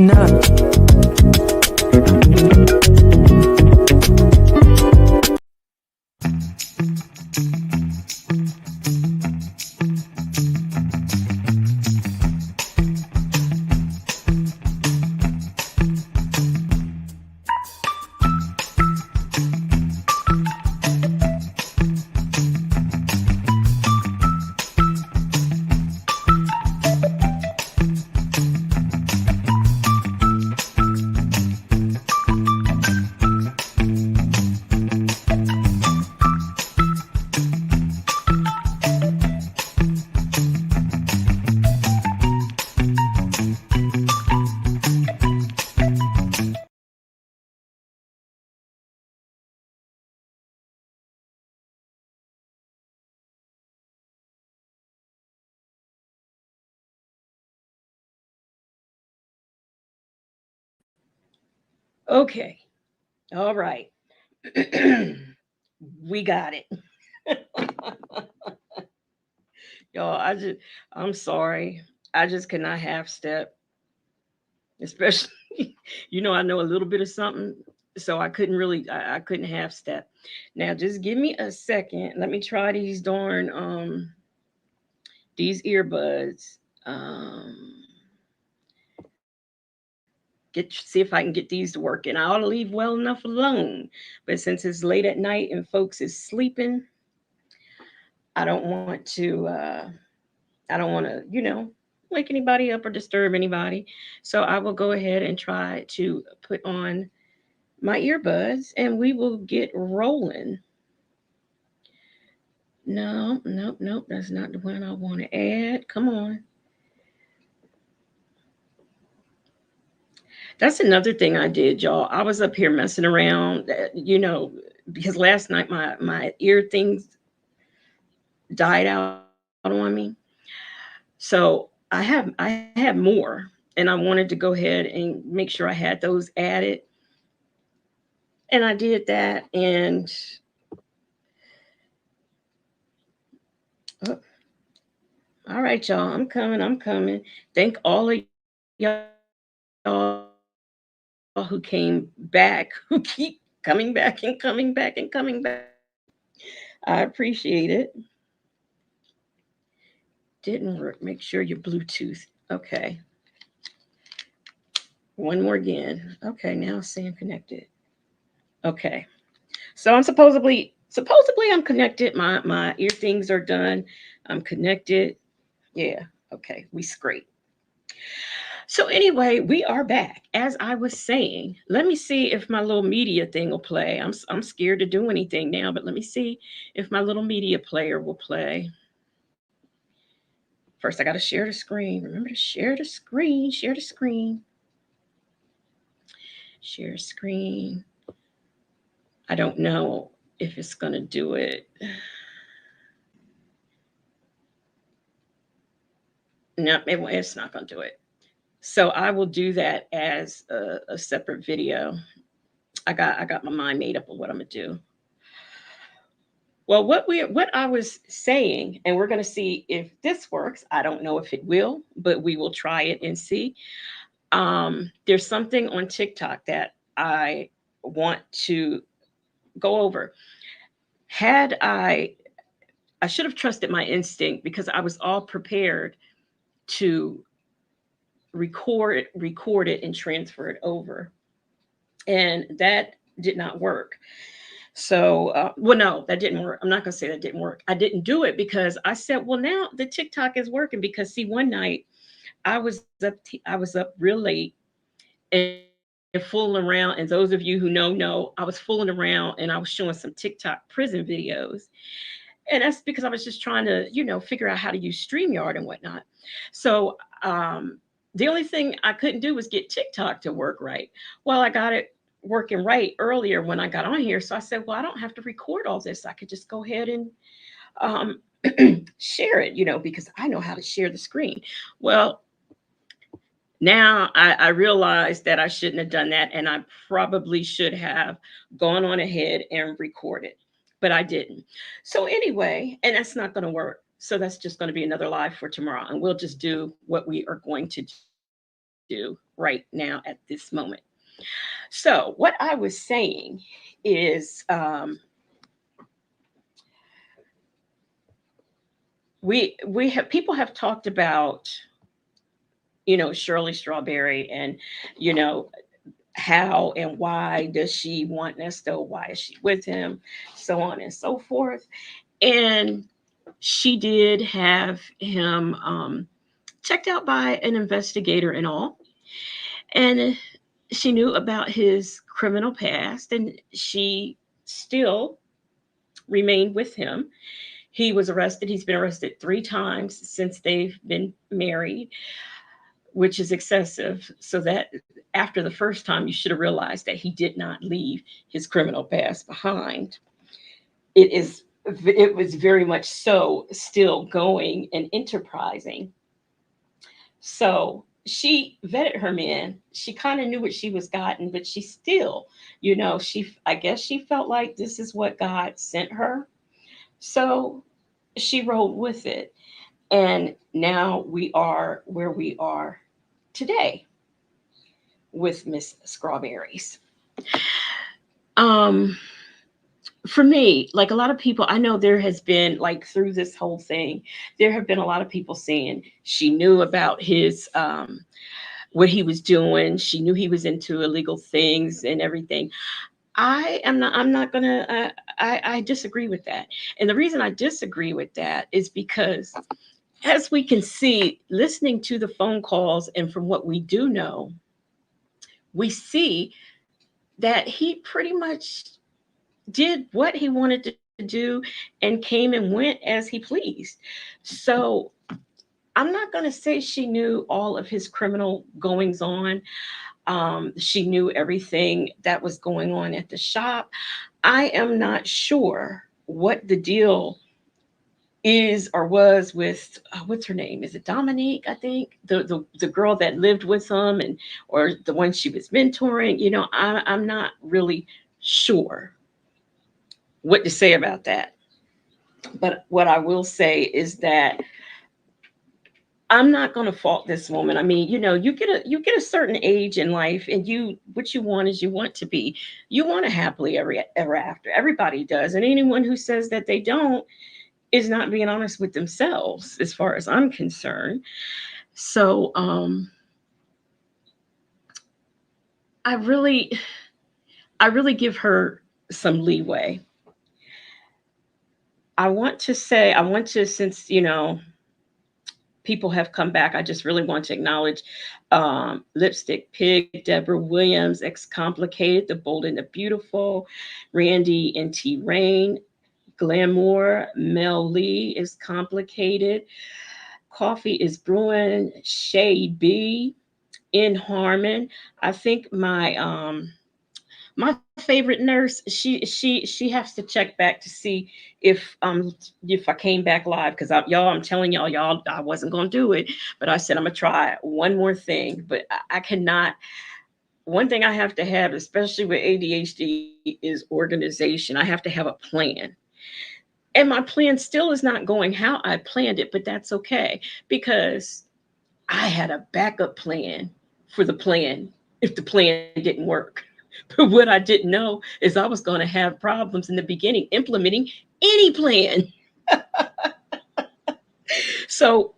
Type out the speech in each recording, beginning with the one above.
up. Okay. All right. We got it. Y'all, I'm sorry. I just could not half step, especially, I know a little bit of something, so I couldn't really, I couldn't half step. Now, just give me a second. Let me try these earbuds. Um, see if I can get these to work. And I ought to leave well enough alone. But since it's late at night and folks is sleeping, I don't want to. I don't want to, wake anybody up or disturb anybody. So I will go ahead and try to put on my earbuds, and we will get rolling. No, nope, nope. That's not the one I want to add. Come on. That's another thing I did, y'all. I was up here messing around, because last night my ear things died out on me. So I had more, and I wanted to go ahead and make sure I had those added, and I did that. And oh, all right, y'all, I'm coming. I'm coming. Thank all of y'all who came back, who keep coming back and coming back and coming back. I appreciate it. Didn't work. Make sure your Bluetooth. Okay. One more again. Okay, now it's saying connected. Okay. So supposedly I'm connected. My ear things are done. I'm connected. Yeah. Okay. We scrape. So anyway, we are back. As I was saying, let me see if my little media thing will play. I'm scared to do anything now, but let me see if my little media player will play. First, I got to share the screen. Remember to share the screen. Share the screen. Share screen. I don't know if it's gonna do it. No, it's not gonna do it. So I will do that as a separate video. I got my mind made up of what I'm gonna do. Well, what I was saying, and we're gonna see if this works. I don't know if it will, but we will try it and see. There's something on TikTok that I want to go over. Had I should have trusted my instinct because I was all prepared to record it, and transfer it over, and that did not work. So, well, no, that didn't work. I'm not going to say that didn't work. I didn't do it because I said, well, now the TikTok is working. Because see, one night I was up real late and fooling around. And those of you who know, I was fooling around and I was showing some TikTok prison videos. And that's because I was just trying to, figure out how to use StreamYard and whatnot. So, the only thing I couldn't do was get TikTok to work right. Well, I got it working right earlier when I got on here. So I said, well, I don't have to record all this. I could just go ahead and um, share it, because I know how to share the screen. Well, now I realize that I shouldn't have done that. And I probably should have gone on ahead and recorded, but I didn't. So, anyway, and that's not going to work. So, that's just going to be another live for tomorrow. And we'll just do what we are going to do right now. right now at this moment. So what I was saying is, we have people have talked about, Shirley Strawberry, and you know how and why does she want Nesto? Why is she with him? So on and so forth. And she did have him checked out by an investigator and all. And she knew about his criminal past, and she still remained with him. He was arrested. He's been arrested 3 times since they've been married, which is excessive. So that after the first time, you should have realized that he did not leave his criminal past behind. It is it was very much so still going and enterprising. So she vetted her man. She kind of knew what she was gotten, but she still, I guess she felt like this is what God sent her. So she rolled with it. And now we are where we are today with Miss Strawberries. Um, for me, like a lot of people, I know there has been like through this whole thing, there have been a lot of people saying she knew about his what he was doing. She knew he was into illegal things and everything. I'm not gonna I disagree with that. And the reason I disagree with that is because as we can see, listening to the phone calls and from what we do know, we see that he pretty much did what he wanted to do and came and went as he pleased. So I'm not going to say she knew all of his criminal goings on. She knew everything that was going on at the shop. I am not sure what the deal is or was with what's her name? Is it Dominique? I think the girl that lived with him, and or the one she was mentoring. I'm not really sure what to say about that. But what I will say is that I'm not going to fault this woman. I mean, you get a certain age in life, and you what you want is you want to be, you want to happily ever after. Everybody does, and anyone who says that they don't is not being honest with themselves, as far as I'm concerned. So, I really, I really give her some leeway. I want to, since people have come back. I just really want to acknowledge Lipstick Pig, Deborah Williams, X Complicated, The Bold and the Beautiful, Randy and T Rain, Glamour, Mel Lee is Complicated, Coffee is Brewing, Shay B, In Harmon. I think my favorite nurse, she has to check back to see if I came back live, because y'all, I'm telling y'all I wasn't gonna do it, but I said I'm gonna try one more thing. But I cannot. One thing I have to have, especially with ADHD, is organization. I have to have a plan. And my plan still is not going how I planned it, but that's okay, because I had a backup plan for the plan if the plan didn't work. But what I didn't know is I was going to have problems in the beginning implementing any plan. So,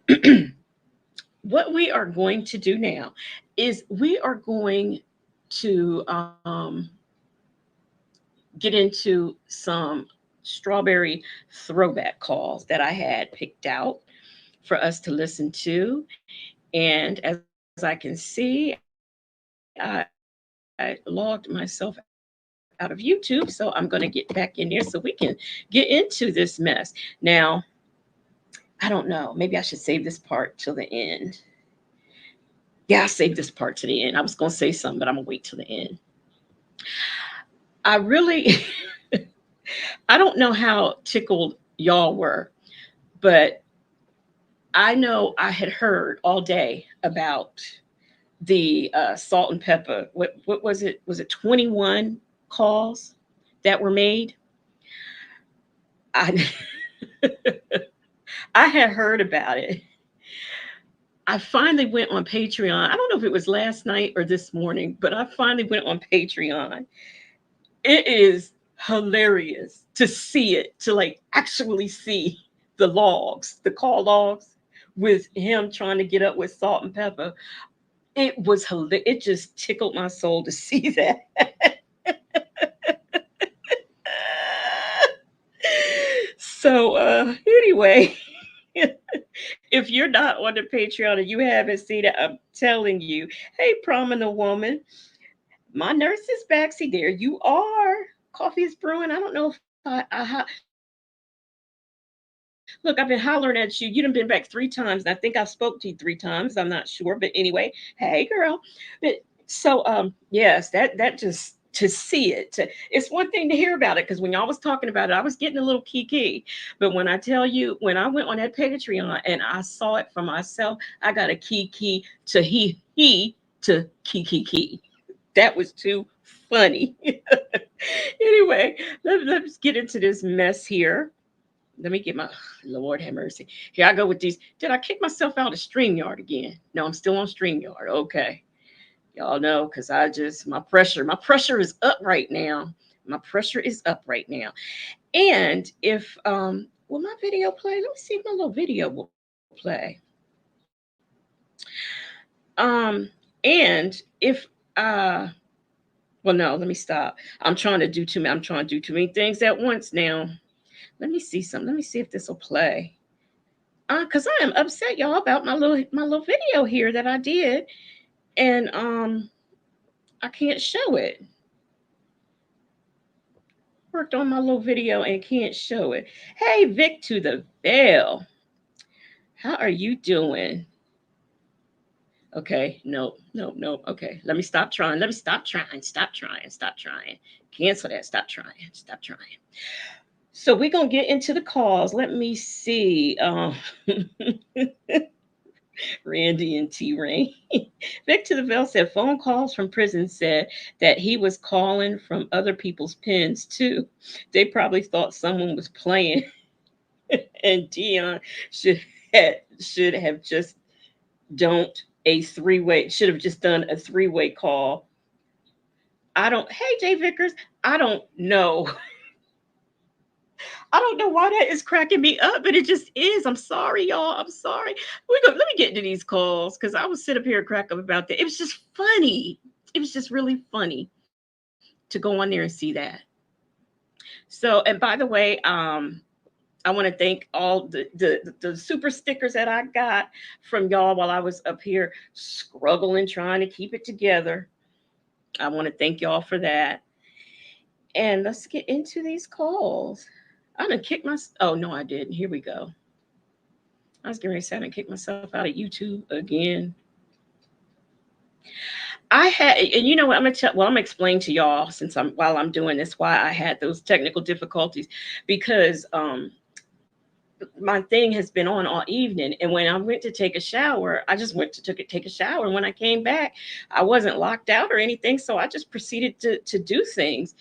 what we are going to do now is we are going to get into some strawberry throwback calls that I had picked out for us to listen to. And as I can see, I logged myself out of YouTube. So I'm going to get back in there so we can get into this mess. Now, I don't know. Maybe I should save this part till the end. Yeah, I'll save this part to the end. I was going to say something, but I'm going to wait till the end. I really, I don't know how tickled y'all were, but I know I had heard all day about the salt and pepper. What was it? Was it 21 calls that were made? I I had heard about it, I finally went on Patreon. I don't know if it was last night or this morning, but I finally went on Patreon. It is hilarious to see it, to like actually see the logs, the call logs with him trying to get up with Salt and Pepper. It was hilarious. It just tickled my soul to see that. So anyway, if you're not on the Patreon and you haven't seen it, I'm telling you, hey, prominent woman, my nurse is back. See, there you are. Coffee is brewing. I don't know if look, I've been hollering at you. You done been back 3 times, and I think I've spoke to you 3 times. I'm not sure, but anyway, hey, girl. But so, yes, that just to see it. It's one thing to hear about it because when y'all was talking about it, I was getting a little kiki. But when I tell you, when I went on that Patreon and I saw it for myself, I got a kiki to he to kiki. That was too funny. Anyway, let's get into this mess here. Let me get my Lord have mercy. Here I go with these. Did I kick myself out of StreamYard again? No, I'm still on StreamYard. Okay. Y'all know because my pressure is up right now. My pressure is up right now. And if will my video play? Let me see if my little video will play. And if well no, let me stop. I'm trying to do too many things at once now. Let me see something. Let me see if this will play. Because I am upset, y'all, about my little video here that I did, and I can't show it. Worked on my little video and can't show it. Hey, Vic to the Veil, how are you doing? Okay, no, no, no. Okay, let me stop trying. Let me stop trying. Stop trying. Stop trying. Cancel that. Stop trying. Stop trying. So we're gonna get into the calls. Let me see. Randy and T Rain. Victor the Veil said phone calls from prison said that he was calling from other people's pens too. They probably thought someone was playing, and Dion should have just don't a 3-way should have just done a 3-way call. I don't. Hey Jay Vickers, I don't know. I don't know why that is cracking me up, but it just is. I'm sorry, y'all. I'm sorry. Let me get into these calls because I was sit up here and crack up about that. It was just funny. It was just really funny to go on there and see that. So, and by the way, I want to thank all the super stickers that I got from y'all while I was up here struggling trying to keep it together. I want to thank y'all for that. And let's get into these calls. I done kicked my. Oh no, I didn't. Here we go. I was getting ready to say I done kick myself out of YouTube again. I had, and you know what? I'm gonna tell. Well, I'm gonna explain to y'all since I'm while I'm doing this why I had those technical difficulties because my thing has been on all evening, and when I went to take a shower, I just went to take a shower, and when I came back, I wasn't locked out or anything, so I just proceeded to do things,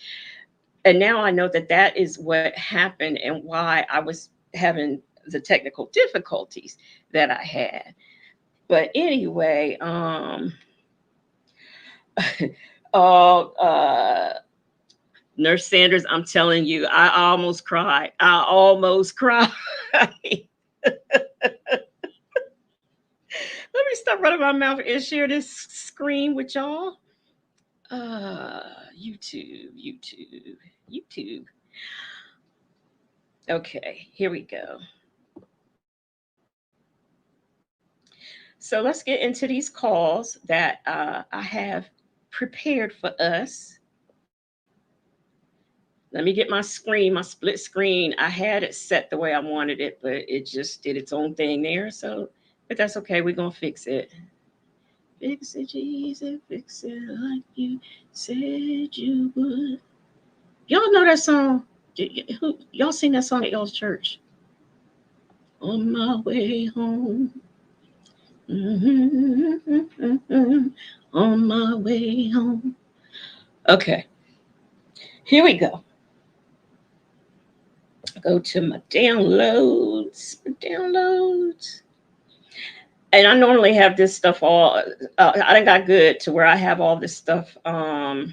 and now I know that that is what happened and why I was having the technical difficulties that I had. But anyway, oh, Nurse Sanders, I'm telling you, I almost cried. I almost cried. Let me stop running my mouth and share this screen with y'all. YouTube. Okay, here we go. So let's get into these calls that I have prepared for us. Let me get my screen, my split screen. I had it set the way I wanted it, but it just did its own thing there. So, but that's okay. We're going to fix it. Fix it, Jesus, fix it like you said you would. Y'all know that song? Y'all sing that song at y'all's church? On my way home. Mm-hmm. On my way home. Okay, here we go. Go to my downloads. And I normally have this stuff all. I done got good to where I have all this stuff. Where are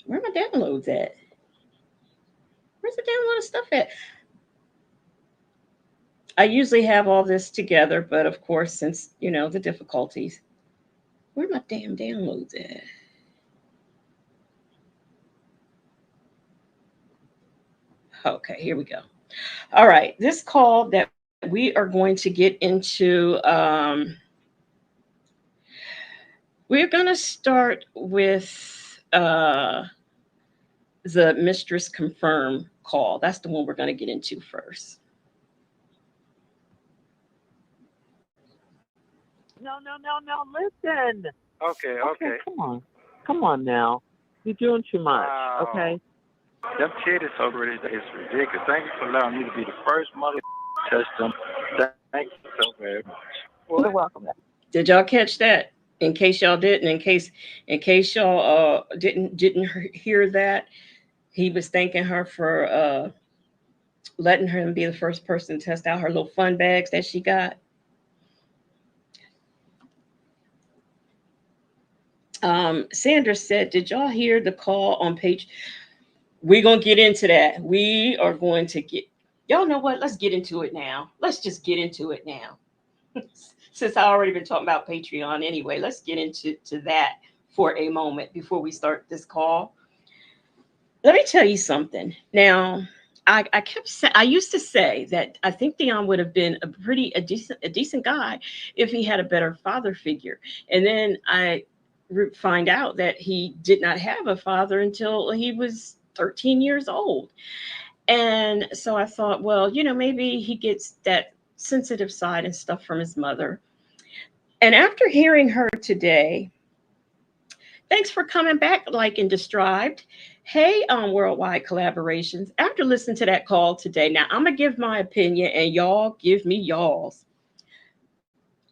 my downloads at? Where's the download of stuff at? I usually have all this together, but of course, since the difficulties, where are my damn downloads at? Okay, here we go. All right, this call that we are going to get into, we're going to start with uh, the mistress confirm call. That's the one we're going to get into first. No, no, no, no. Listen. Okay, Okay, okay. come on now. You're doing too much. Wow. Okay. Them titties so pretty, it's ridiculous. Thank you for allowing me to be the first mother touch them. Thank you so very much. What? You're welcome. Did y'all catch that? In case y'all didn't, in case y'all didn't hear that, he was thanking her for letting him be the first person to test out her little fun bags that she got. Sandra said, "Did y'all hear the call on page?" We're gonna get into that. We are going to get. Y'all know what? Let's get into it now. Let's just get into it now. Since I already been talking about Patreon anyway, let's get into that for a moment before we start this call. Let me tell you something. Now, I used to say that I think Dion would have been a decent guy if he had a better father figure. And then I find out that he did not have a father until he was 13 years old. And so I thought, well, maybe he gets that sensitive side and stuff from his mother. And after hearing her today, thanks for coming back, like and described. Hey, Worldwide Collaborations. After listening to that call today, now I'm gonna give my opinion, and y'all give me y'all's.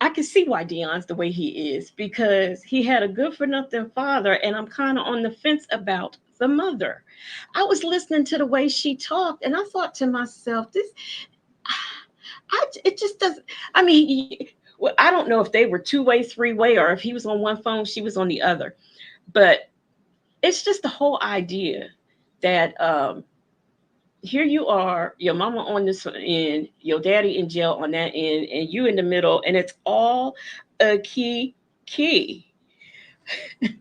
I can see why Dion's the way he is because he had a good for nothing father, and I'm kind of on the fence about the mother. I was listening to the way she talked, and I thought to myself, this, it just doesn't. I mean, well, I don't know if they were two-way, three-way, or if he was on one phone, she was on the other, but it's just the whole idea that here you are, your mama on this end, your daddy in jail on that end, and you in the middle, and it's all a key.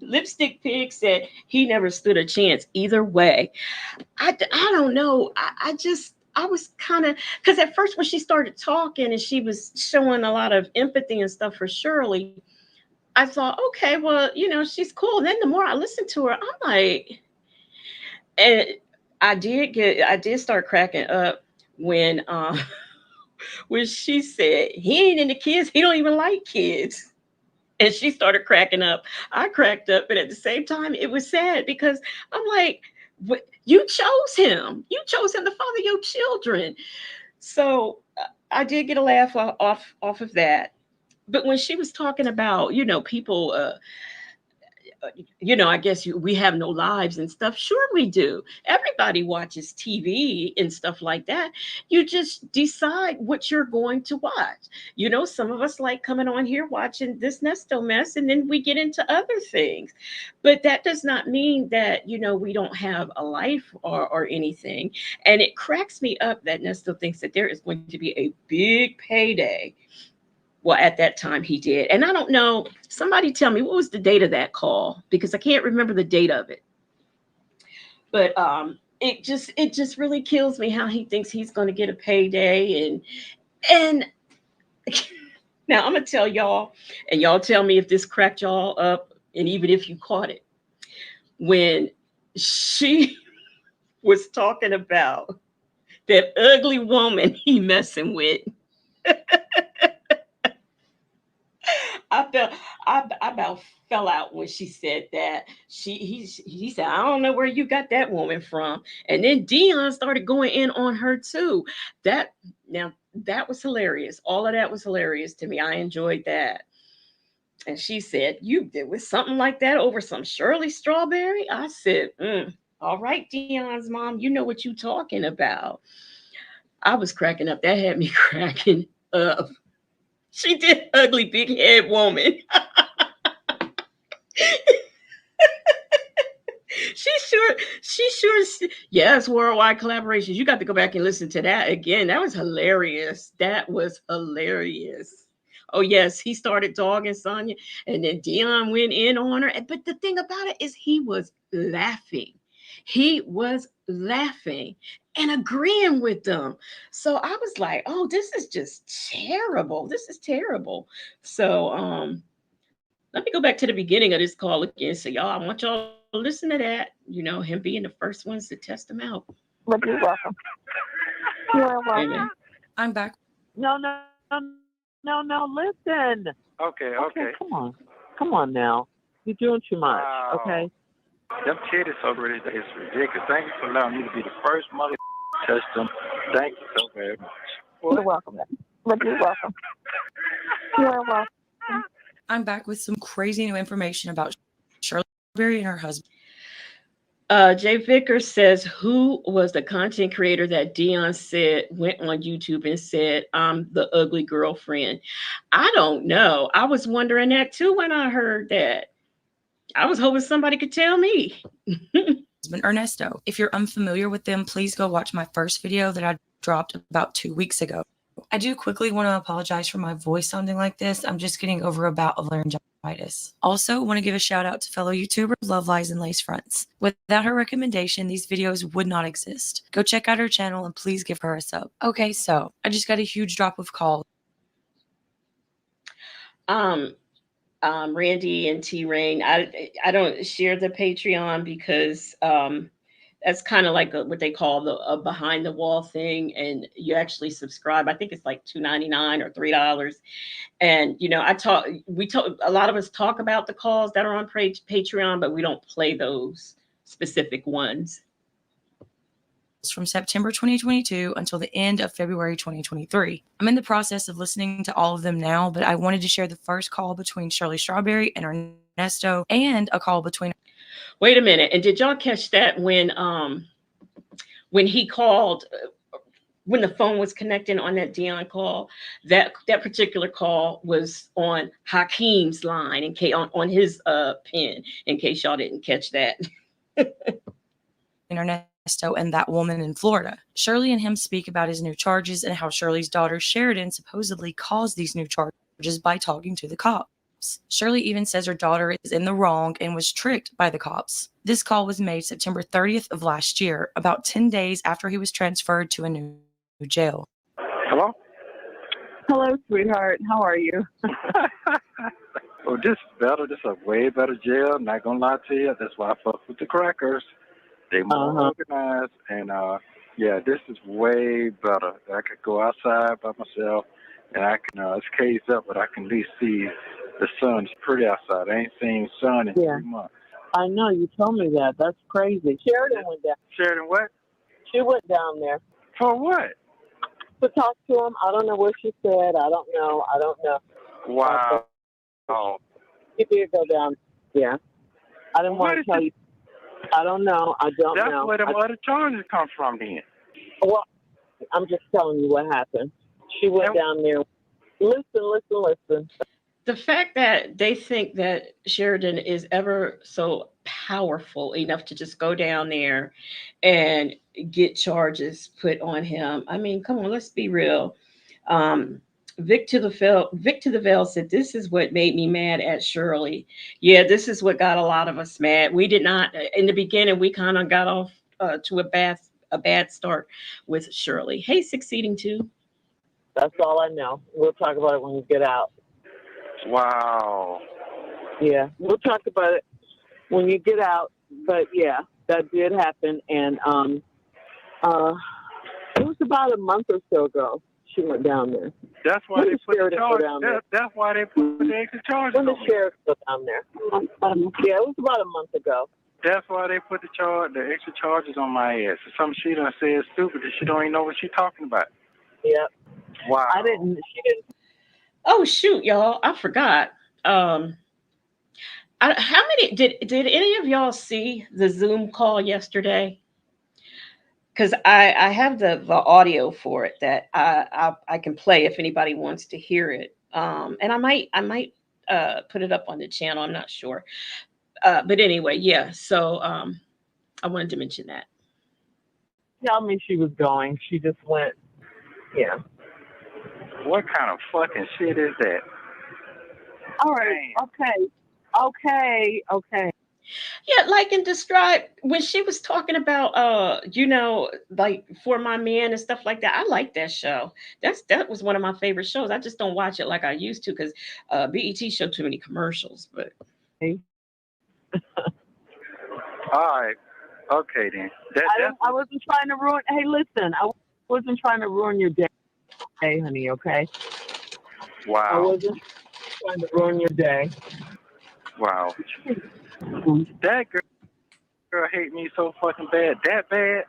Lipstick Pig said he never stood a chance either way. I don't know. I was kind of, because at first when she started talking and she was showing a lot of empathy and stuff for Shirley, I thought, okay, well, she's cool. And then the more I listened to her, I'm like, and I did start cracking up when when she said he ain't into kids, he don't even like kids. And she started cracking up. I cracked up, but at the same time, it was sad because I'm like, you chose him. You chose him to father your children. So I did get a laugh off of that. But when she was talking about, people I guess we have no lives and stuff. Sure, we do. Everybody watches TV and stuff like that. You just decide what you're going to watch. Some of us like coming on here watching this Nesto mess, and then we get into other things. But that does not mean that, we don't have a life or anything. And it cracks me up that Nesto thinks that there is going to be a big payday. Well, at that time he did. And I don't know, somebody tell me what was the date of that call because I can't remember the date of it. But it just really kills me how he thinks he's going to get a payday and now I'm going to tell y'all and y'all tell me if this cracked y'all up and even if you caught it. When she was talking about that ugly woman he messing with, I felt I about fell out when she said that. He said, I don't know where you got that woman from. And then Dion started going in on her too. That now that was hilarious. All of that was hilarious to me. I enjoyed that. And she said, you did with something like that over some Shirley Strawberry? I said, all right, Dion's mom, you know what you talking about. I was cracking up. That had me cracking up. She did ugly big head woman. Yes, worldwide collaborations. You got to go back and listen to that again. That was hilarious. That was hilarious. Oh yes, he started dogging Sonya, and then Dion went in on her. But the thing about it is, he was laughing. He was laughing and agreeing with them. So I was like, "Oh, this is just terrible. This is terrible." So, let me go back to the beginning of this call again. So, y'all, I want y'all to listen to that. You know, him being the first ones to test them out. But you're welcome. You're welcome. Amen. I'm back. No, listen. Okay. Come on now. You're doing too much, Wow. okay? Them titties over there is ridiculous. Thank you for allowing me to be the first mother test them. Thank you so very much. You're welcome. But you're welcome. You're welcome. I'm back with some crazy new information about Shirley Strawberry and her husband. Jay Vickers says, who was the content creator that Dion said went on YouTube and said, I'm the ugly girlfriend? I don't know. I was wondering that too when I heard that. I was hoping somebody could tell me. Husband Ernesto. If you're unfamiliar with them, please go watch my first video that I dropped about 2 weeks ago. I do quickly want to apologize for my voice sounding like this. I'm just getting over a bout of laryngitis. Also, want to give a shout out to fellow YouTuber Love Lies and Lace Fronts. Without her recommendation, these videos would not exist. Go check out her channel and please give her a sub. Okay, so I just got a huge drop of calls. Randy and T Rain, I don't share the Patreon because that's kind of like what they call the behind the wall thing, and you actually subscribe. I think it's like $2.99 or $3. And you know, a lot of us talk about the calls that are on Patreon, but we don't play those specific ones. From September 2022 until the end of February 2023. I'm in the process of listening to all of them now, but I wanted to share the first call between Shirley Strawberry and Ernesto and a call between... Wait a minute. And did y'all catch that when he called, when the phone was connecting on that Dion call, that particular call was on Hakeem's line on his pin, in case y'all didn't catch that. Ernesto and that woman in Florida. Shirley and him speak about his new charges and how Shirley's daughter Sheridan supposedly caused these new charges by talking to the cops. Shirley even says her daughter is in the wrong and was tricked by the cops. This call was made September 30th of last year, about 10 days after he was transferred to a new jail. Hello? Hello, sweetheart. How are you? Oh, this is better. This is a way better jail. Not gonna lie to you. That's why I fuck with the crackers. They more organized, and yeah, this is way better. I could go outside by myself, and I can it's caged up, but I can at least see the sun. It's pretty outside. I ain't seen sun in 3 months. I know, you told me that. That's crazy. Sheridan went down. Sheridan what? She went down there. For what? To talk to him. I don't know what she said. I don't know. Wow. Oh. She did go down. Yeah. I didn't want to tell you. I don't know. I don't know. That's where the other charges come from then. Well, I'm just telling you what happened. She went down there. Listen. The fact that they think that Sheridan is ever so powerful enough to just go down there and get charges put on him. I mean, come on, let's be real. Vic to the Veil said, this is what made me mad at Shirley. Yeah, this is what got a lot of us mad. We did not, in the beginning, we kind of got off to a bad start with Shirley. Hey, Succeeding Too. That's all I know. We'll talk about it when we get out. Wow. Yeah, we'll talk about it when you get out. But yeah, that did happen. And it was about a month or so ago. She went down there. That's why they put the charge. That's why they put the extra charges. When the sheriff was down there. Yeah, it was about a month ago. That's why they put the extra charges on my ass. It's something she done said stupid that she don't even know what she's talking about. Yeah. Wow. She didn't. Oh shoot, y'all! I forgot. How many did any of y'all see the Zoom call yesterday? because I have the audio for it that I can play if anybody wants to hear it. And I might put it up on the channel. I'm not sure. But anyway, yeah. So I wanted to mention that. Tell me she was going. She just went. Yeah. What kind of fucking shit is that? All right. Okay. Yeah, like in Describe when she was talking about like For My Man and stuff like that. I like that show. That was one of my favorite shows. I just don't watch it like I used to because BET showed too many commercials. But All right. Okay then. I wasn't trying to ruin. Hey, listen. I wasn't trying to ruin your day, honey. Okay. I Wow. wasn't trying to ruin your day. Wow. That girl hate me so fucking bad. That bad?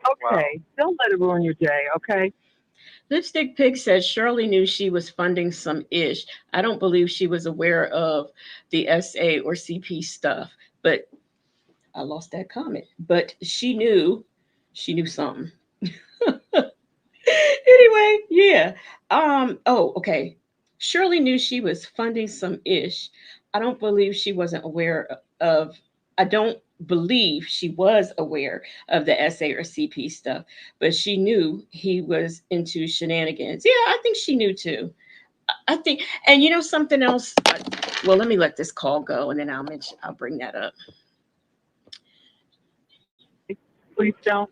Okay. Don't let it ruin your day. Okay. Lipstick Pig says Shirley knew she was funding some ish. I don't believe she was aware of the SA or CP stuff, but I lost that comment. But she knew something. Anyway, yeah. Oh, okay. Shirley knew she was funding some ish. I don't believe she wasn't aware of I don't believe she was aware of the SA or CP stuff, but she knew he was into shenanigans. Yeah, I think she knew too. I think, and you know something else. Well, let me let this call go, and then I'll bring that up. Please don't.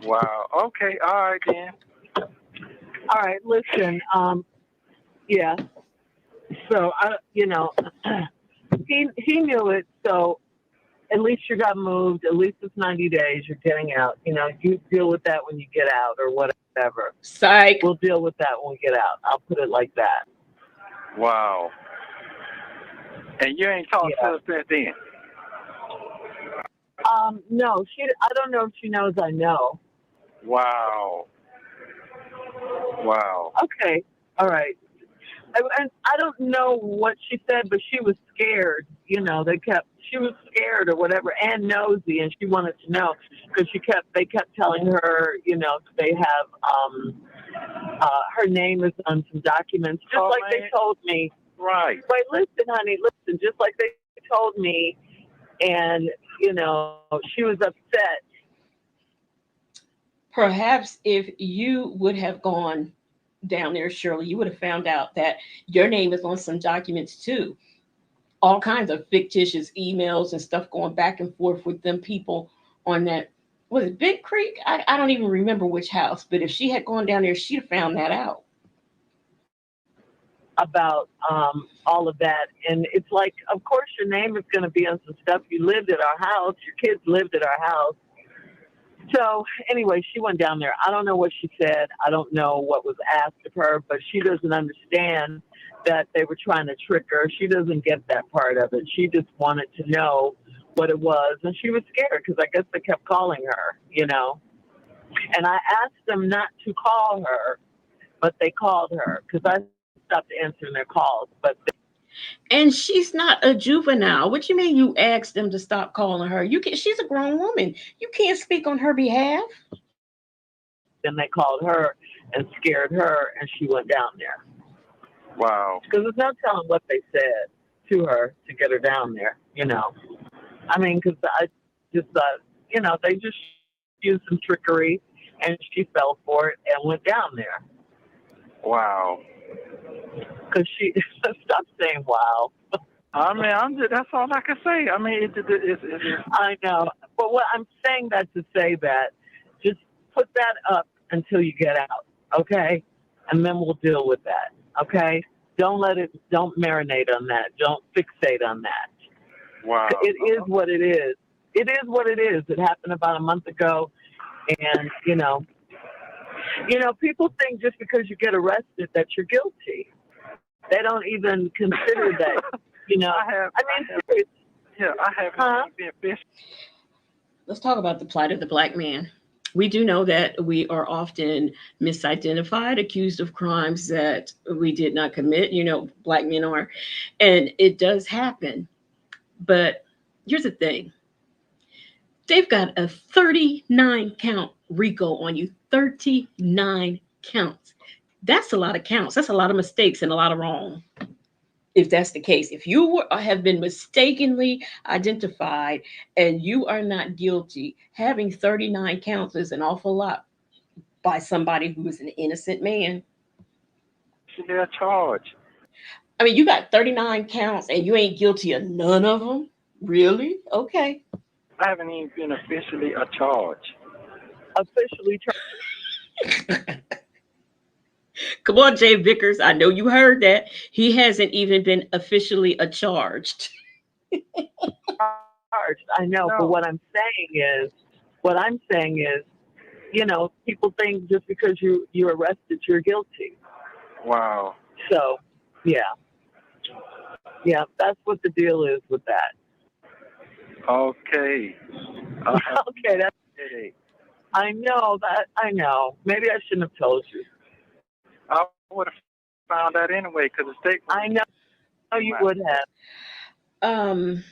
Wow. Okay. All right then. All right. Listen. Yeah. So he knew it. So at least you got moved. At least it's 90 days. You're getting out. You deal with that when you get out or whatever. Psych. We'll deal with that when we get out. I'll put it like that. Wow. And you ain't talked to her since then? No. I don't know if she knows I know. Wow. Wow. Okay. All right. And I don't know what she said, but she was scared. She was scared or whatever, and nosy, and she wanted to know because they kept telling her, they have her name is on some documents, just like they told me. Right. Wait, listen, honey, listen, just like they told me, and she was upset. Perhaps if you would have gone down there, Shirley, you would have found out that your name is on some documents too. All kinds of fictitious emails and stuff going back and forth with them people on that. Was it Big Creek? I don't even remember which house, but if she had gone down there, she'd have found that out. About all of that. And it's like, of course, your name is going to be on some stuff. You lived at our house. Your kids lived at our house. So anyway, she went down there. I don't know what she said. I don't know what was asked of her, but she doesn't understand that they were trying to trick her. She doesn't get that part of it. She just wanted to know what it was. And she was scared because I guess they kept calling her, And I asked them not to call her, but they called her because I stopped answering their calls. And she's not a juvenile. What you mean you asked them to stop calling her? She's a grown woman. You can't speak on her behalf. Then they called her and scared her, and she went down there. Wow. Because there's no telling what they said to her to get her down there, I mean, because I just thought, they just used some trickery, and she fell for it and went down there. Wow. Because she stop saying wow. I mean, that's all I can say. I mean, I know, but what I'm saying that to say that, just put that up until you get out, okay? And then we'll deal with that, okay? Don't marinate on that. Don't fixate on that. Wow. It is what it is. It is what it is. It happened about a month ago, and people think just because you get arrested that you're guilty. They don't even consider that. I haven't been fished. Let's talk about the plight of the black man. We do know that we are often misidentified, accused of crimes that we did not commit. Black men are, and it does happen. But here's the thing. They've got a 39 count RICO on you. 39 counts. That's a lot of counts. That's a lot of mistakes and a lot of wrong. If that's the case, if you have been mistakenly identified and you are not guilty, having 39 counts is an awful lot by somebody who is an innocent man. Should be a charge. I mean, you got 39 counts and you ain't guilty of none of them? Really? Okay. I haven't even been officially a charge. Officially Come on, Jay Vickers. I know you heard that. He hasn't even been officially charged. charged. I know, No. but what I'm saying is, you know, people think just because you're arrested, you're guilty. Wow. So, yeah, that's what the deal is with that. Okay. Okay, that's. I know that. I know. Maybe I shouldn't have told you. I would have found out anyway because the state. I know you would have.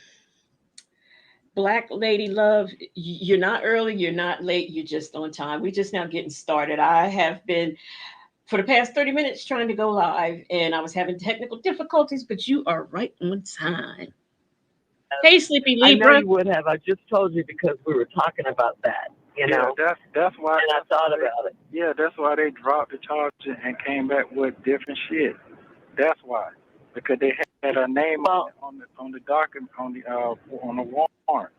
Black Lady Love, you're not early, you're not late, you're just on time. We're just now getting started. I have been, for the past 30 minutes, trying to go live, and I was having technical difficulties, but you are right on time. Hey, Sleepy Libra. I know you would have. I just told you because we were talking about that, you know. Yeah, that's why. And I thought about it. Yeah, that's why they dropped the charge and came back with different shit. That's why, because they had a name on the document on the warrant,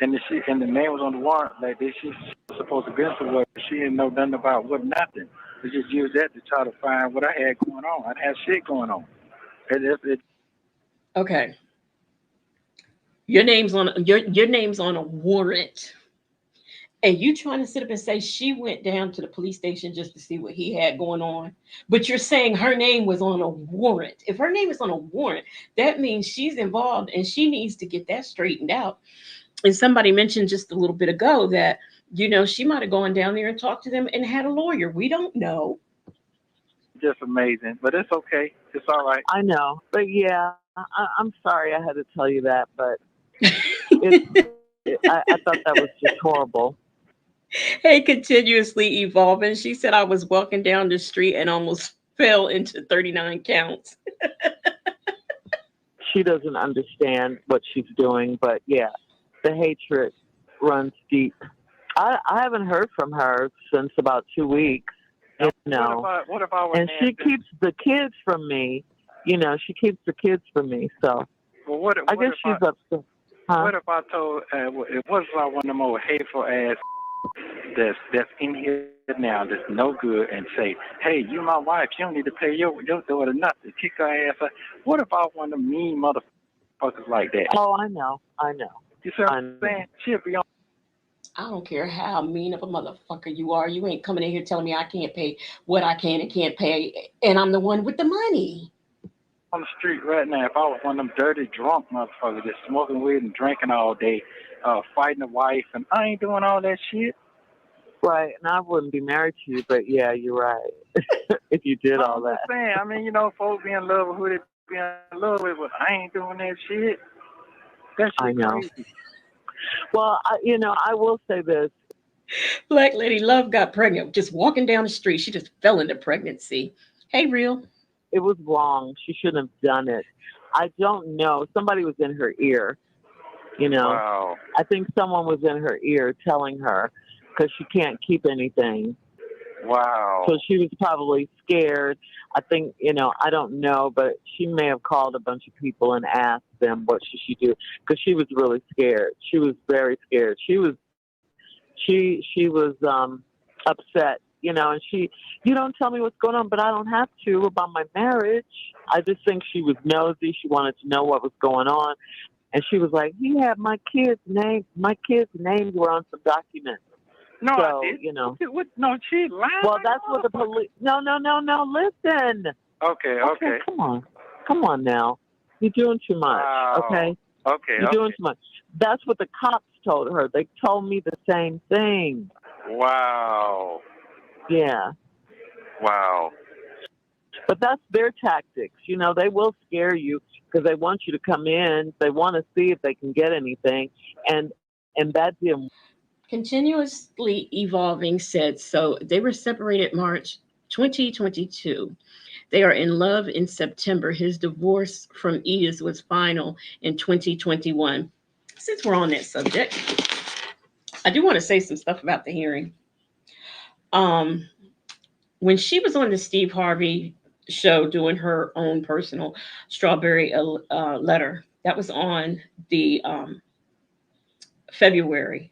and the name was on the warrant. Like she's supposed to be somewhere. She didn't know nothing about what nothing. They just used that to try to find what I had going on. I had shit going on. Okay. Your name's on a warrant. And you trying to sit up and say she went down to the police station just to see what he had going on. But you're saying her name was on a warrant. If her name is on a warrant, that means she's involved and she needs to get that straightened out. And somebody mentioned just a little bit ago that, you know, she might have gone down there and talked to them and had a lawyer. We don't know. Just amazing. But it's okay. It's all right. I know. But yeah, I'm sorry I had to tell you that, but I thought that was just horrible. Hey, continuously evolving. She said I was walking down the street and almost fell into 39 counts. She doesn't understand what she's doing, but yeah, the hatred runs deep. I haven't heard from her since about 2 weeks. You know, what if I was and she keeps the kids from me. You know, she keeps the kids from me. So well, I guess she's upset. Huh? What if I told? What if I one of them old hateful ass that's in here now that's no good and say, hey, you my wife, you don't need to pay your daughter nothing. Kick her ass out. What if I was one of them mean motherfuckers like that? Oh, I know. You see what I'm saying? She'll be on. I don't care how mean of a motherfucker you are. You ain't coming in here telling me I can't pay what I can and can't pay, and I'm the one with the money. On the street right now, if I was one of them dirty, drunk motherfuckers that's smoking weed and drinking all day, fighting a wife, and I ain't doing all that shit. Right, and I wouldn't be married to you, but yeah, you're right. If you did all that. I'm saying, I mean, you know, folks be in love with who they be in love with, but I ain't doing that shit. That shit I know. crazy. Well, I will say this. Black Lady Love got pregnant just walking down the street. She just fell into pregnancy. Hey, Real. It was wrong. She shouldn't have done it. I don't know. Somebody was in her ear, you know. Wow. I think someone was in her ear telling her because she can't keep anything. Wow. So she was probably scared. I think, I don't know, but she may have called a bunch of people and asked them what should she do because she was really scared. She was very scared. She was upset. And you don't tell me what's going on, but I don't have to about my marriage. I just think she was nosy. She wanted to know what was going on. And she was like, he had my kids' names. My kids' names were on some documents. No, so, I didn't. No, she lied. Well, that's what the police... No, listen. Okay. Come on now. You're doing too much, okay? Okay. You're doing too much. That's what the cops told her. They told me the same thing. Wow. Yeah. Wow. But that's their tactics. They will scare you because they want you to come in. They want to see if they can get anything. And that didn't work. They told me the same thing. Wow. Wow. Yeah. But that's their tactics. They will scare you because they want you to come in. They want to see if they can get anything. And that didn't work. They told me the same thing. Continuously evolving said so. They were separated March 2022. They are in love in September. His divorce from Edith was final in 2021. Since we're on that subject, I do want to say some stuff about the hearing. Um, when she was on the Steve Harvey show doing her own personal strawberry letter, that was on the February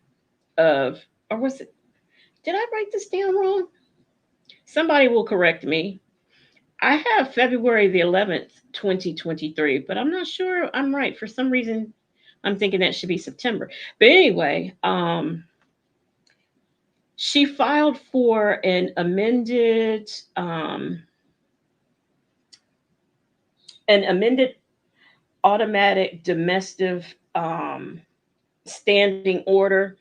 of, or was it, did I write this down wrong? Somebody will correct me. I have February the 11th, 2023, but I'm not sure I'm right. For some reason, I'm thinking that should be September. But anyway, she filed for an amended automatic domestic standing order.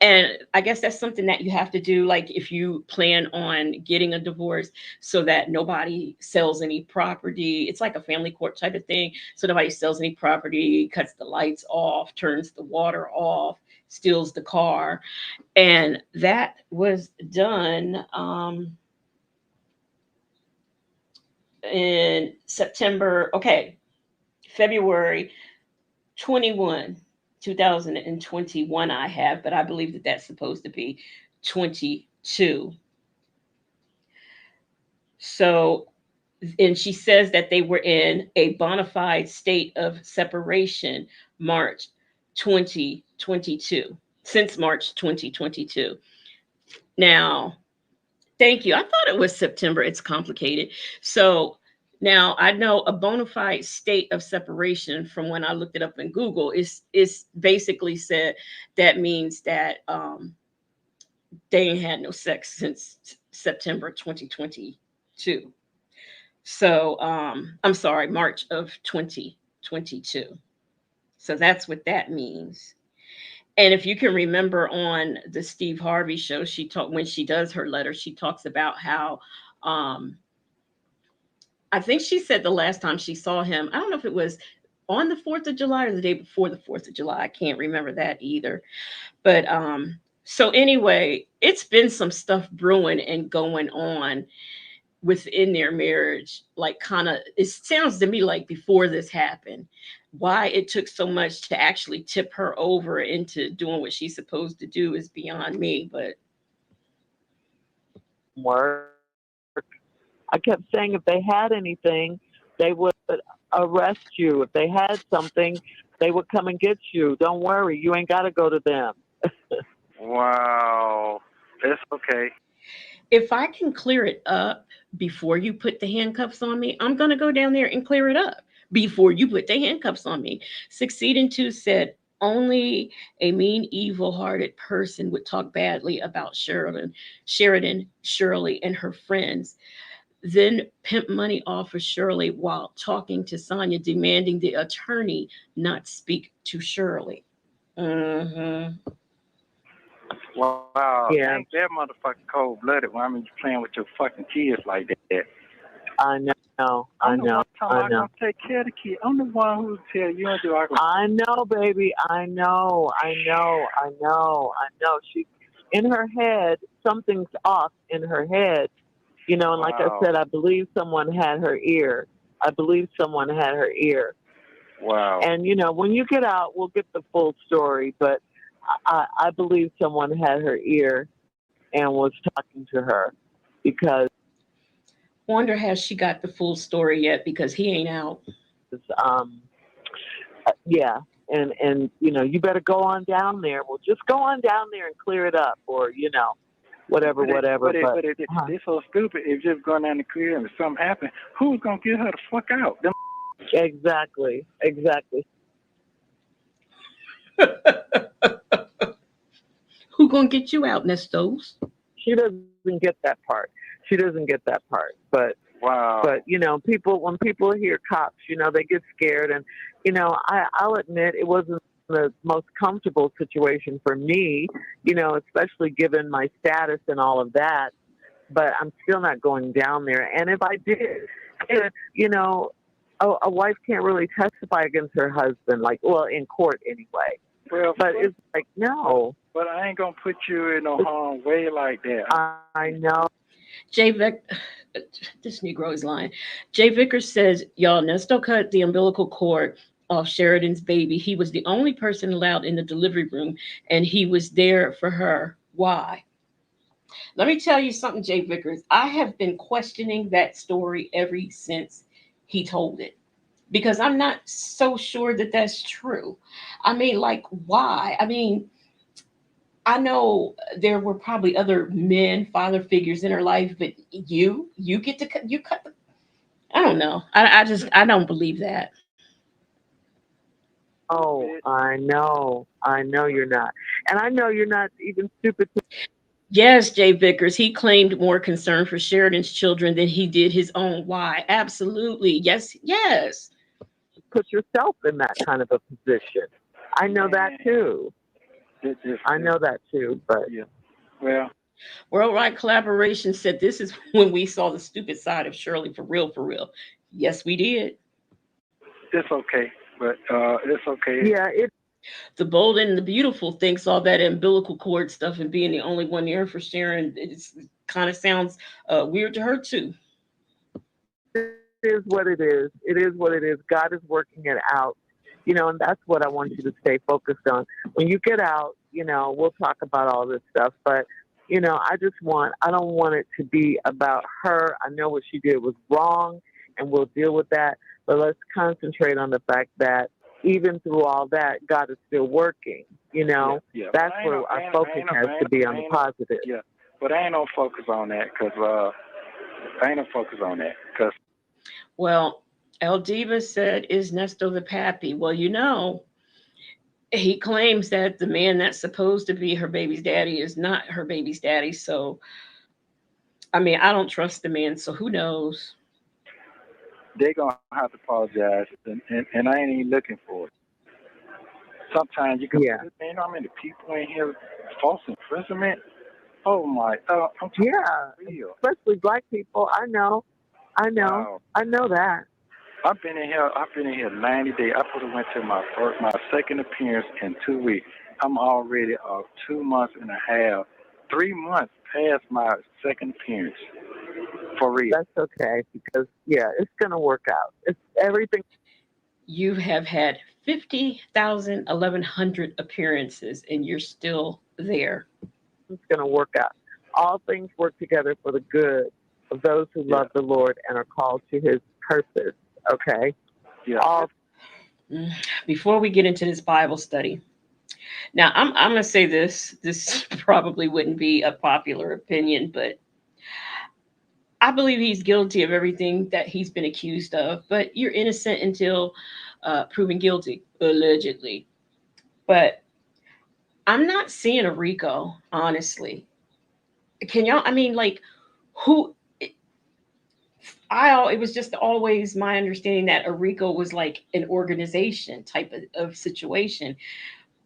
And I guess that's something that you have to do, like if you plan on getting a divorce, so that nobody sells any property. It's like a family court type of thing. So nobody sells any property, cuts the lights off, turns the water off, steals the car. And that was done in September. Okay, February 21, 2021 I have, but I believe that that's supposed to be 22. So, and she says that they were in a bona fide state of separation March 2022, since March 2022. Now, thank you. I thought it was September. It's complicated. So now I know a bona fide state of separation, from when I looked it up in Google, is basically said that means that they ain't had no sex since September 2022. So I'm sorry, March of 2022. So that's what that means. And if you can remember on the Steve Harvey show, when she does her letter, she talks about how I think she said the last time she saw him, I don't know if it was on the 4th of July or the day before the 4th of July. I can't remember that either. But so anyway, it's been some stuff brewing and going on within their marriage. Like, kind of, it sounds to me like before this happened. Why it took so much to actually tip her over into doing what she's supposed to do is beyond me. But work. I kept saying if they had anything, they would arrest you. If they had something, they would come and get you. Don't worry, you ain't got to go to them. Wow. It's okay. if I can clear it up before you put the handcuffs on me, I'm going to go down there and clear it up before you put the handcuffs on me. Succeeding to said, only a mean, evil-hearted person would talk badly about Sheridan, Shirley, and her friends. Then pimp money off of Shirley while talking to Sonia, demanding the attorney not speak to Shirley. Mm-hmm. Wow. Yeah. Ain't that motherfucking cold-blooded. Well, I mean, you playing with your fucking kids like that. I know. I'm gonna take care of the kid. I'm the one who tell you and do. I know, baby. I know. She, in her head, something's off in her head. You know, and like I said, I believe someone had her ear. Wow. And, you know, when you get out, we'll get the full story. But I believe someone had her ear and was talking to her because. Wonder has she got the full story yet, because he ain't out. Yeah. And, you know, you better go on down there. Well, just go on down there and clear it up, or, you know. Whatever. But it's so stupid. If just going down the clear and if something happened, who's gonna get her the fuck out? Them. Exactly. Who gonna get you out, Nestos? She doesn't get that part. But Wow. But you know, when people hear cops, you know, they get scared, and you know, I'll admit it wasn't the most comfortable situation for me, you know, especially given my status and all of that. But I'm still not going down there. And if I did, you know, a wife can't really testify against her husband, like, well, in court anyway. Well, but it's like, no. But I ain't gonna put you in no harm way like that. I know. Jay Vic, this Negro is lying. Jay Vickers says, y'all, Nesto cut the umbilical cord off Sheridan's baby. He was the only person allowed in the delivery room, and he was there for her. Why? Let me tell you something, Jay Vickers. I have been questioning that story ever since he told it because I'm not so sure that that's true. I mean, like, why? I mean, I know there were probably other men, father figures in her life, but you get to cut, you cut the, I don't know. I don't believe that. Oh, I know. I know you're not. And I know you're not even stupid to Yes, Jay Vickers, he claimed more concern for Sheridan's children than he did his own. Why? Absolutely. Yes, yes. put yourself in that kind of a position. I know that too. I know that too, but Yeah. Well, Worldwide Collaboration said this is when we saw the stupid side of Shirley for real, for real. Yes, we did. it's okay, but it's okay. yeah, it The Bold and the Beautiful thinks all that umbilical cord stuff and being the only one there for Sharon, it kind of sounds weird to her too. is what it is. It is what it is. God is working it out. And that's what I want you to stay focused on. When you get out, we'll talk about all this stuff, but I don't want it to be about her. I know what she did was wrong and we'll deal with that, but let's concentrate on the fact that even through all that, God is still working, Yeah. That's where our focus has to be on the positive. Yeah, but I ain't no focus on that because I ain't no focus on that because Well, El Diva said, is Nesto the pappy? Well, he claims that the man that's supposed to be her baby's daddy is not her baby's daddy. So, I mean, I don't trust the man. So who knows? they gonna have to apologize, and I ain't even looking for it. Sometimes you can, Yeah. I mean, the people in here false imprisonment. Oh my, I'm talking Yeah, real. especially black people. I know. Wow. I know that. I've been in here 90 days. I probably went to my second appearance in 2 weeks. I'm already 2 months and a half, 3 months past my second appearance. For real. That's okay because it's gonna work out. It's everything You have had 50,000, 1,100 appearances and you're still there. is gonna work out. All things work together for the good of those who love the Lord and are called to His purpose. Okay. Yeah. All Before we get into this Bible study, now I'm going to say this. This probably wouldn't be a popular opinion, but I believe he's guilty of everything that he's been accused of. But you're innocent until proven guilty, allegedly. But I'm not seeing a RICO, honestly. Can y'all? I mean, like, who? It was just always my understanding that a RICO was like an organization type of situation.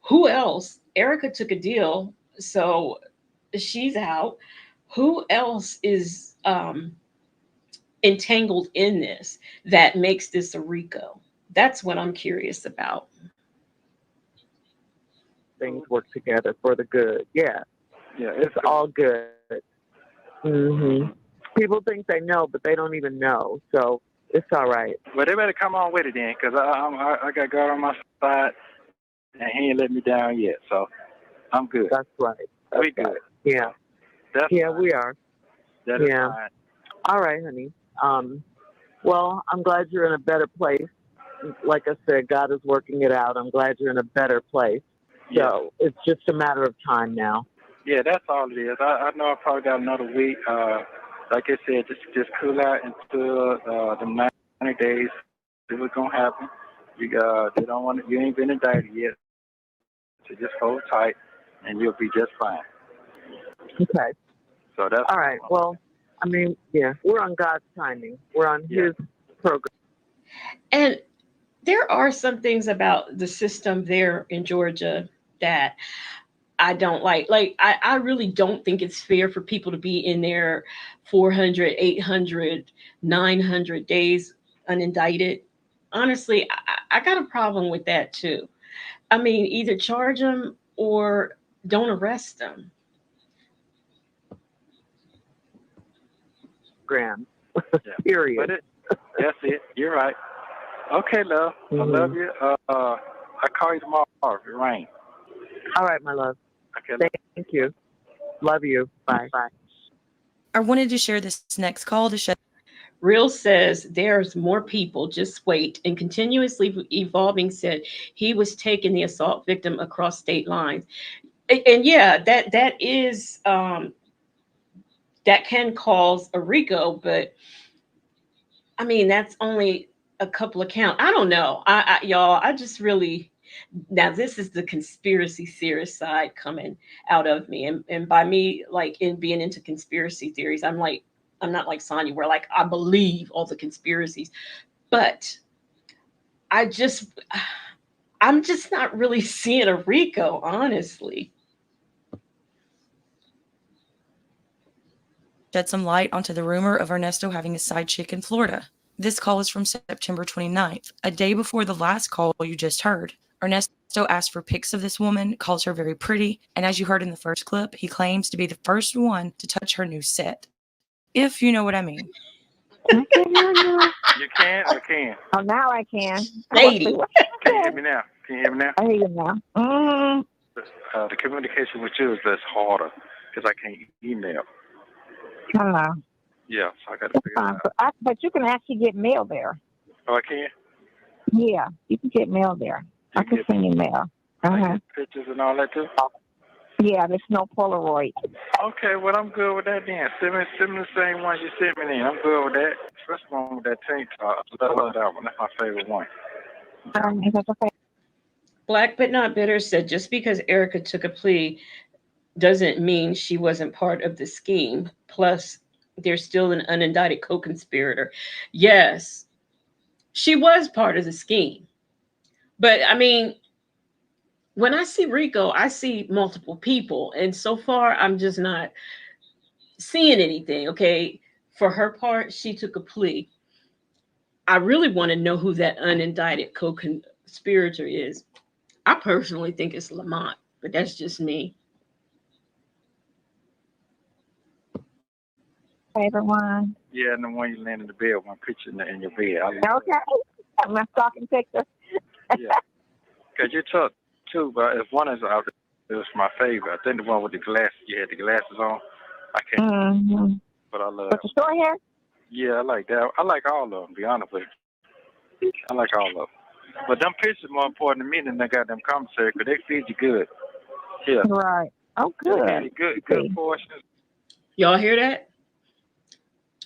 Who else? Erica took a deal, so she's out. Who else is entangled in this that makes this a RICO? That's what I'm curious about. things work together for the good. Yeah, Yeah, it's all good. People think they know, but they don't even know. So it's all right. Well, they better come on with it then, because I got God on my side, and He ain't let me down yet. So I'm good. That's right. We good. Yeah. That's fine. We are. That is fine. All right, honey. Well, I'm glad you're in a better place. Like I said, God is working it out. I'm glad you're in a better place. Yeah. So it's just a matter of time now. Yeah, that's all it is. I know I probably got another week. Like I said, just cool out until the 90 days. See what's gonna happen. They don't want you ain't been indicted yet, so just hold tight, and you'll be just fine. Okay. So that's all right. Well, I mean, we're on God's timing. We're on His program. And there are some things about the system there in Georgia that I don't like. Like, I really don't think it's fair for people to be in there 400, 800, 900 days unindicted. Honestly, I got a problem with that too. I mean, either charge them or don't arrest them. Grand. Yeah. Period. But that's it. You're right. Okay, love. I love you. I'll call you tomorrow if it rains. All right, my love. Okay. Thank you. Love you. Bye. Bye. I wanted to share this next call to shed. Real says there's more people, just wait. And continuously evolving said he was taking the assault victim across state lines. And yeah, that is that can cause a RICO, but I mean that's only a couple of counts. I don't know. Y'all, I just really, now this is the conspiracy theorist side coming out of me. And by me like in being into conspiracy theories, I'm not like Sonya where like I believe all the conspiracies, but I just I'm just not really seeing a RICO, honestly. Shed some light onto the rumor of Ernesto having a side chick in Florida. This call is from September 29th, a day before the last call you just heard. Ernesto asked for pics of this woman, calls her very pretty, and as you heard in the first clip, he claims to be the first one to touch her new set. If you know what I mean. I can hear you. You can? I can. Oh, now I can. Lady. Can you hear me now? Can you hear me now? I hear you now. Mm-hmm. The communication with you is just harder because I can't email. Hello. Yeah, so I got to That's figure fine. it out. But you can actually get mail there. Oh, I can? Yeah, you can get mail there. I can send you mail. Uh-huh. Pictures and all that too? Yeah, there's no Polaroid. Okay, well, I'm good with that then. Send me the same one you sent me then. I'm good with that. First one with that tank top. I love that one. That's my favorite one. Is that okay? Black but not bitter said just because Erica took a plea doesn't mean she wasn't part of the scheme. Plus, there's still an unindicted co-conspirator. Yes, she was part of the scheme. But I mean, when I see Rico, I see multiple people. And so far, I'm just not seeing anything. Okay. For her part, she took a plea. I really want to know who that unindicted co-conspirator is. I personally think it's Lamont, but that's just me. Favorite one. Yeah, and the one you land in the bed, one picture in your bed. Okay. I'm not talking picture. Yeah. Because you took two, but if one is out, it was my favorite. I think the one with the glasses, you had the glasses on. I can't, Mm-hmm. but I love With the short hair? Yeah, I like that. I like all of them, to be honest with you. I like all of them. But them pictures more important to me than the goddamn commissary, because they feed you good. Yeah. Right. Oh, They good. give you good portions. Y'all hear that?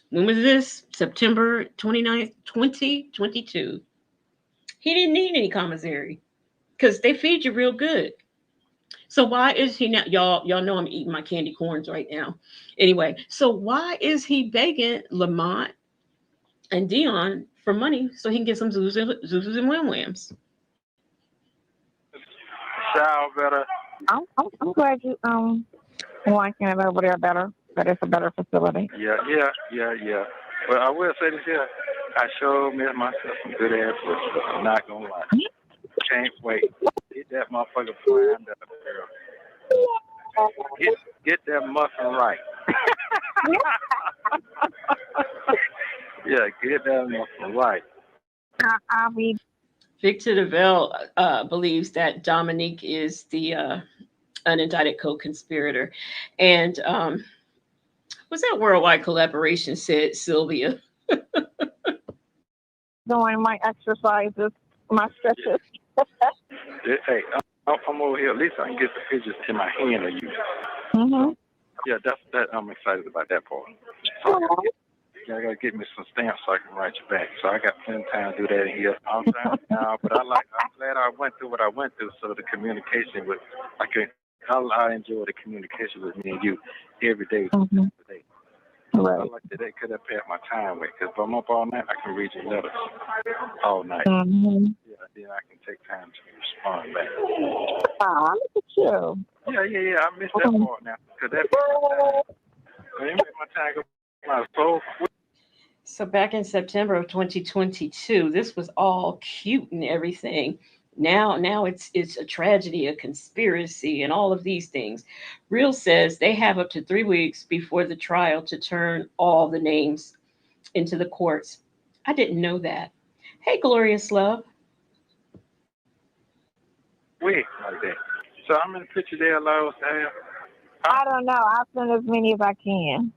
When was this? September 29th, 2022. He didn't need any commissary because they feed you real good. So why is he not? Y'all know I'm eating my candy corns right now. Anyway, so why is he begging Lamont and Dion for money so he can get some Zuzus and Wham Whams? Shower better. I'm glad you liking it over there better. That it's a better facility. Yeah. But I will say this here. I sure miss myself some good ass pussy. I'm not gonna lie. Can't wait. Get that motherfucker primed up, girl. Get that muffin right. Yeah, get that muffin right. I'll be. Victor DeVille believes that Dominique is the unindicted co-conspirator, and what's that worldwide collaboration? Said Sylvia. Doing my exercises, my stretches. Hey, I'm over here. At least I can get the pictures in my hand of you. Mm-hmm. Yeah, that I'm excited about that part. So I gotta get me some stamps so I can write you back. So I got plenty of time to do that in here. I'm glad I went through what I went through, so the communication with I enjoy the communication with me and you every day. Mm-hmm. Every day. Right. I like that they could have passed my time with, because if I'm up all night, I can read your letters all night. Mm-hmm. Yeah, then I can take time to respond back. Ah, look at you. Yeah. I miss that part now, because that made my time go by so quick. So back in September of 2022, this was all cute and everything. Now it's a tragedy, a conspiracy, and all of these things. Real says they have up to 3 weeks before the trial to turn all the names into the courts. I didn't know that. Hey, Glorious Love. Wait, like that. So how many pictures they allowed us to have? I don't know. I'll send as many as I can.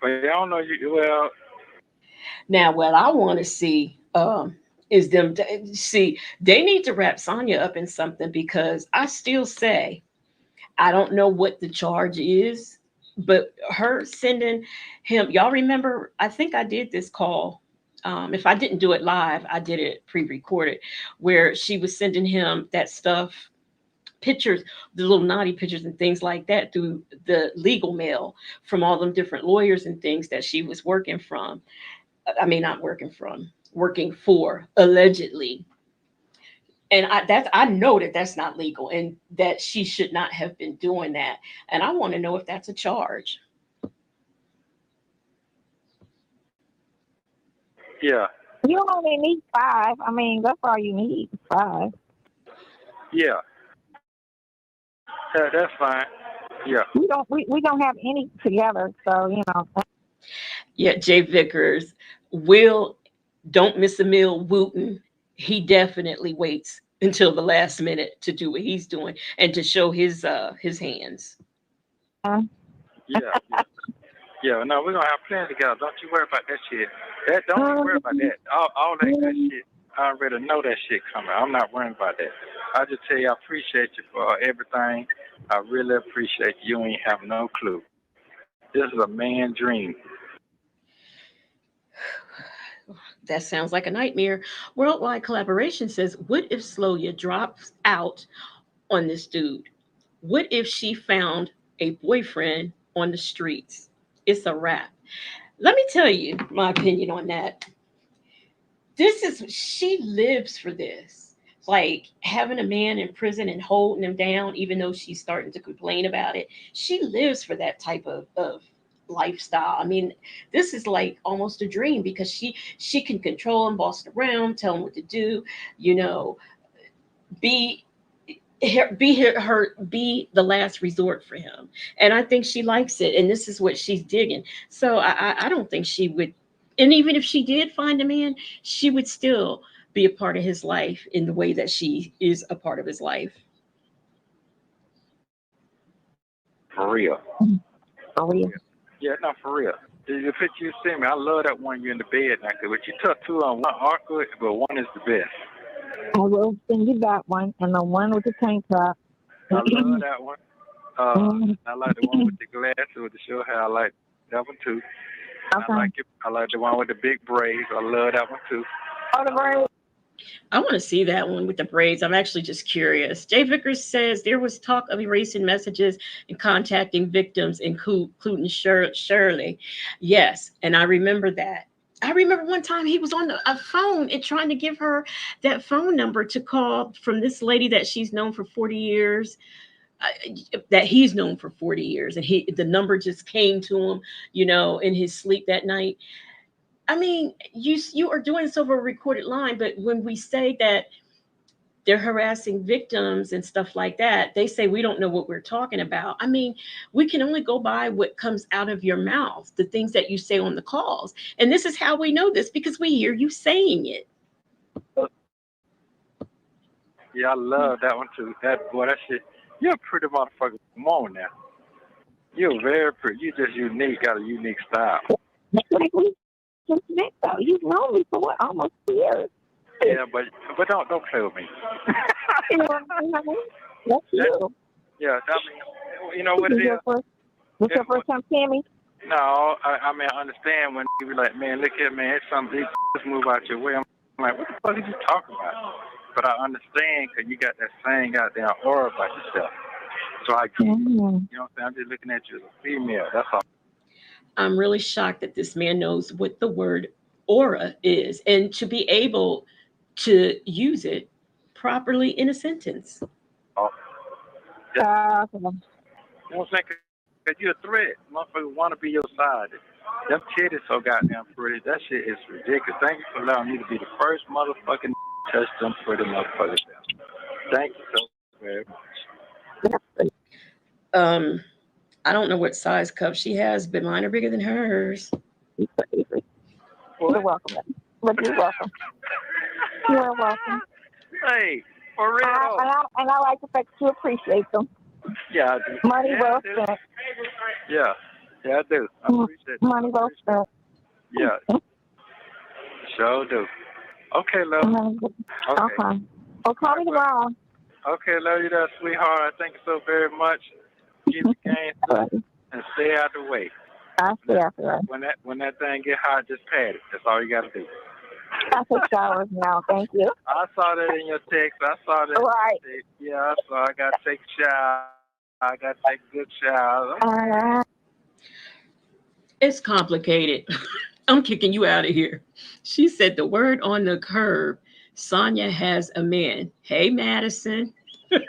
But I don't know you. Well, Now, what I want to see is them. See, they need to wrap Sonya up in something because I still say I don't know what the charge is, but her sending him. Y'all remember? I think I did this call. If I didn't do it live, I did it pre-recorded, where she was sending him that stuff, pictures, the little naughty pictures and things like that through the legal mail from all them different lawyers and things that she was working from. I mean, not working from, working for, allegedly. And I know that that's not legal and that she should not have been doing that. And I want to know if that's a charge. yeah, You only need 5. I mean, that's all you need. 5. yeah. That's fine. Yeah. We don't have any together, so you know. Yeah, Jay Vickers, Will, don't miss a meal, Wooten. He definitely waits until the last minute to do what he's doing and to show his hands. Yeah, yeah. Yeah, no, we're gonna have plenty together. Don't you worry about that shit. Don't you worry about that. All that good shit, I already know that shit coming. I'm not worrying about that. I just tell you, I appreciate you for everything. I really appreciate you. You ain't have no clue. This is a man dream. That sounds like a nightmare. Worldwide Collaboration says, what if Sloya drops out on this dude? What if she found a boyfriend on the streets? It's a wrap. Let me tell you my opinion on that. She lives for this. Like having a man in prison and holding him down, even though she's starting to complain about it. She lives for that type of lifestyle. I mean, this is like almost a dream because she can control him, boss around, tell him what to do, you know, be be the last resort for him. And I think she likes it, and this is what she's digging. So I don't think she would. And even if she did find a man, she would still be a part of his life in the way that she is a part of his life. For real. For real. Yeah, no, for real. The picture you sent me, I love that one you in the bed now. But you took two on one awkward, but one is the best. I will send you that one and the one with the tank top. I love that one. I like the one with the glasses with the short hair. I like that one too. Okay. I like the one with the big braids. I love that one too. Oh, the braids. I want to see that one with the braids. I'm actually just curious. Jay Vickers says there was talk of erasing messages and contacting victims, including Shirley. Yes, and I remember that. I remember one time he was on a phone and trying to give her that phone number to call from this lady that she's known for 40 years, that he's known for 40 years. And the number just came to him, in his sleep that night. I mean, you are doing this over a recorded line, but when we say that they're harassing victims and stuff like that, they say we don't know what we're talking about. I mean, we can only go by what comes out of your mouth, the things that you say on the calls. And this is how we know this, because we hear you saying it. Yeah, I love that one too. That shit. You're a pretty motherfucker. Come on now. You're very pretty. You're just unique. Got a unique style. Like we just met though. You've known me for what, almost 2 years. Yeah, but don't play with me. That's you. Yeah, I mean, you know what it is. This your first time seeing me? No, I mean, I understand when you be like, man, look here, man, it's something, just move out your way. I'm like, what the fuck are you talking about? But I understand because you got that same goddamn aura about yourself. So I get it. You know what I'm saying? I'm just looking at you as a female. That's all. I'm really shocked that this man knows what the word aura is and to be able to use it properly in a sentence. Oh. Yeah. You know what I'm saying? Because you're a threat. Motherfuckers want to be your side. Them titties so goddamn pretty. That shit is ridiculous. Thank you for allowing me to be the first motherfucking touch them pretty motherfuckers down. Thank you so very much. I don't know what size cup she has, but mine are bigger than hers. You're welcome. But you're welcome. You're welcome. Hey, for real. And I like the fact that you appreciate them. Yeah, I do. Money Yeah, well I do. spent. Yeah, I do. I appreciate it. Money well spent. Yeah, sure do. Okay, love. Okay. Okay. Well, call me tomorrow. Okay, love you, there, sweetheart. Thank you so very much. Keep the game safe and stay out the way. I see after that. When that thing get hot, just pat it. That's all you got to do. I take showers now. Thank you. I saw that in your text. I saw that. Right. In your text. Yeah, I saw. I got to take a shower. I got to take a good shower. It's complicated. I'm kicking you out of here. She said the word on the curb. Sonia has a man. Hey, Madison. You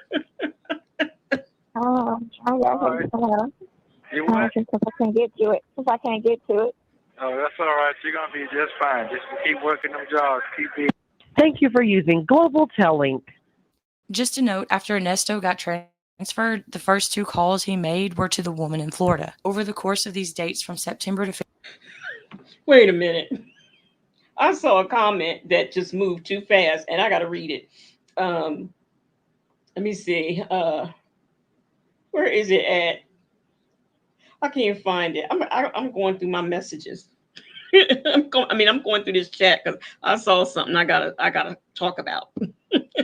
what? Because I can't get to it. Because I can't get to it. Oh, that's all right. You're going to be just fine. Just keep working them jobs. Keep being. Thank you for using Global Tellink. Just a note, after Ernesto got transferred, the first 2 calls he made were to the woman in Florida. Over the course of these dates from September to Wait a minute. I saw a comment that just moved too fast, and I got to read it. Let me see. Where is it at? I can't find it. I'm going through my messages. I'm going through this chat because I saw something I gotta talk about.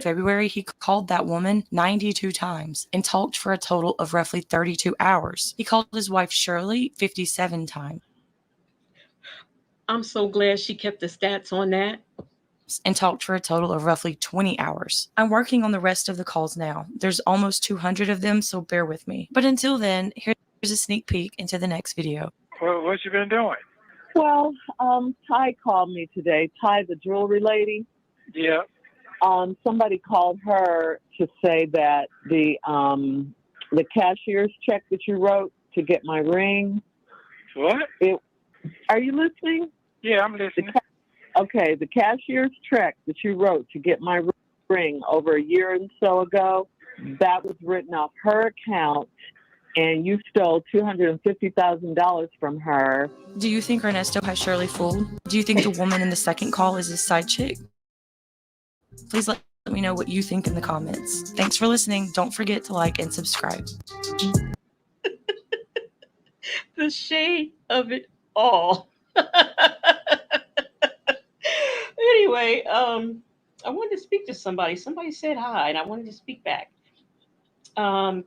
February, he called that woman 92 times and talked for a total of roughly 32 hours. He called his wife Shirley 57 times. I'm so glad she kept the stats on that. And talked for a total of roughly 20 hours. I'm working on the rest of the calls now. There's almost 200 of them, so bear with me. But until then, here's a sneak peek into the next video. Well, what you been doing? Well, Ty called me today. Ty, the jewelry lady. Yeah. Somebody called her to say that the cashier's check that you wrote to get my ring. What? Are you listening? Yeah, I'm listening. Okay, the cashier's check that you wrote to get my ring over a year and so ago, that was written off her account, and you stole $250,000 from her. Do you think Ernesto has Shirley fooled? Do you think the woman in the second call is his side chick? Please let me know what you think in the comments. Thanks for listening. Don't forget to like and subscribe. The shade of it all. Anyway, I wanted to speak to somebody. Somebody said hi, and I wanted to speak back. I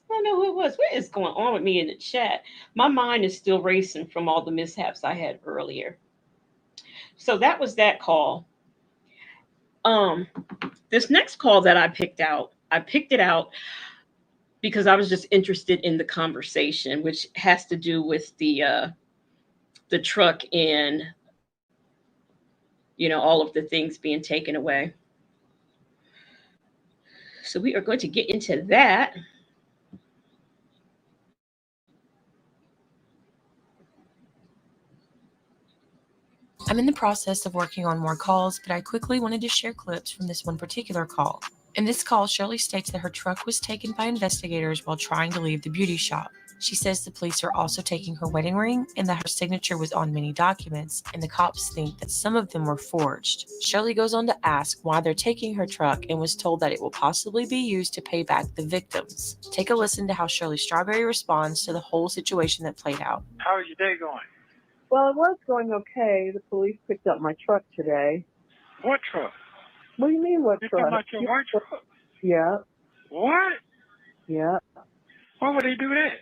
don't know who it was. What is going on with me in the chat? My mind is still racing from all the mishaps I had earlier. So that was that call. This next call that I picked it out because I was just interested in the conversation, which has to do with the truck and all of the things being taken away. So we are going to get into that. I'm in the process of working on more calls, but I quickly wanted to share clips from this one particular call. In this call, Shirley states that her truck was taken by investigators while trying to leave the beauty shop. She says the police are also taking her wedding ring and that her signature was on many documents, and the cops think that some of them were forged. Shirley goes on to ask why they're taking her truck and was told that it will possibly be used to pay back the victims. Take a listen to how Shirley Strawberry responds to the whole situation that played out. How's your day going? Well, it was going okay. The police picked up my truck today. What truck? What do you mean, what You truck? talking about your white truck? Yeah. What? Yeah. Why would they do that?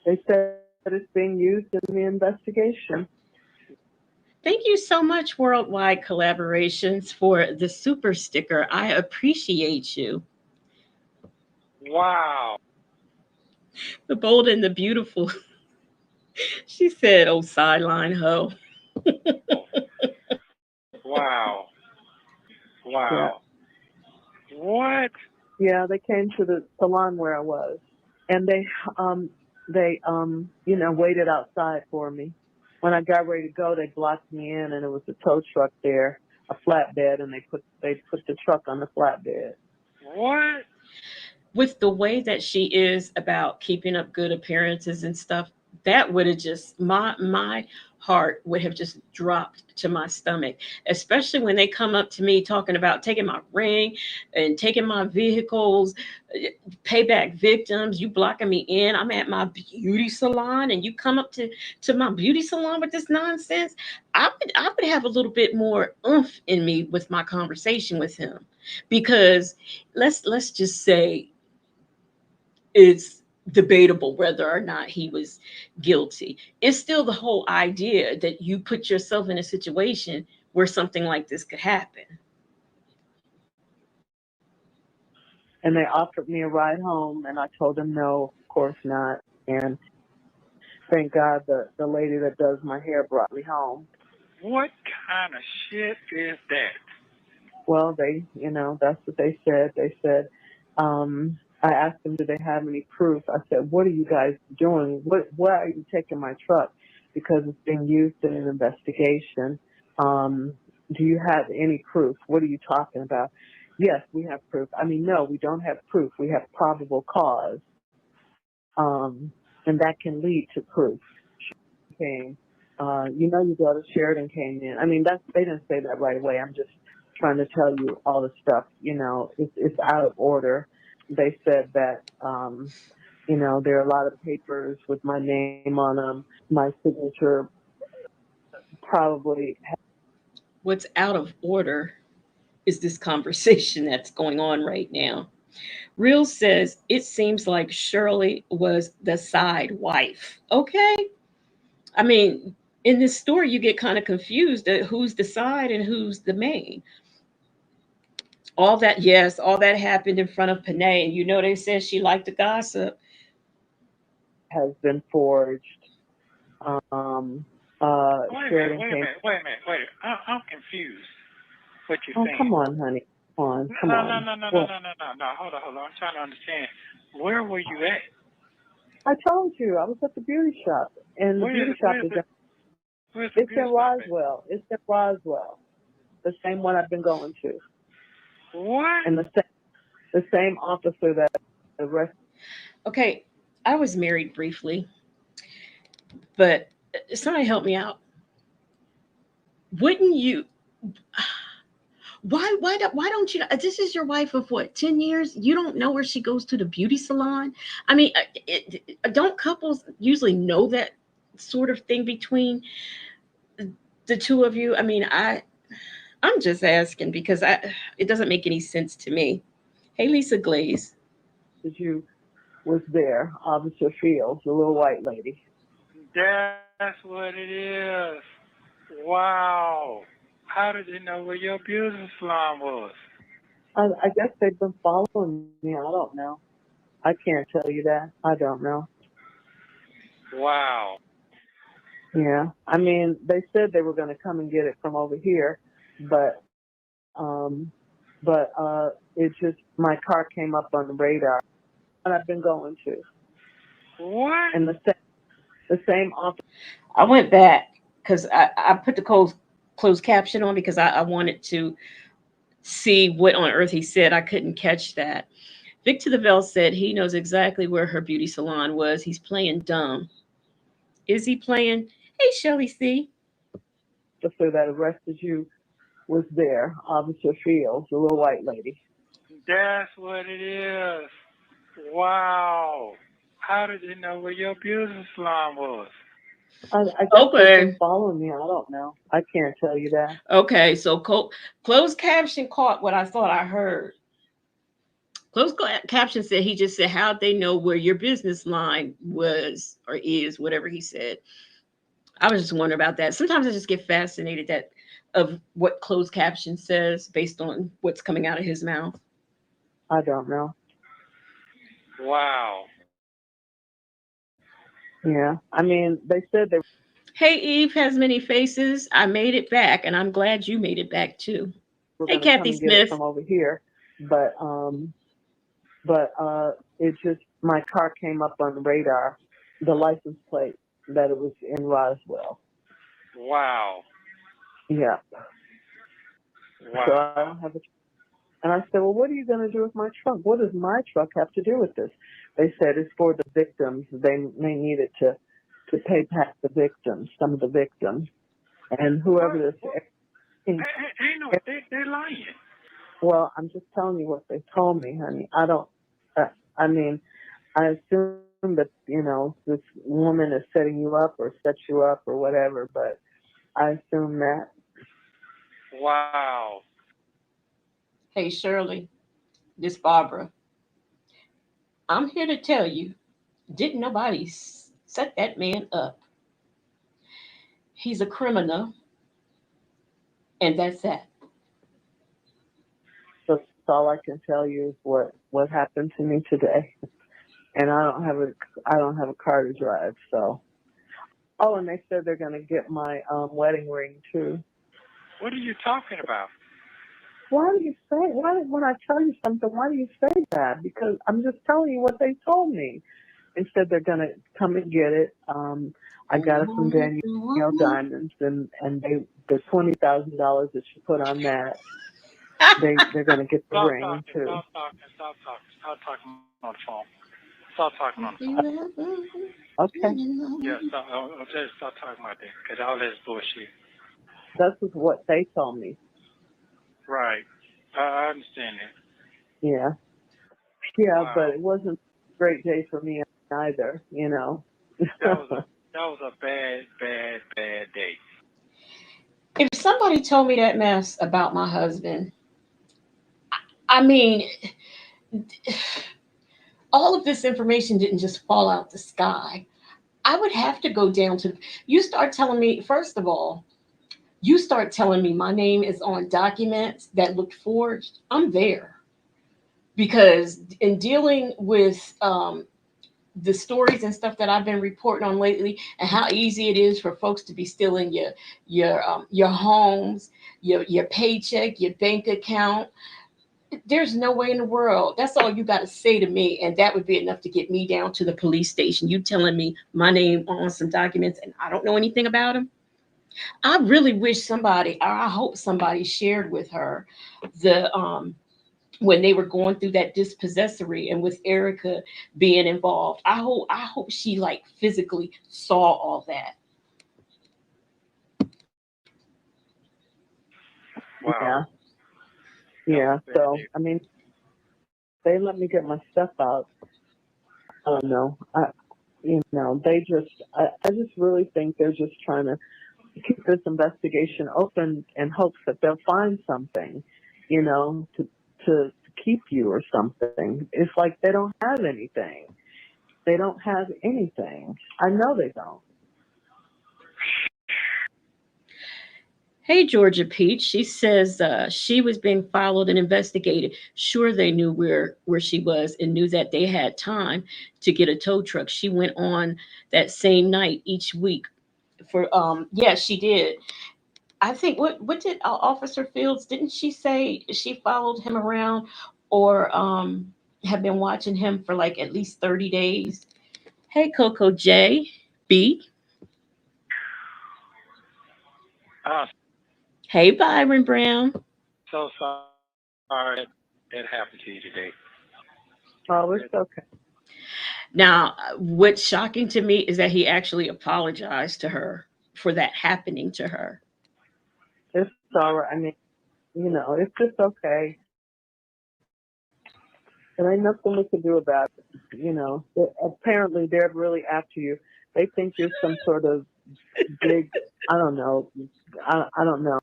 They said that it's being used in the investigation. Thank you so much, Worldwide Collaborations, for the super sticker. I appreciate you. Wow. The bold and the beautiful. She said, "Oh, sideline hoe." Wow. Wow. Yeah. What? Yeah, they came to the salon where I was, and they waited outside for me. When I got ready to go, they blocked me in, and it was a tow truck there, a flatbed, and they put the truck on the flatbed. What? With the way that she is about keeping up good appearances and stuff, that would have just my heart would have just dropped to my stomach, especially when they come up to me talking about taking my ring and taking my vehicles, payback victims, you blocking me in. I'm at my beauty salon and you come up to my beauty salon with this nonsense. I would have a little bit more oomph in me with my conversation with him, because let's just say it's debatable whether or not he was guilty. It's still the whole idea that you put yourself in a situation where something like this could happen. And they offered me a ride home, and I told them no, of course not. And thank God the lady that does my hair brought me home. What kind of shit is that? Well, that's what they said. They said, I asked them, do they have any proof? I said, what are you guys doing? Why are you taking my truck? Because it's being used in an investigation. Do you have any proof? What are you talking about? Yes, we have proof. I mean, no, we don't have proof. We have probable cause. And that can lead to proof. Came, your daughter Sheridan came in. I mean, they didn't say that right away. I'm just trying to tell you all the stuff. It's out of order. They said that, there are a lot of papers with my name on them. My signature probably. What's out of order is this conversation that's going on right now. Real says it seems like Shirley was the side wife. Okay. I mean, in this story, you get kind of confused at who's the side and who's the main. All that, yes, all that happened in front of Panay. And they said she liked to gossip. Has been forged. Sheridan came. Wait a minute. I'm confused. What you're saying? Come on, honey. Come on. No. Hold on. I'm trying to understand. Where were you at? I told you I was at the beauty shop, and the beauty shop is. It's in Roswell. It's in Roswell. The same one I've been going to. What? And the same officer that arrested. Okay, I was married briefly, but somebody help me out. Wouldn't you? Why don't you? This is your wife of what, 10 years? You don't know where she goes to the beauty salon? I mean, don't couples usually know that sort of thing between the two of you? I mean, I'm just asking because it doesn't make any sense to me. Hey, Lisa Glaze. You was there, Officer Fields, the little white lady. That's what it is. Wow. How did you know where your beauty salon was? I guess they've been following me. I don't know. I can't tell you that. I don't know. Wow. Yeah. I mean, they said they were going to come and get it from over here, but it just, my car came up on the radar, and I've been going to. What? And the same officer. I went back because I put the closed caption on because I wanted to see what on earth he said. I couldn't catch that. Victor Lavelle said he knows exactly where her beauty salon was. He's playing dumb. Is he playing? Hey, Shelly C. The officer that arrested you was there, Officer Fields, the little white lady. That's what it is. Wow. How did you know where your beauty salon was? I guess they've been following me. I don't know. I can't tell you that. Okay, so closed caption caught what I thought I heard. Closed caption said he just said, how'd they know where your business line was or is, whatever he said. I was just wondering about that. Sometimes I just get fascinated of what closed caption says based on what's coming out of his mouth. I don't know. Wow. Yeah. I mean, they said they. Hey, Eve has many faces. I made it back, and I'm glad you made it back too. Hey, Kathy Smith. From over here, but it just, my car came up on the radar, the license plate, that it was in Roswell. Wow. Yeah. Wow. So I don't have And I said, well, what are you going to do with my truck? What does my truck have to do with this? They said it's for the victims. They needed to pay back the victims, some of the victims. And whoever this... Ain't no, they're lying. Well, I'm just telling you what they told me, honey. I don't... I mean, I assume that, you know, this woman is setting you up or sets you up or whatever, but I assume that. Wow. Hey, Shirley, this Barbara. I'm here to tell you, didn't nobody set that man up. He's a criminal, and that's that. So all I can tell you is what happened to me today. And I don't have a car to drive, so. Oh, and they said they're going to get my wedding ring too. What are you talking about? Why do you say? When I tell you something, why do you say that? Because I'm just telling you what they told me. They said they're going to come and get it. I got it from Danielle Diamonds, and the $20,000 that she put on that, they're going to get the ring too. Stop talking on the phone. Stop talking on the phone. Okay. Yeah, stop talking about that, because all that's bullshit. That's what they told me. Right. I understand that. Yeah. Yeah, Wow. but it wasn't a great day for me either, you know. That was a bad day. If somebody told me that mess about my husband, I mean, all of this information didn't just fall out the sky. I would have to go down to, you start telling me, first of all, you start telling me my name is on documents that looked forged. I'm there. Because in dealing with the stories and stuff that I've been reporting on lately, and how easy it is for folks to be stealing your homes, your paycheck, your bank account. There's no way in the world. That's all you got to say to me, and that would be enough to get me down to the police station. You telling me my name on some documents and I don't know anything about them? I really wish somebody, or I hope somebody shared with her the when they were going through that dispossessory and with Erica being involved. I hope she like physically saw all that. Wow. Yeah. So I mean, they let me get my stuff out. I don't know. I just really think they're just trying to keep this investigation open in hopes that they'll find something, you know, to keep you or something. It's like they don't have anything. They don't have anything. I know they don't. Hey, Georgia Peach. She says she was being followed and investigated. Sure, they knew where she was and knew that they had time to get a tow truck. She went on that same night each week for yeah, she did. I think what did Officer Fields, didn't she say she followed him around or have been watching him for like at least 30 days? Hey, Coco J B. Hey, Byron Brown. So sorry that happened to you today. Oh, it's okay. Now, what's shocking to me is that he actually apologized to her for that happening to her. It's all right. I mean, you know, it's just okay. There ain't nothing we can do about it. You know, apparently they're really after you. They think you're some sort of big, I don't know. I don't know.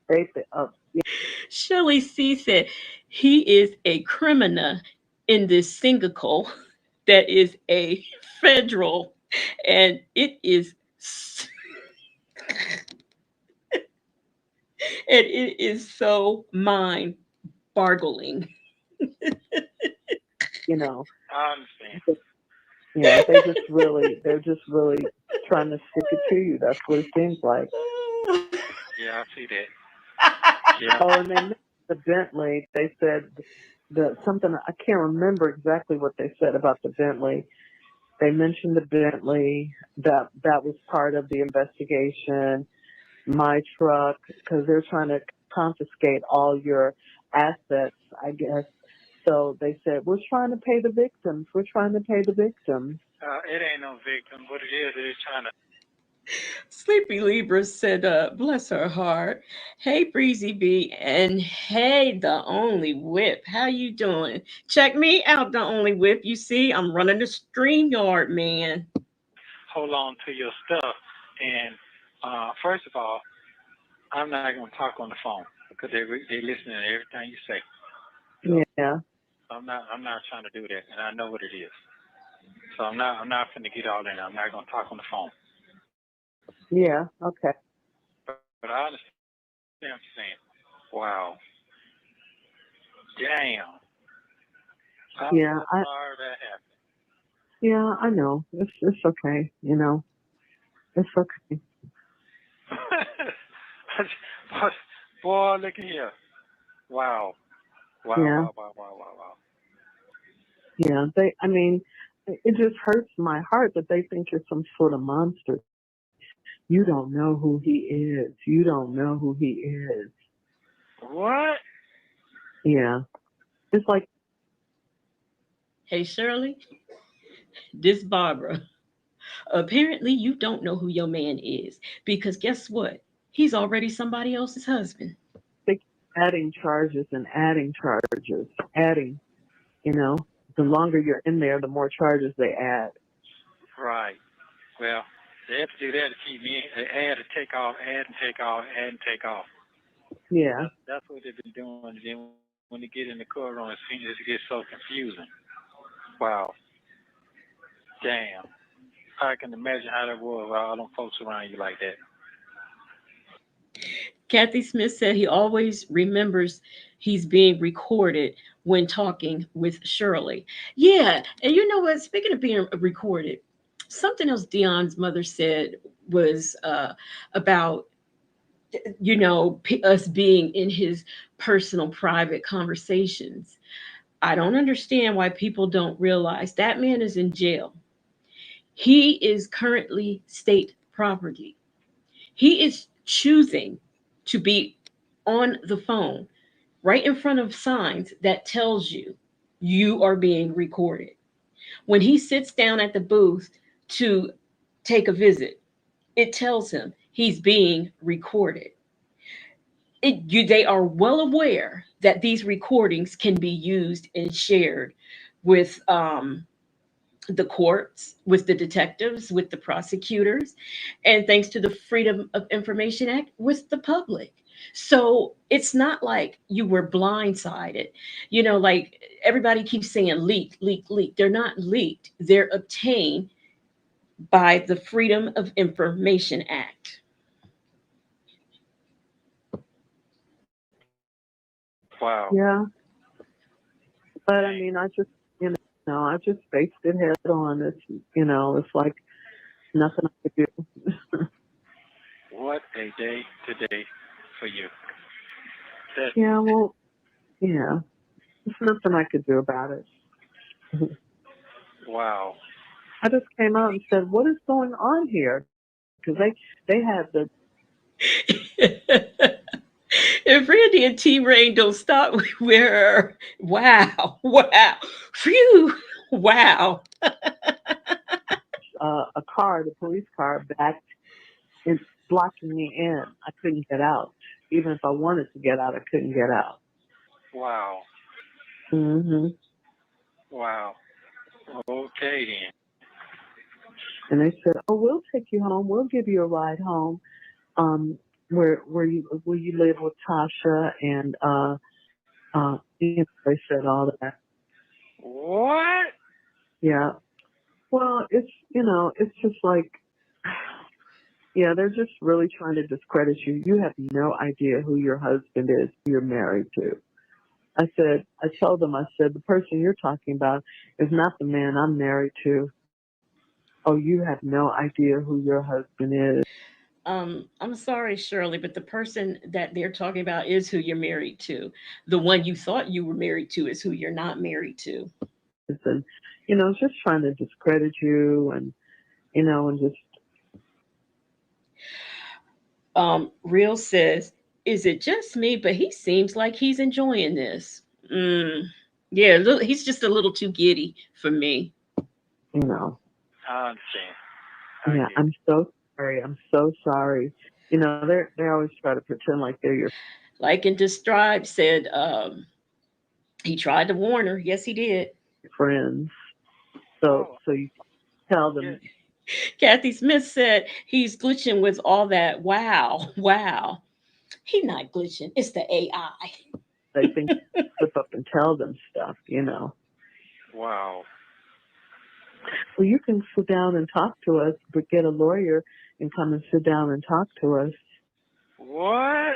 They think, yeah. Shirley C said he is a criminal in this single that is a federal, and it is and it is so mind boggling. You know. I understand. Yeah, they're just really trying to stick it to you. That's what it seems like. Yeah, I see that. Yeah. Oh, and they mentioned the Bentley. They said that something, I can't remember exactly what they said about the Bentley. They mentioned the Bentley, that was part of the investigation. My truck, because they're trying to confiscate all your assets, I guess. So they said, we're trying to pay the victims. We're trying to pay the victims. It ain't no victim. What it is trying to. Sleepy Libra said, bless her heart. Hey, Breezy B, and hey, the Only Whip. How you doing? Check me out, the Only Whip. You see, I'm running the StreamYard, man. Hold on to your stuff. And first of all, I'm not going to talk on the phone because they listening to everything you say. So Yeah. I'm not trying to do that, and I know what it is. So I'm not finna get all in. I'm not going to talk on the phone. Yeah. Okay. But I understand what you're saying. Wow. Damn. I'm Yeah. so sorry that happened. Yeah. I know. It's okay. You know. It's okay. Boy, look at here. Wow. Wow, Yeah. wow, wow, wow, wow, wow. Yeah. I mean, it just hurts my heart that they think you're some sort of monster. You don't know who he is. You don't know who he is. What? Yeah. It's like, Hey, Shirley, this Barbara. Apparently, you don't know who your man is because guess what? He's already somebody else's husband. they keep adding charges and adding charges, adding, you know, the longer you're in there, the more charges they add. Right. Well, they have to do that to keep me. They add and take off, add and take off, add and take off. Yeah. That's what they've been doing. And then when they get in the courtroom, it gets so confusing. Wow. Damn. I can imagine how that was with all them folks around you like that. Kathy Smith said he always remembers he's being recorded when talking with Shirley. Yeah, and you know what? Speaking of being recorded, something else Dion's mother said was about us being in his personal private conversations. I don't understand why people don't realize that man is in jail. He is currently state property. He is choosing to be on the phone right in front of signs that tells you you are being recorded. When he sits down at the booth to take a visit, it tells him he's being recorded. They are well aware that these recordings can be used and shared with the courts, with the detectives, with the prosecutors, and thanks to the Freedom of Information Act, with the public. So it's not like you were blindsided. Like everybody keeps saying leak, leak, leak. They're not leaked, they're obtained by the Freedom of Information Act. Wow. Yeah. But I mean, I just faced it head on. It's like nothing I could do. What a day today for you. That's Yeah, well, yeah. There's nothing I could do about it. wow. I just came out and said, what is going on here? Because they had the, If Randy and T Rain don't stop, we're wow, phew, wow. a car, the police car, back and blocking me in. I couldn't get out. Even if I wanted to get out, I couldn't get out. Wow. Hmm. Wow. Okay then. And they said, "Oh, we'll take you home. We'll give you a ride home. Um, where you live with Tasha and they said all that. What? Yeah. Well, it's just like, yeah, they're just really trying to discredit you. You have no idea who your husband is, who you're married to. I told them, I said, the person you're talking about is not the man I'm married to. Oh, you have no idea who your husband is. I'm sorry, Shirley, but the person that they're talking about is who you're married to. The one you thought you were married to is who you're not married to. And, just trying to discredit you and just, Real says Is it just me? But he seems like he's enjoying this. Yeah, he's just a little too giddy for me. You know. I understand. Yeah, I'm so sorry. I'm so sorry. You know, they always try to pretend like they're your Like in Distribe said, he tried to warn her. Yes, he did. friends. So you tell them. Kathy Smith said he's glitching with all that. Wow, wow. He not glitching. It's the AI. They think slip up and tell them stuff. You know. Wow. Well, you can sit down and talk to us, but get a lawyer and come and sit down and talk to us. What?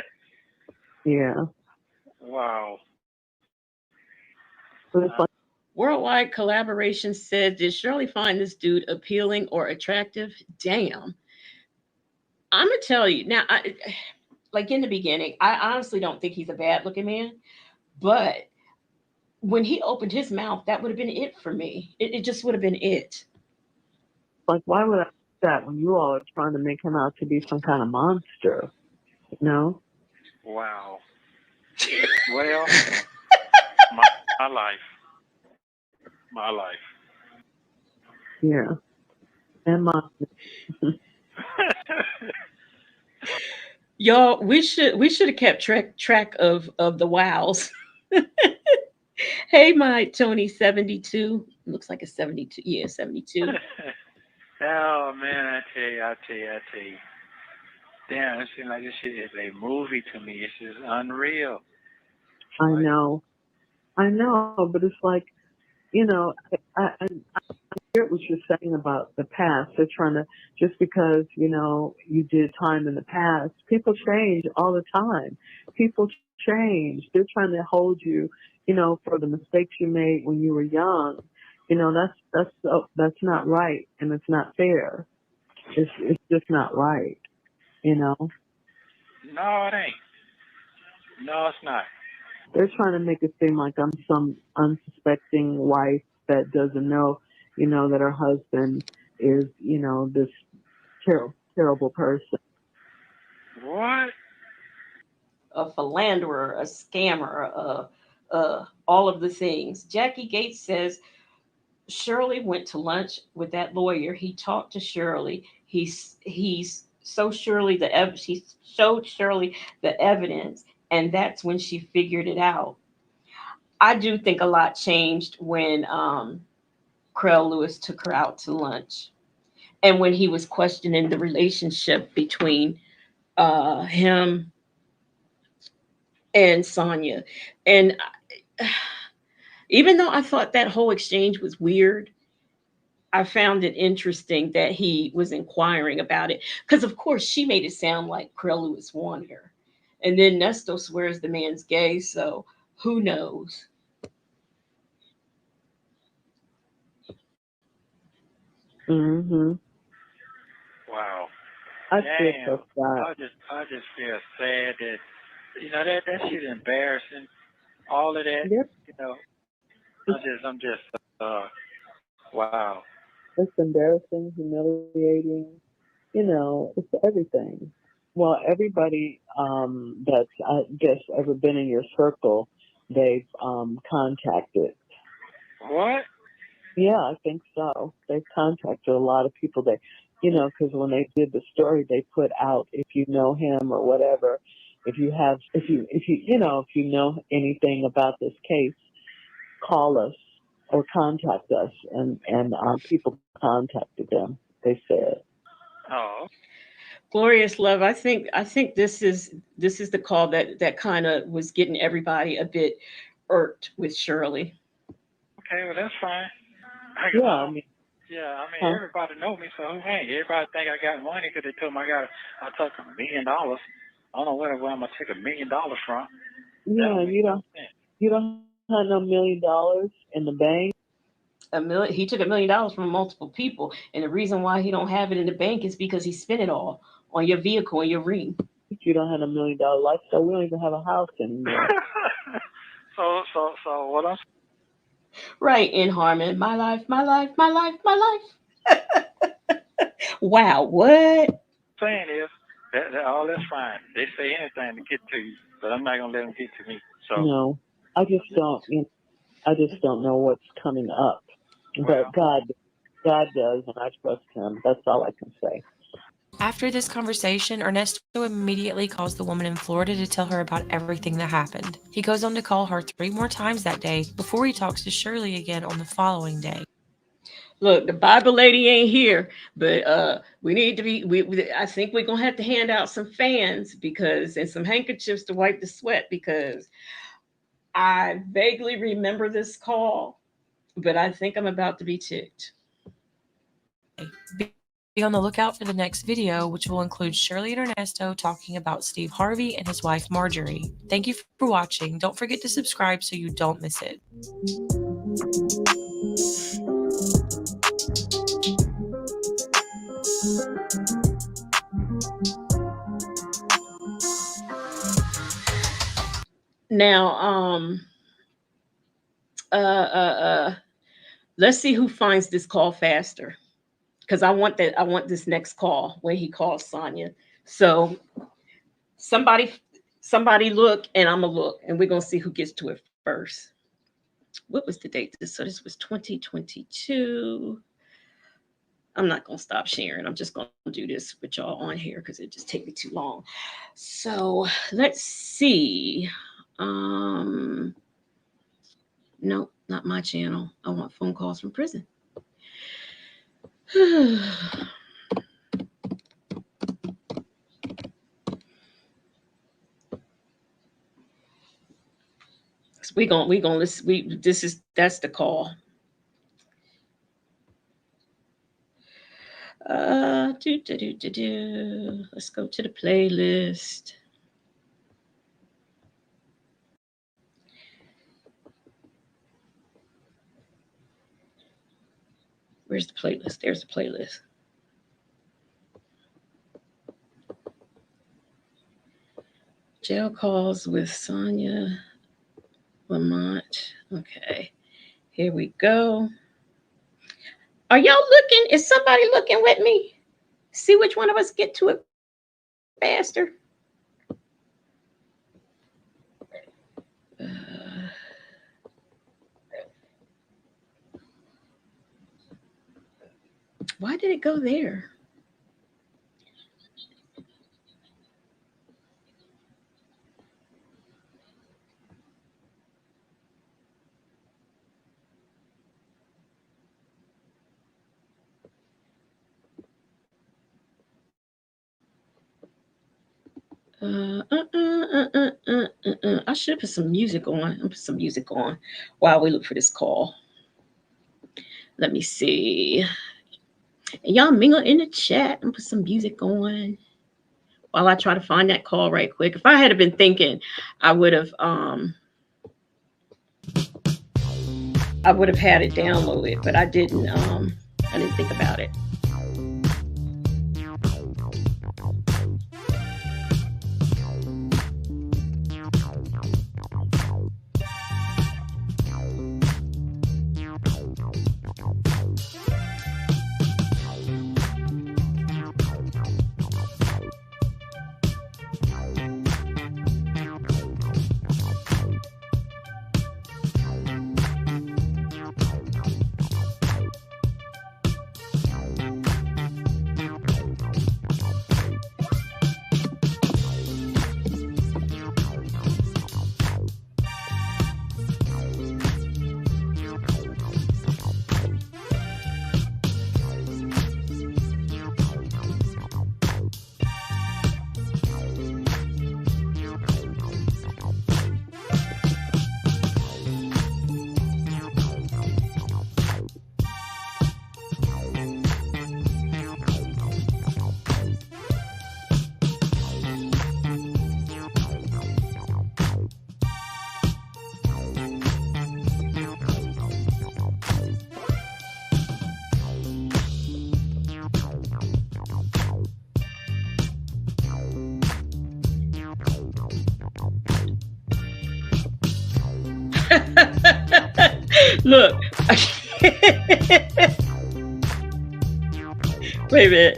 Yeah. Wow. But it's like, Worldwide Collaboration said, did Shirley find this dude appealing or attractive? Damn. I'm going to tell you. Now, like in the beginning, I honestly don't think he's a bad looking man. But when he opened his mouth, that would have been it for me. It just would have been it. why would I do that when you all are trying to make him out to be some kind of monster? You know? Wow. Well, my life. My life. Yeah. And mine. Y'all, we should have kept track of the wows. Hey, my Tony 72. Looks like a 72. Yeah, 72. Oh man, I tell you. Damn, it seems like this shit is a movie to me. It's just unreal. I know, but it's like, you know, I hear what you're saying about the past. They're trying to, just because, you know, you did time in the past, people change all the time. People change. They're trying to hold you, you know, for the mistakes you made when you were young. You know, that's not right, and it's not fair. It's just not right, you know. No, it ain't. No, it's not. They're trying to make it seem like I'm some unsuspecting wife that doesn't know, you know, that her husband is, you know, this terrible person. What? A philanderer, a scammer, all of the things. Jackie Gates says Shirley went to lunch with that lawyer. He talked to Shirley. He's so Shirley she showed Shirley the evidence, and that's when she figured it out. I do think a lot changed when Crell Lewis took her out to lunch, and when he was questioning the relationship between him and Sonia. And even though I thought that whole exchange was weird, I found it interesting that he was inquiring about it. Because, of course, she made it sound like Crell Lewis wanted her. And then Nesto swears the man's gay, so who knows? Mhm. Wow. I feel Damn. so sad. I just feel sad that that shit embarrassing. All of that. Yep. You know. I'm just wow. It's embarrassing, humiliating. You know, it's everything. Well, everybody that's, I guess, ever been in your circle, they've contacted. What? Yeah, I think so. They've contacted a lot of people. They, you know, because when they did the story, they put out, if you know him or whatever, if you know anything about this case, call us or contact us. And people contacted them. They said. Oh. Glorious love. I think this is the call that kind of was getting everybody a bit irked with Shirley. Okay, well that's fine. Yeah, I mean, Everybody know me, so hey, everybody think I got money because they told me I took $1 million. I don't know where I'm gonna take $1 million from. yeah, you don't have no $1 million in the bank. He took $1 million from multiple people, and the reason why he don't have it in the bank is because he spent it all on your vehicle and your ring. You don't have a $1 million lifestyle. We don't even have a house anymore. so what I'm Right, in Harmon. My life, my life, my life, my life. Wow, what? saying is, All that's fine. They say anything to get to you, but I'm not gonna let them get to me. So No, I just don't. I just don't know what's coming up. Well. But God does, and I trust Him. That's all I can say. After this conversation, Ernesto immediately calls the woman in Florida to tell her about everything that happened. He goes on to call her 3 more times that day before he talks to Shirley again on the following day. Look, the Bible lady ain't here, but we need to be. I think we're gonna have to hand out some fans and some handkerchiefs to wipe the sweat, because I vaguely remember this call, but I think I'm about to be ticked. Be on the lookout for the next video, which will include Shirley and Ernesto talking about Steve Harvey and his wife Marjorie. Thank you for watching. Don't forget to subscribe so you don't miss it. Now, let's see who finds this call faster, because I want this next call where he calls Sonia. So somebody look, and I'm gonna look, and we're gonna see who gets to it first. What was the date? So this was 2022. I'm not gonna stop sharing. I'm just gonna do this with y'all on here because it just take me too long. So let's see. Nope, not my channel. I want phone calls from prison. That's the call. Let's go to the playlist. Where's the playlist? There's the playlist. Jail calls with Sonia Lamont. Okay, here we go. Are y'all looking? Is somebody looking with me? See which one of us get to it faster. Why did it go there? I should put some music on. I'll put some music on while we look for this call. Let me see. And y'all mingle in the chat and put some music on while I try to find that call right quick. If I had been thinking, I would have had it downloaded, but I didn't think about it. Look. Wait a minute.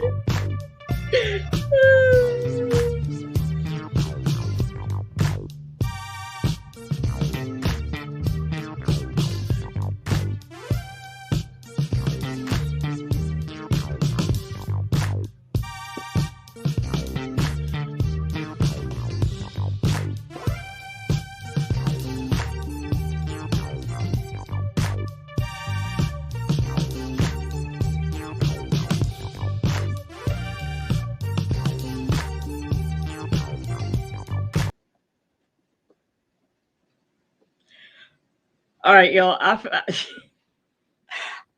All right, y'all.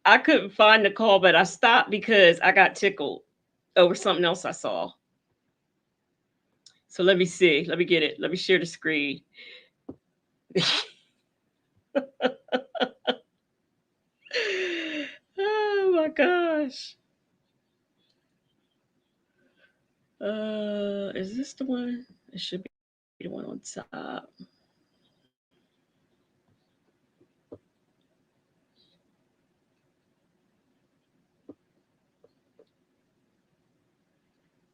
I couldn't find the call, but I stopped because I got tickled over something else I saw. So let me see. Let me get it. Let me share the screen. Oh my gosh. Is this the one? It should be the one on top.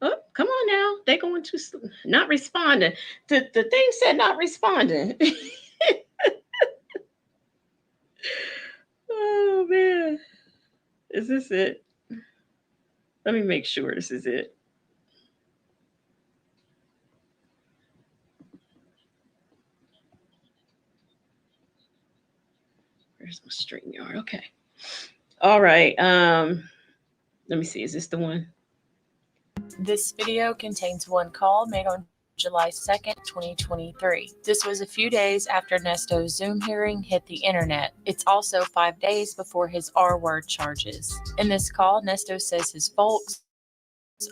Oh, come on now. They going to not responding. The thing said not responding. Oh man. Is this it? Let me make sure this is it. Where's my StreamYard? Okay. All right. Let me see. Is this the one? This video contains one call made on July 2nd, 2023. This was a few days after Nesto's Zoom hearing hit the internet. It's also 5 days before his R-word charges. In this call, Nesto says his folks,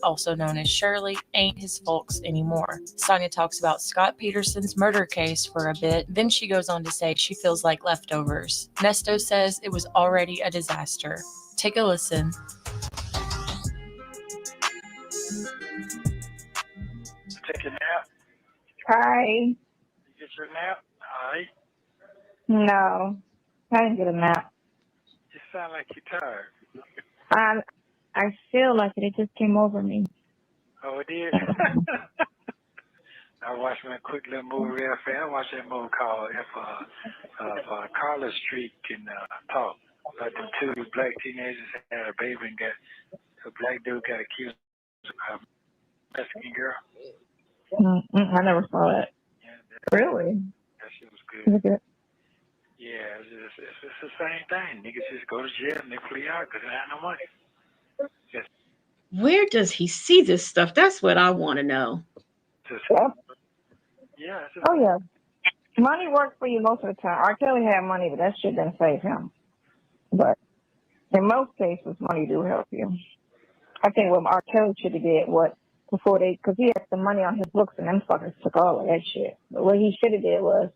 also known as Shirley, ain't his folks anymore. Sonia talks about Scott Peterson's murder case for a bit, then she goes on to say she feels like leftovers. Nesto says it was already a disaster. Take a listen. Take a nap. Hi. You get your nap? All right. No, I didn't get a nap. You sound like you're tired. I feel like it. It just came over me. Oh, it did? I watched my quick little movie real fast. I watched that movie called if Carla Street Can Talk. But the two black teenagers had a baby and got a black dude got accused of Mexican girl. I never saw it. Yeah, Really? that shit was good. Is it? Yeah, it's the same thing. Niggas just go to jail and they flee out because they have no money. Where does he see this stuff? That's what I want to know. Yeah. Oh, yeah. Money works for you most of the time. R. Kelly had money, but that shit didn't save him. But in most cases, money do help you. I think what R. Kelly should have did because he had some money on his books and them fuckers took all of that shit. But what he should have did was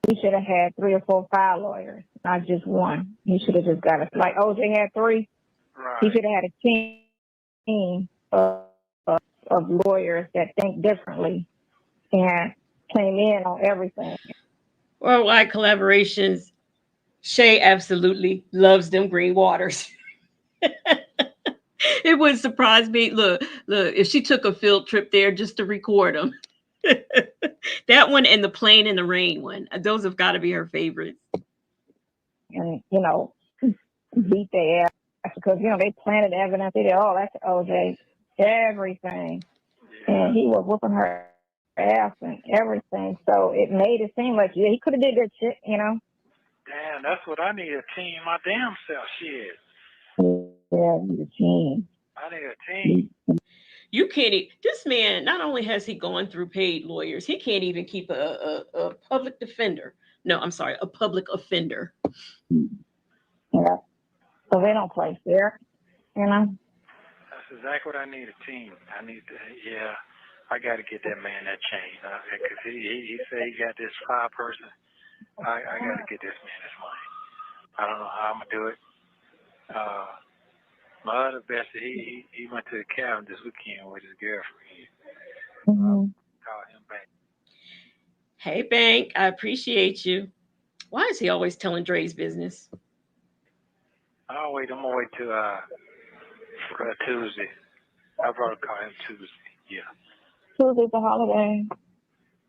he should have had 3 or 4 file lawyers, not just one. He should have just got it. Like OJ had 3. Right. He should have had a team of lawyers that think differently and came in on everything. Worldwide collaborations. Shay absolutely loves them green waters. It wouldn't surprise me. Look, if she took a field trip there just to record them. That one and the plane in the rain one. Those have got to be her favorites. And, beat their ass because, they planted evidence. They did all that to OJ, everything. Yeah. And he was whooping her ass and everything. So it made it seem like, he could have did that shit, Damn, that's what I need, a team. My damn self, shit. Yeah, the team. I need a team. You can't. This man, not only has he gone through paid lawyers, he can't even keep a public defender. No, I'm sorry, a public offender. Yeah. So they don't play fair, That's exactly what I need, a team. I need to, I got to get that man that chain. Because he said he got this 5-person. I got to get this man his money. I don't know how I'm going to do it. My other bestie, he went to the cabin this weekend with his girlfriend. Call him back. Hey, Bank, I appreciate you. Why is he always telling Dre's business? I'm going to wait till Tuesday. I probably call him Tuesday. Yeah. Tuesday's a holiday.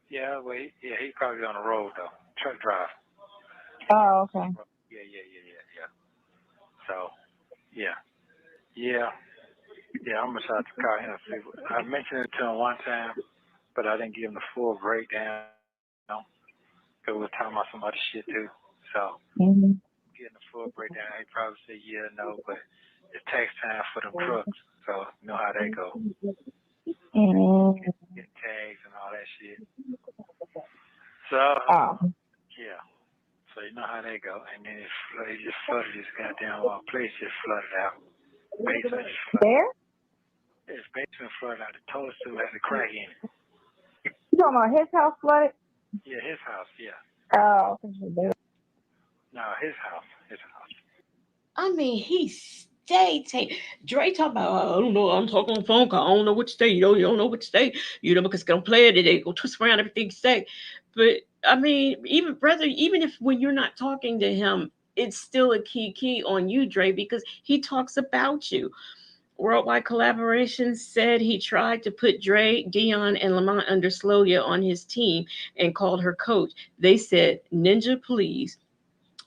Yeah, wait. Yeah, he's probably on the road though. Truck drive. Oh, okay. Yeah. So, yeah. I'm gonna try to call him. I mentioned it to him one time, but I didn't give him the full breakdown. Because we were talking about some other shit too. So, getting the full breakdown, he probably said yeah, no, but it's tax time for them trucks. So, you know how they go. Get tags and all that shit. So, yeah. So so you know how they go. And then it just flooded this goddamn place, just flooded out. Basement just flooded. There? This basement flooded out. The toilet still had a crack in it. You talking about his house flooded? Yeah, his house, yeah. Oh, No, his house. His house. I mean, he stayed taking. Dre talk about, I don't know, I'm talking on the phone call. I don't know what state. You don't know what state. Because they're going to play it, they go twist around everything you say. But, I mean, even if when you're not talking to him, it's still a key on you, Dre, because he talks about you. Worldwide Collaboration said he tried to put Dre, Dion, and Lamont under Sloya on his team and called her coach. They said, Ninja, please.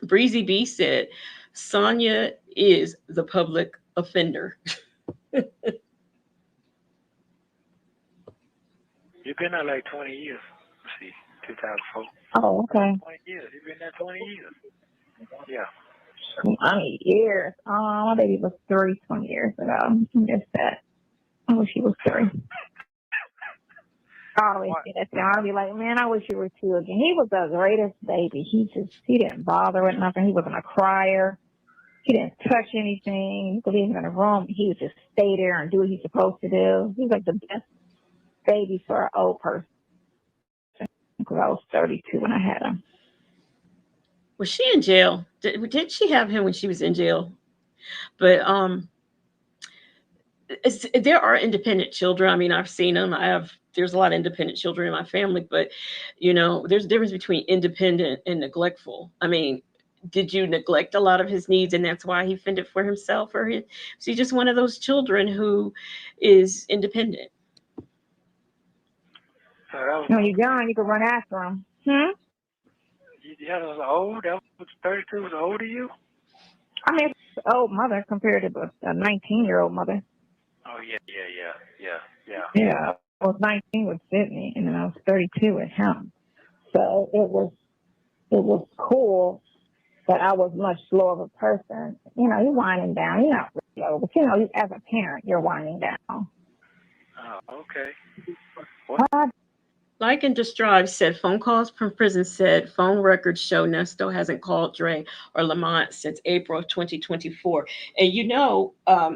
Breezy B said, Sonya is the public offender. You've been there like 20 years. Let's see, 2004. Oh, okay. 20 years. You've been there 20 years. Yeah. 20 years. Oh, my baby was 20 years ago. I missed that. I wish he was 3. I always say that. I'll be like, man, I wish you were 2 again. He was the greatest baby. He didn't bother with nothing. He wasn't a crier. He didn't touch anything. You could leave him in a room. He would just stay there and do what he's supposed to do. He was like the best baby for an old person. Because I was 32 when I had him. Was she in jail? Did she have him when she was in jail? But there are independent children. I mean, I've seen them. There's a lot of independent children in my family, but there's a difference between independent and neglectful. I mean, did you neglect a lot of his needs and that's why he fended for himself, or is he just one of those children who is independent? When you're young, you can run after him. Yeah, that was old. That was 32 was old to you? I mean, it's an old mother compared to a 19-year-old mother. Oh, yeah. Yeah, I was 19 with Sydney, and then I was 32 with him. So it was cool, but I was much slower of a person. You're winding down. You're not really slow, but as a parent, you're winding down. Oh, okay. What? Like and Distrive said, phone calls from prison said phone records show Nesto hasn't called Dre or Lamont since April of 2024. And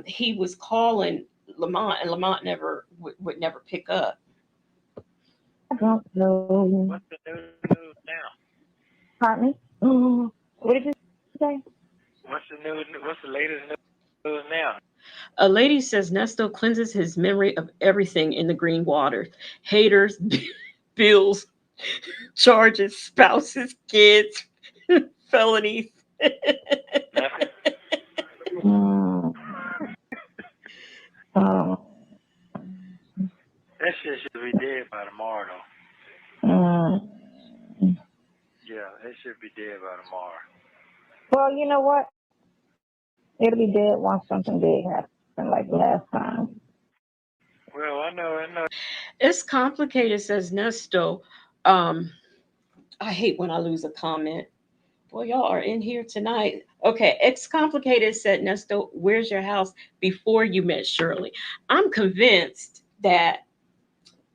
he was calling Lamont, and Lamont would never pick up. I don't know. What's the news now? Pardon me? What did you say? What's the latest news now? A lady says Nesto cleanses his memory of everything in the green waters. Haters, bills, charges, spouses, kids, felonies. That shit should be dead by tomorrow, though. Yeah, it should be dead by tomorrow. Well, you know what? It'll be dead once something big happens, like last time. Well, I know. It's complicated, says Nesto. I hate when I lose a comment. Boy, y'all are in here tonight. Okay, it's complicated, said Nesto. Where's your house before you met Shirley? I'm convinced that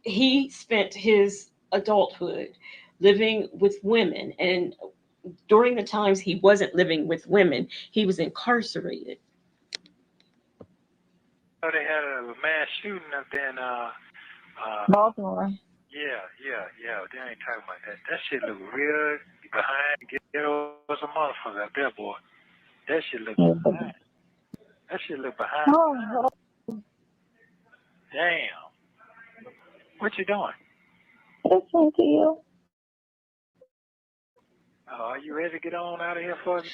he spent his adulthood living with women, and during the times he wasn't living with women, he was incarcerated. Oh, they had a mass shooting up there in Baltimore. Yeah. They ain't talking about that. That shit look real behind. Ghetto was a motherfucker up there, boy. That shit look behind. That shit look behind. Oh. Damn. What you doing? Listening to you. Are you ready to get on out of here for me?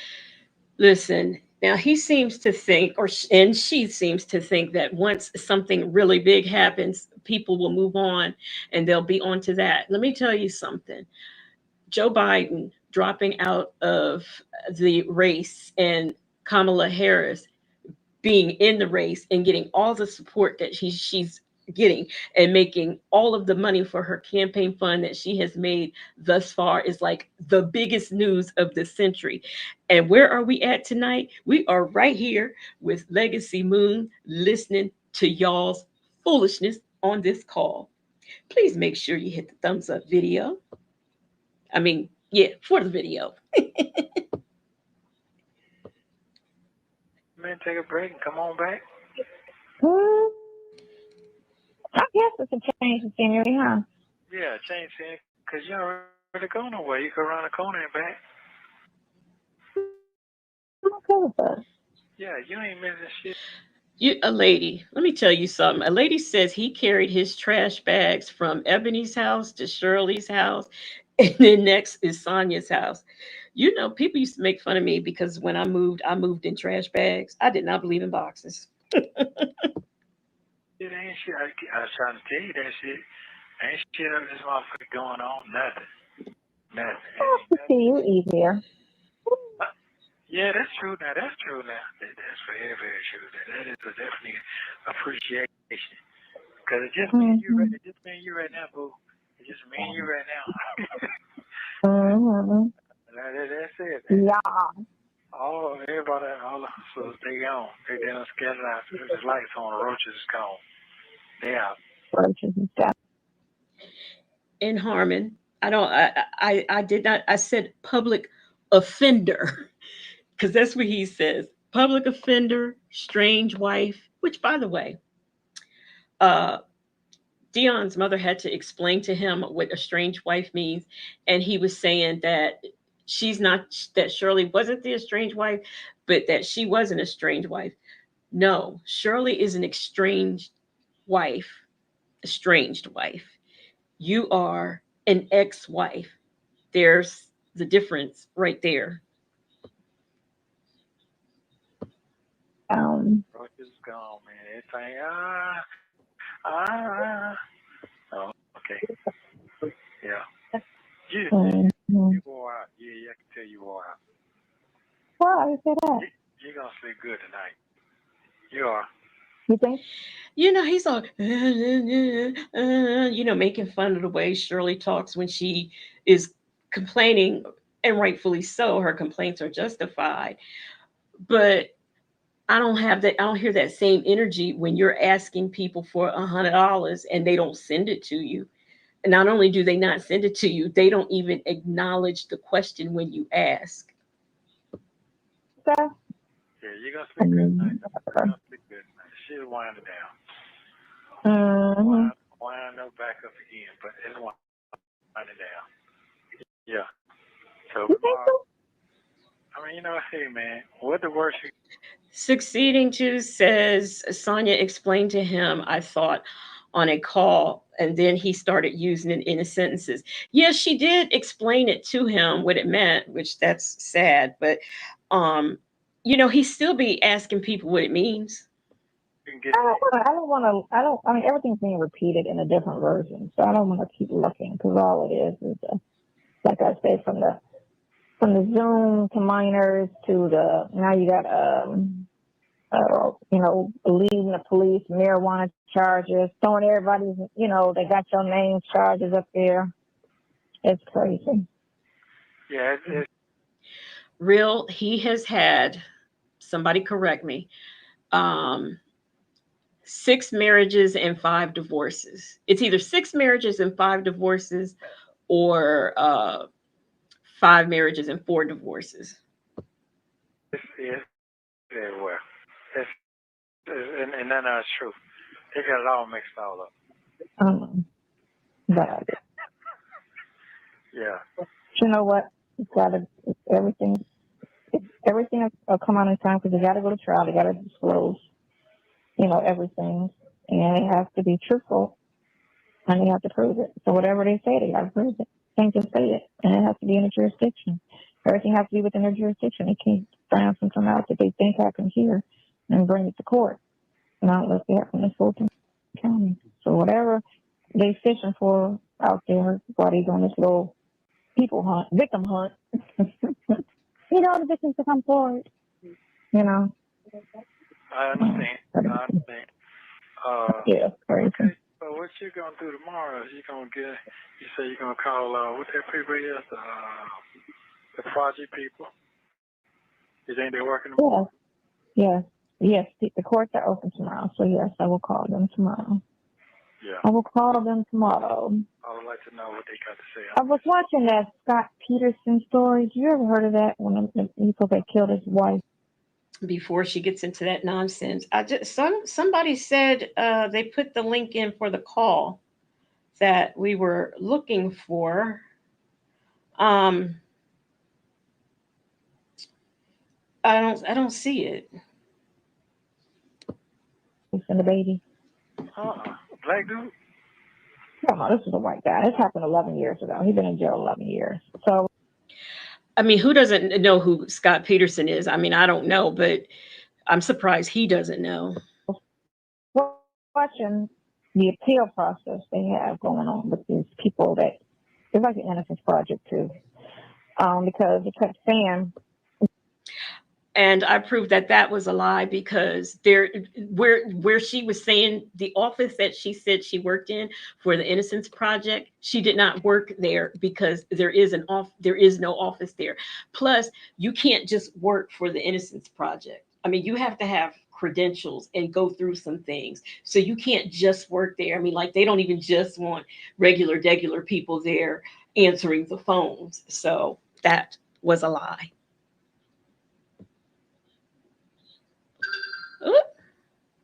Listen, now he seems to think, and she seems to think, that once something really big happens, people will move on and they'll be on to that. Let me tell you something. Joe Biden dropping out of the race and Kamala Harris being in the race and getting all the support that she's getting and making all of the money for her campaign fund that she has made thus far is like the biggest news of the century. And where are we at tonight? We are right here with Legacy Moon, listening to y'all's foolishness on this call. Please make sure you hit the thumbs up video. For the video. Man, take a break and come on back. I guess it's a change of scenery, huh? Yeah, change scene. Because you don't really go nowhere. You go around the corner and back. I'm okay with that. Yeah, you ain't missing shit. A lady, let me tell you something. A lady says he carried his trash bags from Ebony's house to Shirley's house, and then next is Sonia's house. You know, people used to make fun of me because when I moved in trash bags. I did not believe in boxes. It ain't shit. I was trying to tell you that shit. Ain't shit up this motherfucker going on. Nothing. Nothing. I have to see you easier. Yeah, that's true now. That's true now. That's very, very true. That is a definitely appreciation. Because it just me and you right, it just me and you right now, boo. It's just me and you right now. That's it. Yeah. Everybody, all the so they gone. They done scattered out. There's lights on. The roaches is gone. They out. Roaches and stuff. In Harmon, I did not. I said public offender because that's what he says. Public offender, strange wife. Which, by the way, uh, Dion's mother had to explain to him what a strange wife means, and he was saying that she's not that Shirley wasn't the estranged wife, but that she was an estranged wife. No, Shirley is an estranged wife. You are an ex-wife. There's the difference right there. Roaches is gone, man. Everything. Oh, okay. Yeah. You wore out. Yeah, I can tell you wore out. Why you say that? You're gonna sleep good tonight. You are. You think? You know, he's all, you know, making fun of the way Shirley talks when she is complaining, and rightfully so. Her complaints are justified. But I don't have that. I don't hear that same energy when you're asking people for $100 and they don't send it to you. And not only do they not send it to you, they don't even acknowledge the question when you ask. Yeah, you're gonna sleep good tonight. You're gonna sleep good tonight. She'll wind it down. Wind no back up again, but it's wind it down. Yeah. So tomorrow, I mean, you know, hey man, what the worst you Succeeding to says Sonia explained to him, I thought, on a call, and then he started using it in his sentences. Yes, she did explain it to him what it meant, which that's sad, but you know, he still be asking people what it means. can get? I mean, everything's being repeated in a different version, so I don't want to keep looking because all it is like I said, from the Zoom to minors to the now you got you know, leading the police, marijuana charges, throwing everybody's, you know, they got your name charges up there. It's crazy. Yeah, Real, he has had, somebody correct me, 6 marriages and 5 divorces. It's either 6 marriages and 5 divorces or 5 marriages and 4 divorces. it's everywhere. And that's true. They got it all mixed all up. But Yeah. you know what? It's gotta everything will come out in time because they gotta go to trial. They gotta disclose, you know, everything, and it has to be truthful, and they have to prove it. So whatever they say, they gotta prove it. Can't just say it, and it has to be in a jurisdiction. Everything has to be within their jurisdiction. They can't find something else that they think happened here and bring it to court. Not let that from the Fulton County. So whatever they fishing for out there while they doing this little victim hunt. You know, the victims to come forward. You know. I understand. Yeah, crazy. Okay. So what you gonna do tomorrow? You say you're gonna call what that people is, the project people. You think they're working tomorrow? Yes. The courts are open tomorrow, so yes, I will call them tomorrow. Yeah. I will call them tomorrow. I would like to know what they got to say. I was watching that Scott Peterson story. Have you ever heard of that? When he thought they killed his wife. Before she gets into that nonsense, somebody said they put the link in for the call that we were looking for. I don't see it. And the baby. Black dude? No, this is a white guy. This happened 11 years ago. He's been in jail 11 years. So, I mean, who doesn't know who Scott Peterson is? I mean, I don't know, but I'm surprised he doesn't know. watching the appeal process they have going on with these people that it's like an Innocence Project too, because they kept saying. And I proved that was a lie, because where she was saying the office that she said she worked in for the Innocence Project, she did not work there, because there is no office there. Plus, you can't just work for the Innocence Project. I mean, you have to have credentials and go through some things. So you can't just work there. I mean, like, they don't even just want regular people there answering the phones. So that was a lie.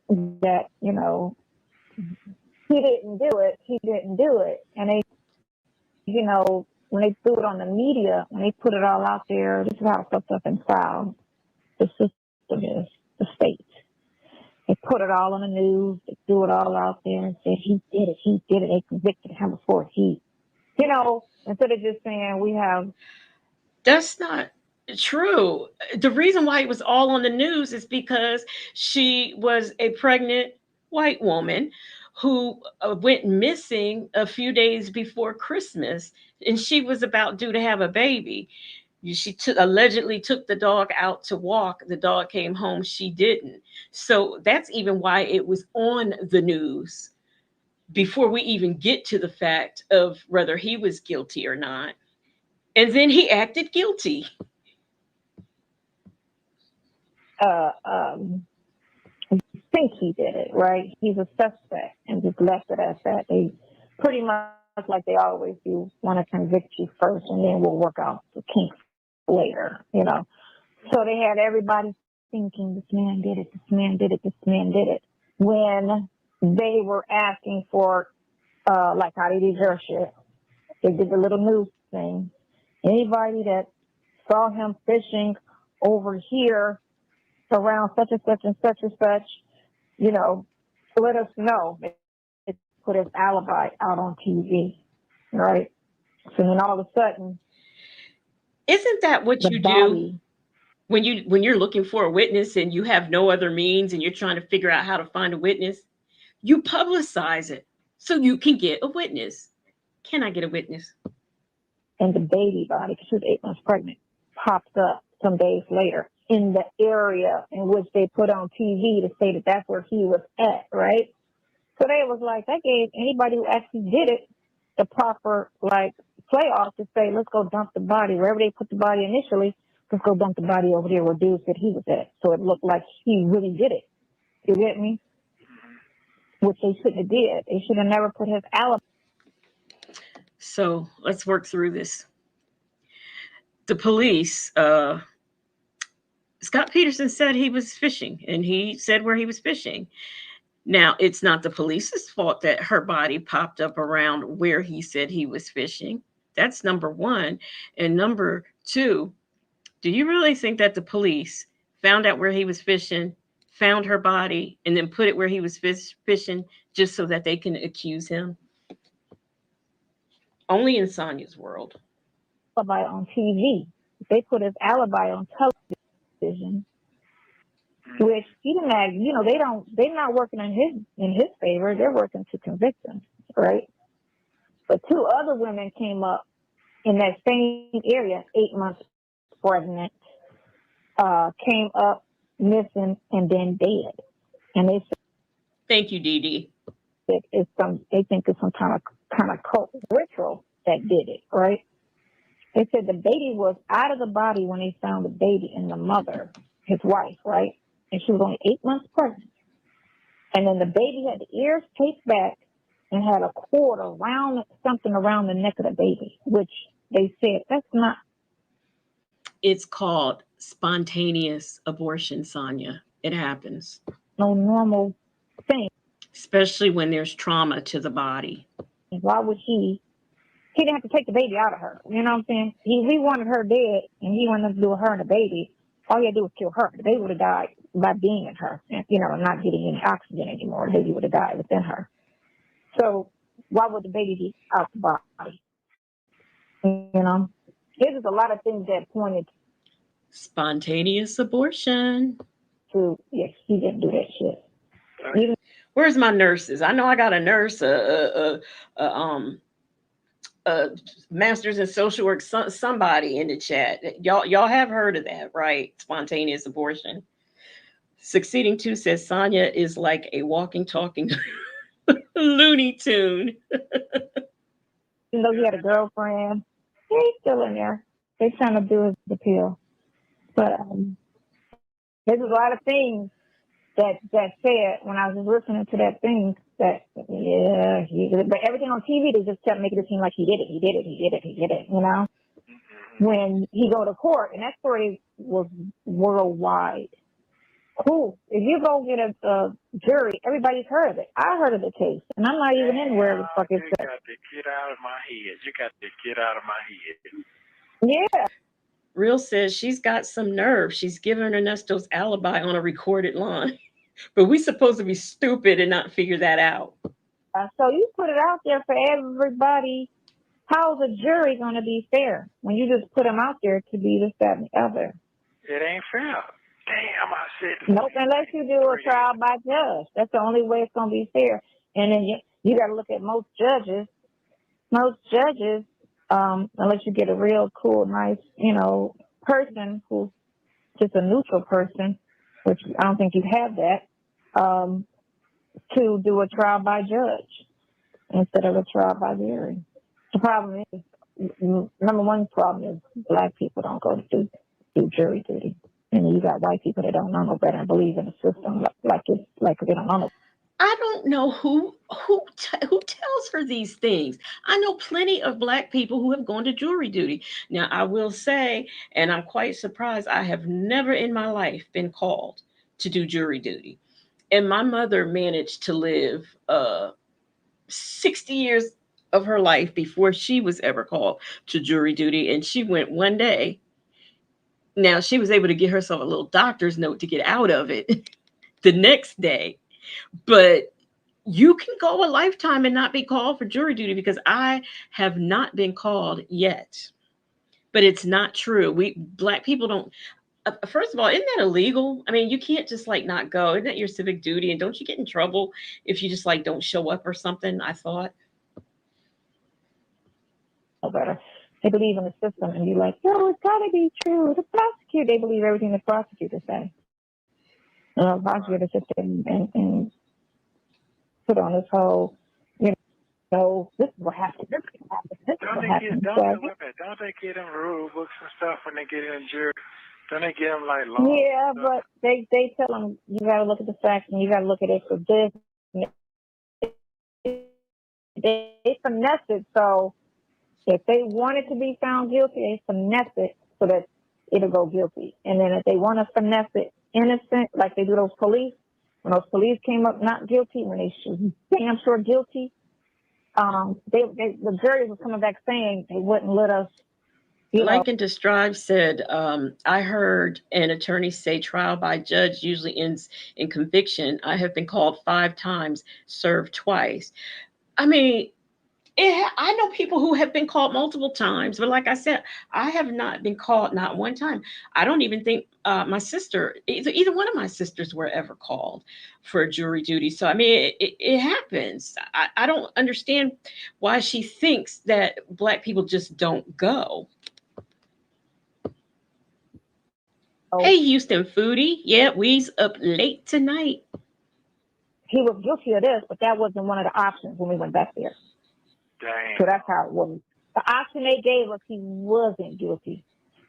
That, he didn't do it. And they, when they threw it on the media, when they put it all out there, this is how fucked up and foul the system is, the state. They put it all on the news, they threw it all out there and said, he did it, they convicted him before instead of just saying we have. That's not true. The reason why it was all on the news is because she was a pregnant white woman who went missing a few days before Christmas, and she was about due to have a baby. She allegedly took the dog out to walk. The dog came home. She didn't. So that's even why it was on the news before we even get to the fact of whether he was guilty or not. And then he acted guilty. Think he did it, right? He's a suspect, and just left it at that. They pretty much, like they always do, want to convict you first, and then we'll work out the kinks later, So they had everybody thinking this man did it, when they were asking for, like, how did he deserve shit? They did the little news thing. Anybody that saw him fishing over here around such and such and such and such, let us know. It put his alibi out on TV, right? So then all of a sudden, isn't that what you do when you're looking for a witness and you have no other means and you're trying to figure out how to find a witness? You publicize it so you can get a witness. Can I get a witness? And the baby body, because she was 8 months pregnant, popped up some days later in the area in which they put on TV to say that that's where he was at, right? So they was like, that gave anybody who actually did it the proper, playoff to say, let's go dump the body. Wherever they put the body initially, let's go dump the body over there where dude said he was at. So it looked like he really did it. You get me? Which they shouldn't have did. They should have never put his alibi. So let's work through this. The police, Scott Peterson said he was fishing, and he said where he was fishing. Now, it's not the police's fault that her body popped up around where he said he was fishing. That's number one. And number two, do you really think that the police found out where he was fishing, found her body, and then put it where he was fishing just so that they can accuse him? Only in Sonya's world. Alibi on TV. They put his alibi on television, which he didn't have, they're not working in his favor. They're working to convict him, right? But 2 other women came up in that same area, 8 months pregnant, came up missing and then dead. And they said, thank you, Dee Dee. they think it's some kind of cult ritual that did it, right? They said the baby was out of the body when they found the baby and the mother, his wife, right? And she was only 8 months pregnant. And then the baby had the ears taped back and had a cord around something around the neck of the baby, which they said that's not. It's called spontaneous abortion, Sonia. It happens. No normal thing. Especially when there's trauma to the body. Why would he didn't have to take the baby out of her. You know what I'm saying? We wanted her dead, and he wanted to do her and the baby. All he had to do was kill her. The baby would have died by being in her, and, not getting any oxygen anymore. The baby would have died within her. So why would the baby be out the body? There's a lot of things that pointed Spontaneous abortion. to, yes, he didn't do that shit. Where's my nurses? I know I got a nurse, master's in social work, somebody in the chat. Y'all have heard of that, right? Spontaneous abortion. Succeeding 2 says Sonia is like a walking, talking Looney Tune. Even though he had a girlfriend, he's still in there. They're trying to do his appeal. But there's a lot of things that said when I was listening to that thing that, yeah, but everything on TV, they just kept making it seem like he did it, When he go to court, and that story was worldwide. Cool. If you go get a jury, everybody's heard of it. I heard of the case, and I'm not even in where the fuck it's at. You got to get out of my head. You got to get out of my head. Yeah. Real says she's got some nerve. She's giving Ernesto's alibi on a recorded line. But we supposed to be stupid and not figure that out. So you put it out there for everybody. How's a jury going to be fair when you just put them out there to be this, that, and the other? It ain't fair. Damn, I said. Nope, unless you do a trial by judge. That's the only way it's going to be fair. And then you got to look at most judges. Most judges, unless you get a real cool, nice, person who's just a neutral person, which I don't think you have that, to do a trial by judge instead of a trial by jury. The problem is, number one problem is black people don't go to do jury duty. And you got white people that don't know no better and believe in the system like they don't know no. I don't know who tells her these things. I know plenty of black people who have gone to jury duty. Now, I will say, and I'm quite surprised, I have never in my life been called to do jury duty. And my mother managed to live 60 years of her life before she was ever called to jury duty. And she went one day. Now, she was able to get herself a little doctor's note to get out of it the next day. But you can go a lifetime and not be called for jury duty, because I have not been called yet. But it's not true. We black people don't. First of all, isn't that illegal? I mean, you can't just not go. Isn't that your civic duty? And don't you get in trouble if you just don't show up or something? I thought. No better. They believe in the system, and you're like, no, it's got to be true. The prosecutor, they believe everything the prosecutor says. The prosecutor sits there and put on this whole, this is what happened. This is what happened. This is what happened. Don't they get them rule books and stuff when they get in jury? Don't they get them law? Yeah, but they tell them you got to look at the facts and you got to look at it for this. They finesse it so if they wanted to be found guilty, they finesse it so that it'll go guilty. And then if they want to finesse it innocent, like they do those police, when those police came up not guilty, when they damn sure guilty, the jury was coming back saying they wouldn't let us. Lincoln to Strive said, I heard an attorney say trial by judge usually ends in conviction. I have been called 5 times, served twice. I mean, I know people who have been called multiple times, but like I said, I have not been called not one time. I don't even think my sister, either one of my sisters were ever called for jury duty. So, I mean, it happens. I don't understand why she thinks that black people just don't go. Hey, Houston Foodie. Yeah, we's up late tonight. He was guilty of this, but that wasn't one of the options when we went back there. Dang. So that's how it was. The option they gave us, he wasn't guilty.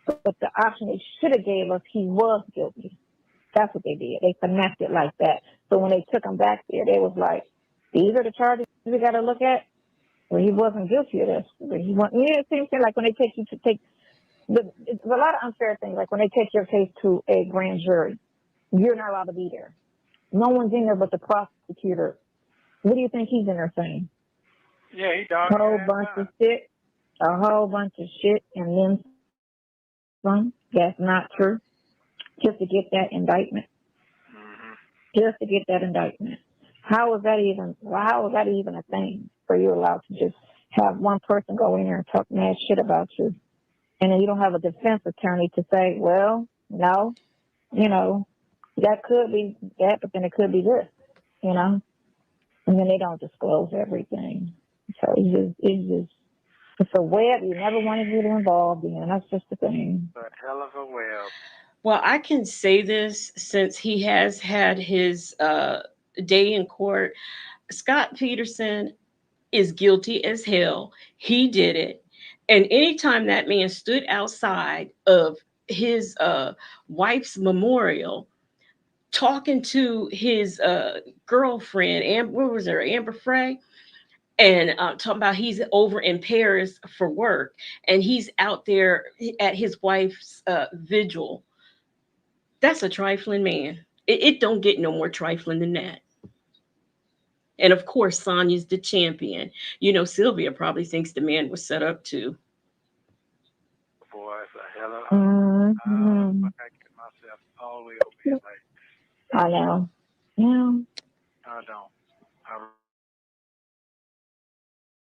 But the option they should have gave us, he was guilty. That's what they did. They finessed it like that. So when they took him back there, they was like, These are the charges we got to look at. Well, he wasn't guilty of this. But he want, it seems like when they take you to take, it's a lot of unfair things. Like when they take your case to a grand jury, you're not allowed to be there. No one's in there but the prosecutor. What do you think he's in there saying? Yeah, he dogged A whole bunch of shit. A whole bunch of shit and then some. That's not true. Just to get that indictment. Just to get that indictment. How is that even a thing for you allowed to just have one person go in there and talk mad shit about you? And then you don't have a defense attorney to say, well, no, that could be that, but then it could be this, And then they don't disclose everything. So it's a web you never want to get involved in. That's just the thing. A hell of a web. Well, I can say this since he has had his day in court. Scott Peterson is guilty as hell. He did it. And anytime that man stood outside of his wife's memorial talking to his girlfriend, Amber Frey, and talking about he's over in Paris for work and he's out there at his wife's vigil. That's a trifling man. It don't get no more trifling than that. And of course, Sonya's the champion. Sylvia probably thinks the man was set up too. Boy, it's a hell of a... Mm-hmm. I get myself all the way over here. I know. Yeah. I don't. I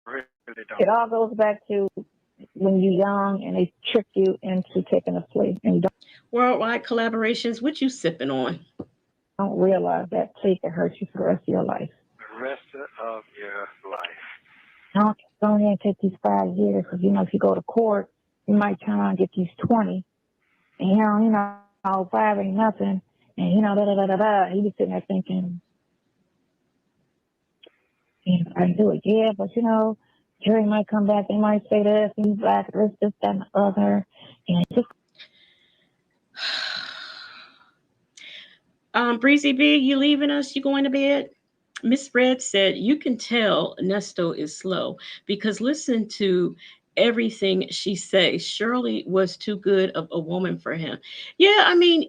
really don't. It all goes back to when you're young and they trick you into taking a plea and you Worldwide collaborations, what you sipping on? don't realize that plea can hurt you for the rest of your life. The rest of your life. Don't go in and take these 5 years because, if you go to court, you might turn around and get these 20. And, 5 ain't nothing. And, da-da-da-da-da. You be sitting there thinking, I can do it. Yeah, but, jury might come back. They might say this, and black, this, that, and the other. And it's just... Breezy B, you leaving us? You going to bed? Miss Red said, you can tell Nesto is slow because listen to everything she says. Shirley was too good of a woman for him. Yeah, I mean,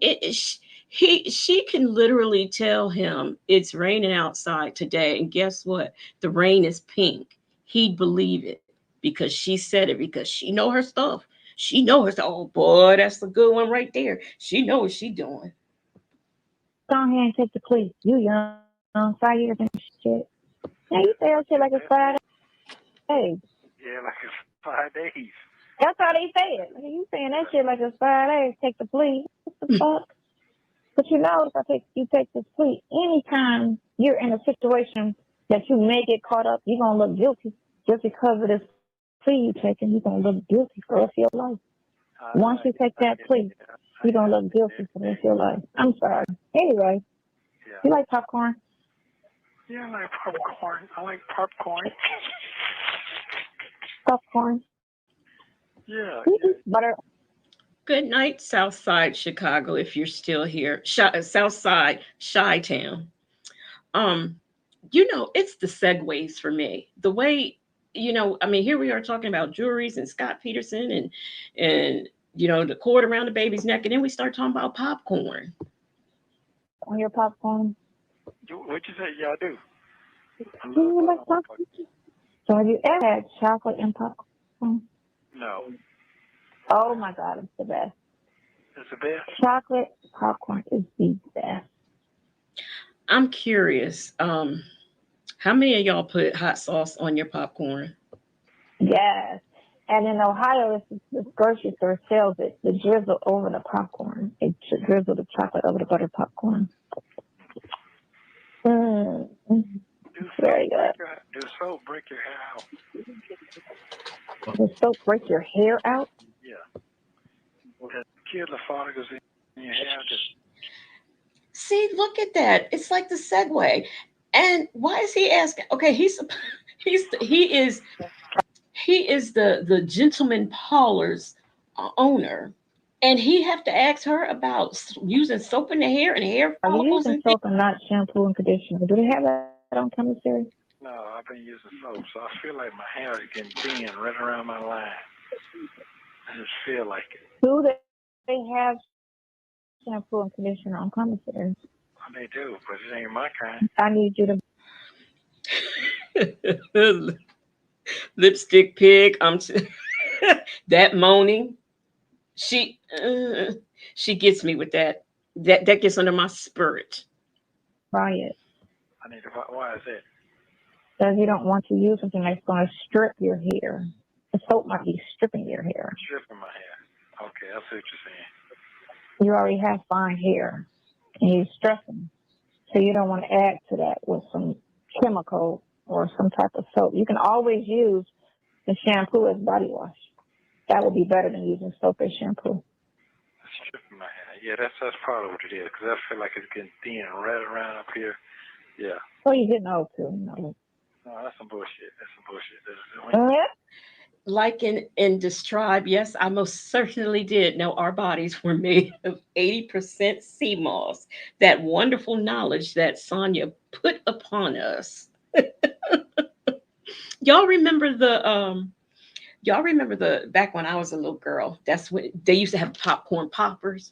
she can literally tell him it's raining outside today. And guess what? The rain is pink. He'd believe it because she said it, because she know her stuff. She know her stuff. Oh boy, that's a good one right there. She know what she doing. Go ahead and take the plea. You young, 5 years and shit. Now you say that shit like it's 5 days. Yeah, like it's 5 days. That's how they say it. You saying that shit like it's 5 days. Take the plea. What the fuck? But if you take this plea, anytime you're in a situation that you may get caught up, you're gonna look guilty just because of this plea you taking. You're gonna look guilty for the rest of your life. Once you take that plea, you're gonna look guilty for the rest of your life. I'm sorry. Anyway, you like popcorn? Yeah, I like popcorn. I like popcorn. Popcorn. Yeah. Butter. Good night, Southside Chicago, if you're still here. Southside, Chi-Town. It's the segues for me. The way, here we are talking about juries and Scott Peterson and the cord around the baby's neck, and then we start talking about popcorn. On your popcorn? What you say? Yeah, I do. Do you like popcorn? So have you ever had chocolate and popcorn? No. Oh my God, it's the best. It's the best? Chocolate popcorn is the best. I'm curious, how many of y'all put hot sauce on your popcorn? Yes. And in Ohio, the grocery store sells it, the drizzle over the popcorn. They drizzle the chocolate over the butter popcorn. Very good. Do soap break your hair out? Does soap break your hair out? Yeah. Kill the follicles in your hair. See, look at that. It's like the segue. And why is he asking? Okay, he is the gentleman parlor's owner, and he have to ask her about using soap in the hair and hair Are you follicles using and soap and not shampoo and conditioner? Do they have that on commissary? No, I've been using soap, so I feel like my hair is getting thin right around my line. I just feel like it. Do they have shampoo and conditioner on commissary? They do, but it ain't my kind. I need you to. Lipstick pig. That moaning. She gets me with that. That gets under my spirit. Try it. I need to. Why is it? Because you don't want to use something that's going to strip your hair. The soap might be stripping your hair. Stripping my hair. Okay, I see what you're saying. You already have fine hair, and you're stressing. So you don't want to add to that with some chemical or some type of soap. You can always use the shampoo as body wash. That would be better than using soap as shampoo. Stripping my hair. Yeah, that's probably what it is. Because I feel like it's getting thin right around up here. Yeah. Oh, you're getting old too. No, that's some bullshit. That's some bullshit. Like in this tribe, yes, I most certainly did know our bodies were made of 80% sea moss. That wonderful knowledge that Sonia put upon us. Y'all remember the back when I was a little girl, that's when they used to have popcorn poppers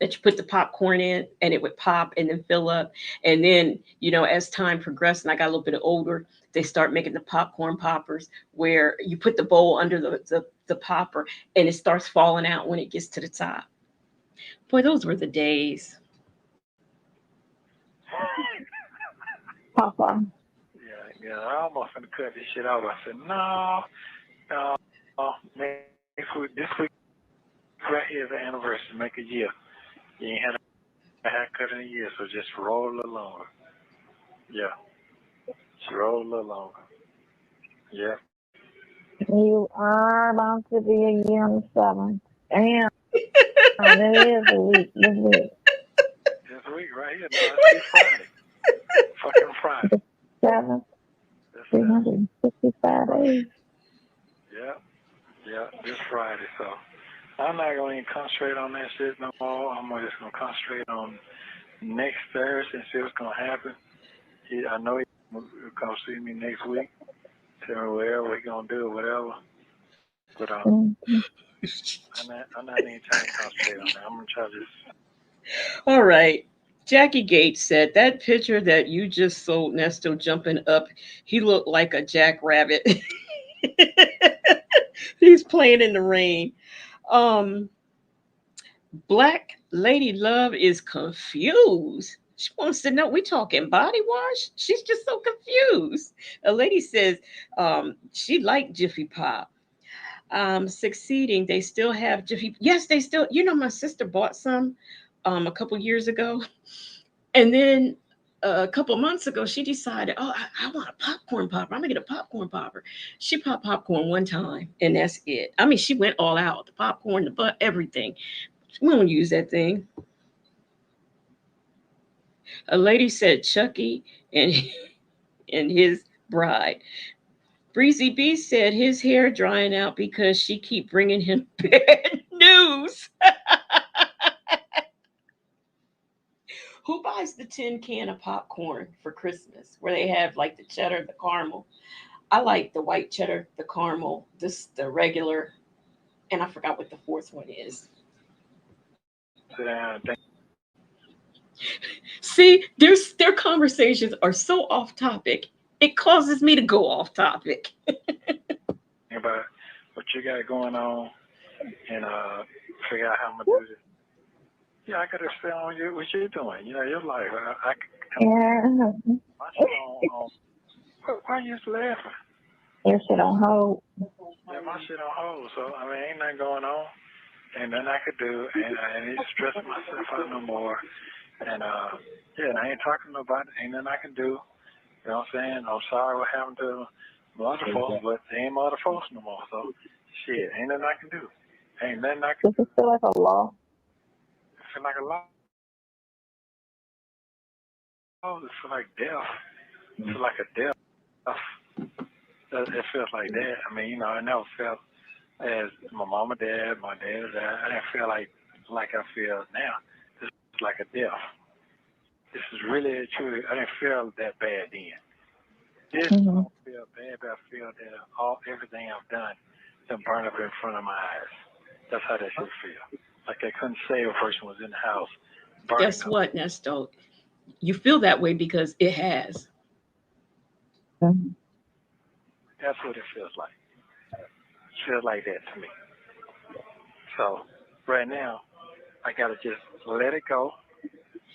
that you put the popcorn in and it would pop and then fill up. And then, as time progressed and I got a little bit older, they start making the popcorn poppers where you put the bowl under the popper and it starts falling out when it gets to the top. Boy, those were the days. Papa. Yeah, I almost gonna cut this shit off. I said, no, this week right here is the anniversary, make a year. You ain't had a haircut in a year, so just roll a little longer. Yeah. Just roll a little longer. Yeah. You are about to be a year on the 7th. Damn. It is a week. This week. This week right here. No, it's Friday. Fucking Friday. 7th. 365 days. Yeah, this Friday. So I'm not going to even concentrate on that shit no more. I'm just going to concentrate on next Thursday and see what's going to happen. I know he's going to come see me next week. Tell me whatever we're going to do or whatever. But I'm not even trying to concentrate on that. I'm going to try this. All right. Jackie Gates said that picture that you just sold Nesto jumping up, he looked like a jackrabbit. He's playing in the rain. Black Lady Love is confused. She wants to know, we talking body wash? She's just so confused. A lady says she liked Jiffy Pop. Succeeding, they still have Jiffy. Yes, they still, my sister bought some a couple years ago. And then a couple months ago, she decided, I want a popcorn popper. I'm going to get a popcorn popper. She popped popcorn one time, and that's it. I mean, she went all out. The popcorn, the butt, everything. We don't use that thing. A lady said Chucky and his bride. Breezy B said his hair drying out because she keep bringing him bad news. Who buys the tin can of popcorn for Christmas where they have like the cheddar, the caramel? I like the white cheddar, the caramel, the regular, and I forgot what the fourth one is. See, their conversations are so off topic. It causes me to go off topic. About what you got going on and figure out how I'm going to do this. Yeah, I got to stay on what you're doing. Your life. My shit on why are you laughing? Your shit on hold. Yeah, my shit on hold. So, ain't nothing going on. Ain't nothing I could do. And I ain't stressing myself out no more. And, and I ain't talking to nobody. Ain't nothing I can do. You know what I'm saying? I'm sorry what happened to my other folks, but they ain't my other folks no more. So, shit, ain't nothing I can do. Ain't nothing I can do. Does it feel like a law? It feel like a law. Oh, it feel like death. It feel like a death. It feels like that. I never felt as my mama, dad, my dad, I didn't feel like I feel now. This is like a death. This is really true. I didn't feel that bad then. This Mm-hmm. don't feel bad, but I feel that everything I've done is burned up in front of my eyes. That's how that should feel. Like I couldn't say a person was in the house burning Guess up. what, Nesto? You feel that way because it has. That's what it feels like. It feels like that to me. So right now, I gotta just let it go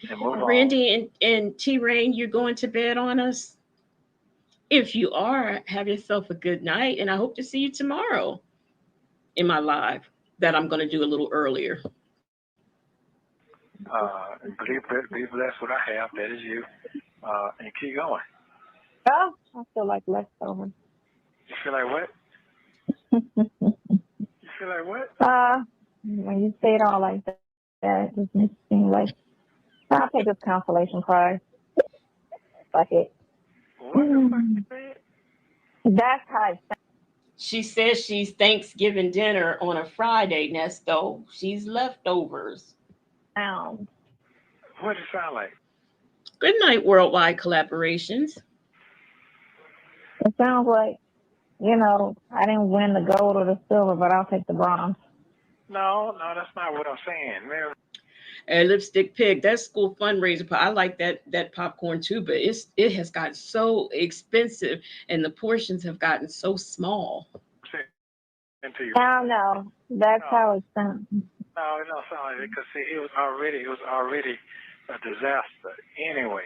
and move on. Randy and T Rain, you're going to bed on us? If you are, have yourself a good night, and I hope to see you tomorrow in my live that I'm going to do a little earlier. And be blessed what I have. That is you. And keep going. Oh, I feel like leftovers. You feel like what? You feel like what? When you say it all like that, it just makes it seem like I'll take this consolation prize. Fuck it. What the fuck you said? That's how it She says she's Thanksgiving dinner on a Friday, Nesto. She's leftovers. sounds. What does it sound like? Good night, Worldwide Collaborations. It sounds like, I didn't win the gold or the silver, but I'll take the bronze. No, that's not what I'm saying, man. And Lipstick Pig, that school fundraiser. I like that popcorn too, but it has gotten so expensive, and the portions have gotten so small. Into you. I don't know. That's how it sounds. No, it don't sound like it because see, it was already a disaster anyway.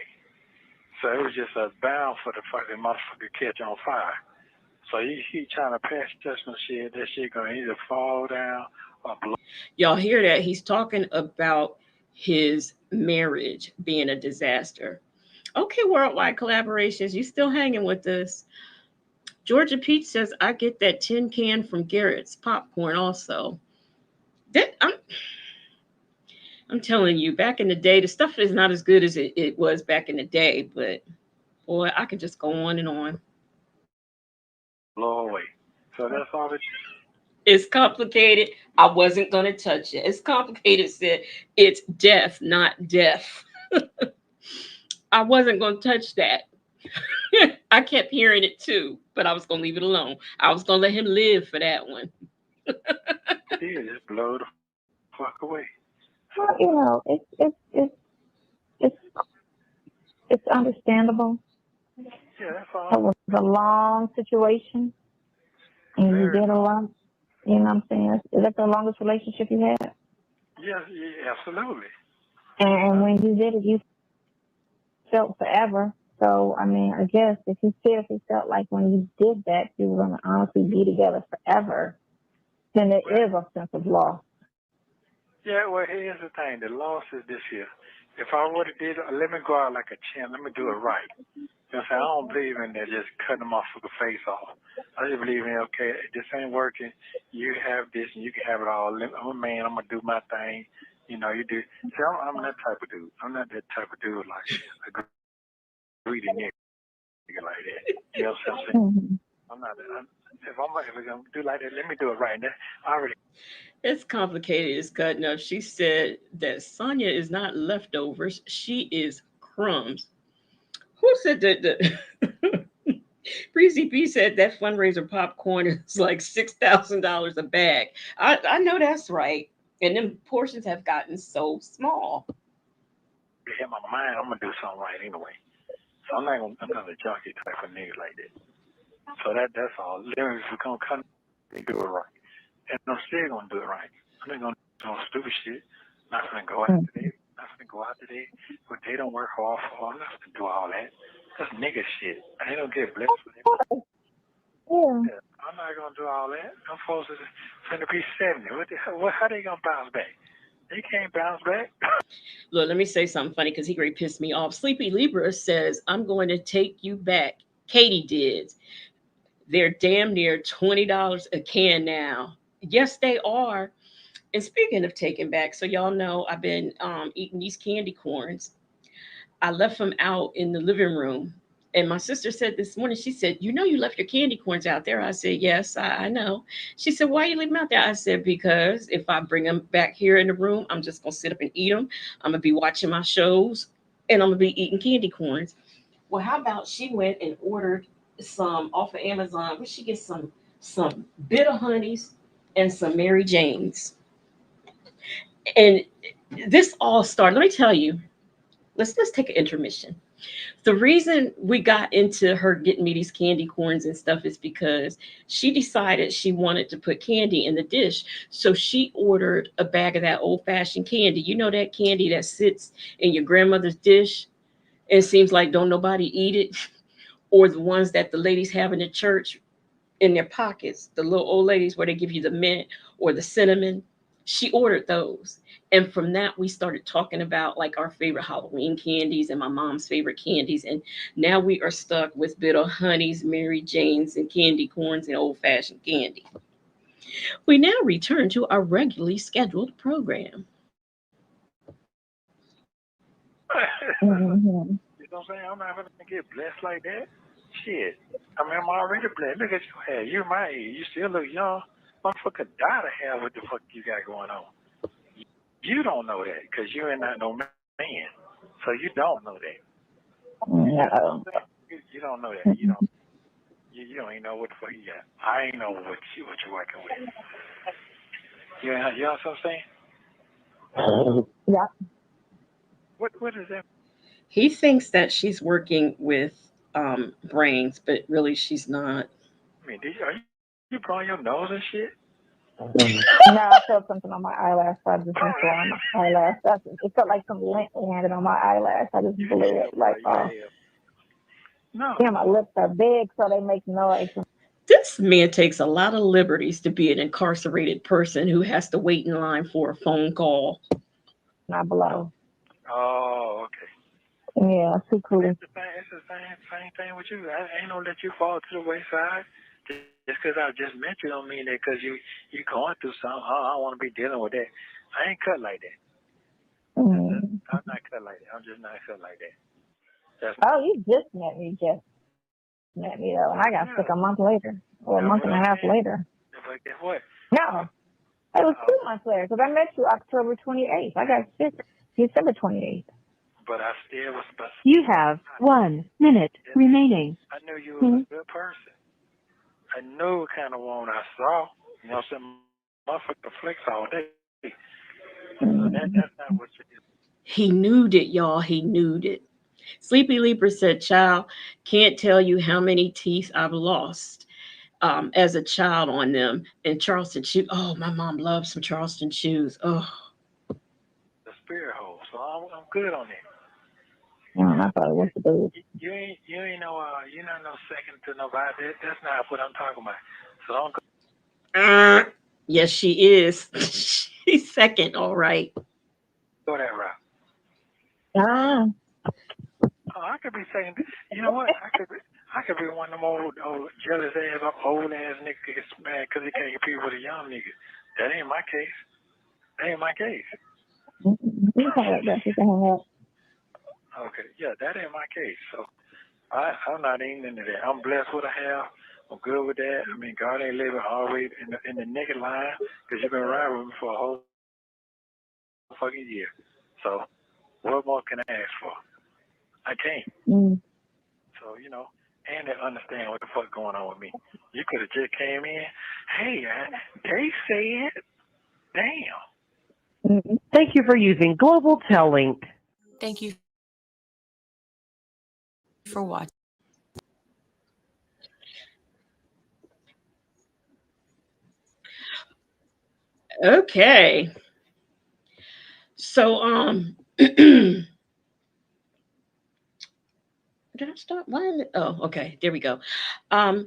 So it was just bound for the fucking motherfucker catch on fire. So you keep trying to pass some shit, that shit gonna either fall down or blow. Y'all hear that? He's talking about his marriage being a disaster. Okay, Worldwide Collaborations, you still hanging with us? Georgia Peach says, I get that tin can from Garrett's popcorn also. That I'm telling you, back in the day, the stuff is not as good as it was back in the day, but boy, I could just go on and on. Blow away. So that's all it. It's complicated. I wasn't going to touch it. It's complicated, said it's death, not death. I wasn't going to touch that. I kept hearing it too, but I was going to leave it alone. I was going to let him live for that one. Yeah, just blow the fuck away. Well, it's understandable. Yeah, that's all. It was a long situation, and you did a lot. You know what I'm saying? Is that the longest relationship you had? Yes, yeah, absolutely. And when you did it, you felt forever. So, I mean, I guess if you seriously felt like when you did that, you were going to honestly be together forever, then it is a sense of loss. Yeah, well, here's the thing. The loss is this here. If I would have did, let me go out like a champ. Let me do it right. You know what I'm saying? I don't believe in that just cutting them off with the face off. I just believe in, okay, this ain't working. You have this and you can have it all. I'm a man. I'm going to do my thing. You know, you do. See, I'm that type of dude. I'm not that type of dude like a greedy nigga like that. You know what I'm saying? Mm-hmm. I'm not. If we're going to do like that, let me do it right. Now, I already. It's complicated. It's cutting up. She said that Sonia is not leftovers. She is crumbs. Who said that? Breezy B said that fundraiser popcorn is like $6,000 a bag. I know that's right. And then portions have gotten so small. In my mind, I'm gonna do something right anyway. So I'm not a jockey type of nigga like that. So that's all. Then if we're gonna come and do it right, and I'm still gonna do it right. I'm not gonna do some stupid shit. Not gonna go out today. Not gonna go out today. But they don't work hard for. I'm not gonna do all that. That's nigga shit. I ain't gonna get blessed with it. Yeah. I'm not gonna do all that. I'm supposed to finna be 70. What the hell? How they gonna bounce back? They can't bounce back. Look, let me say something funny because he great pissed me off. Sleepy Libra says, I'm going to take you back. Katie did. They're damn near $20 a can now. Yes, they are. And speaking of taking back, so y'all know I've been eating these candy corns. I left them out in the living room. And my sister said this morning, she said, you know, you left your candy corns out there. I said, yes, I know. She said, why you leave them out there? I said, because if I bring them back here in the room, I'm just going to sit up and eat them. I'm going to be watching my shows and I'm going to be eating candy corns. Well, how about she went and ordered some off of Amazon. Where she gets some bitter honeys and some Mary Janes. And this all started. Let me tell you. Let's take an intermission. The reason we got into her getting me these candy corns and stuff is because she decided she wanted to put candy in the dish. So she ordered a bag of that old fashioned candy. You know that candy that sits in your grandmother's dish and seems like don't nobody eat it, or the ones that the ladies have in the church in their pockets, the little old ladies where they give you the mint or the cinnamon. She ordered those. And from that, we started talking about like our favorite Halloween candies and my mom's favorite candies. And now we are stuck with bitter honeys, Mary Janes, and candy corns and old fashioned candy. We now return to our regularly scheduled program. Mm-hmm. You know what I'm saying? I'm not gonna get blessed like that. Shit. I mean, I'm already blessed. Look at your hair. You my age. You still look young. Motherfucker die to hell what the fuck you got going on. You don't know that because you ain't not no man. So you don't know that. No. You don't know that. You don't. You don't even know what the fuck you got. I ain't know what you're working with. You know what I'm saying? Yeah. What is that? He thinks that she's working with brains, but really she's not. I mean, are you blowing your nose and shit? No, I felt something on my eyelash, so I just been blowing my eyelash. It felt like some lint landed on my eyelash. I just blew it like No. Yeah, my lips are big, so they make noise. This man takes a lot of liberties to be an incarcerated person who has to wait in line for a phone call. Not blow. Oh, okay. Yeah, too cool. It's the same thing with you. I ain't gonna let you fall to the wayside. Just because I just met you don't mean that because you going through something. I don't want to be dealing with that. I ain't cut like that. I'm not cut like that. I'm just not cut like that. You just met me. Though, and I got sick a month later, or a month and a half later. But guess what? No, it was 2 months later because I met you October 28th. I got sick December 28th. But I still was. You have 1 minute remaining. I knew you was a good person. I knew what kind of woman I saw. You know what I'm saying? Motherfucker flicks all day. So that's not what you do. He knew it, y'all. He knew it. Sleepy Leaper said, child, can't tell you how many teeth I've lost as a child on them. And Charleston shoes. Oh, my mom loves some Charleston shoes. Oh. The spirit hole. So I'm good on that. I thought it was the dude. You ain't no you're not no second to nobody. That's not what I'm talking about. So don't yes, she is. She's second, all right. go that route. Ah. Oh, I could be saying, you know what? I could be one of them old jealous ass, old ass niggas gets mad because he can't compete with a young nigga. That ain't my case. That ain't my case. You can hang up. You can hang up. Okay, yeah, that ain't my case. So I'm not even into that. I'm blessed with what I have. I'm good with that. I mean, God ain't living always in the naked line because you've been around with me for a whole fucking year. So what more can I ask for? I can't. So, and they understand what the fuck going on with me. You could have just came in, hey, they said, damn. Thank you for using Global Tel Link. Thank you for watching. Okay. So did I stop? Why is it? Oh, okay. There we go. All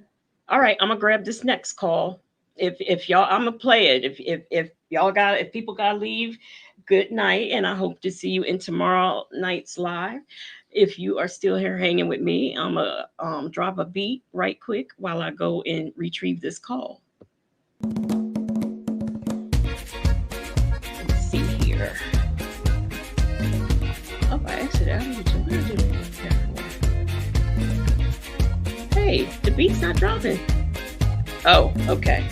right, I'm gonna grab this next call. If y'all, I'm gonna play it. If people gotta leave, good night, and I hope to see you in tomorrow night's live. If you are still here hanging with me, I'm gonna drop a beat right quick while I go and retrieve this call. Let's see here. Oh, I accidentally did it. Hey, the beat's not dropping. Oh, okay.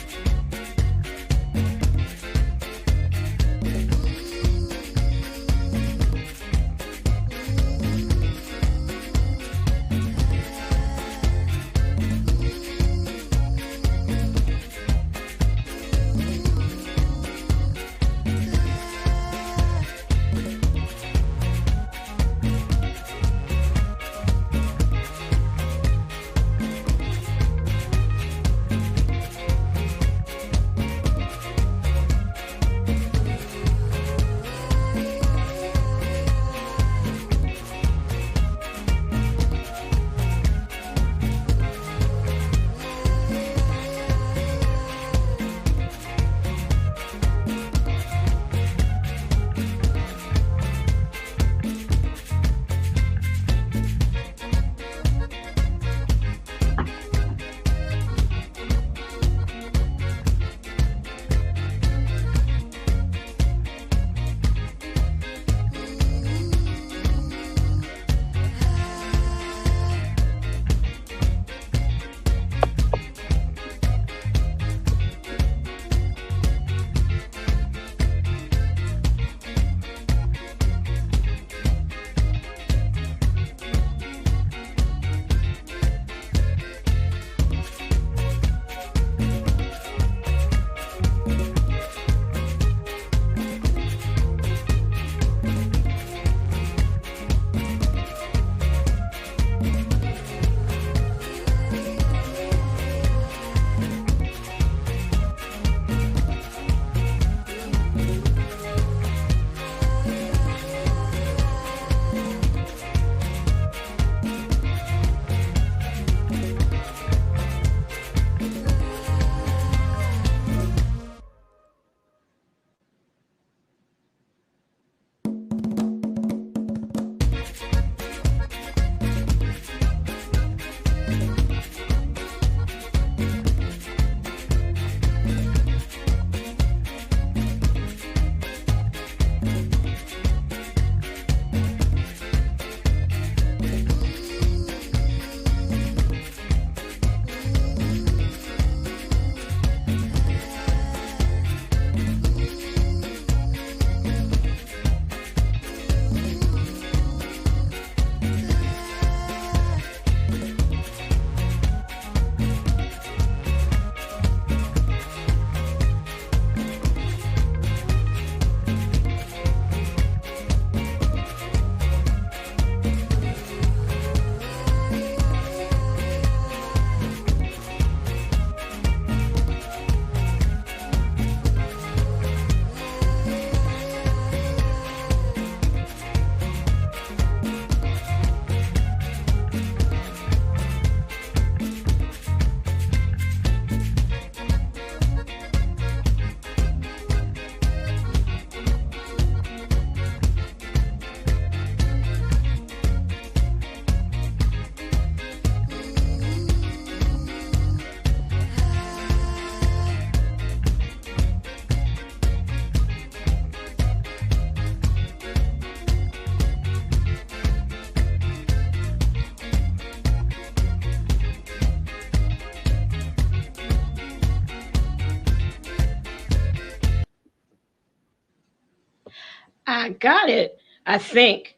I got it. I think.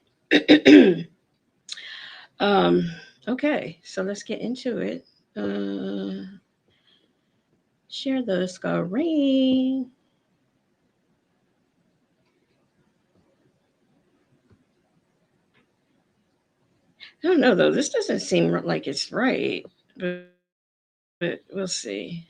um. Okay, so let's get into it. Uh, Share the screen. I don't know though. This doesn't seem like it's right, but we'll see.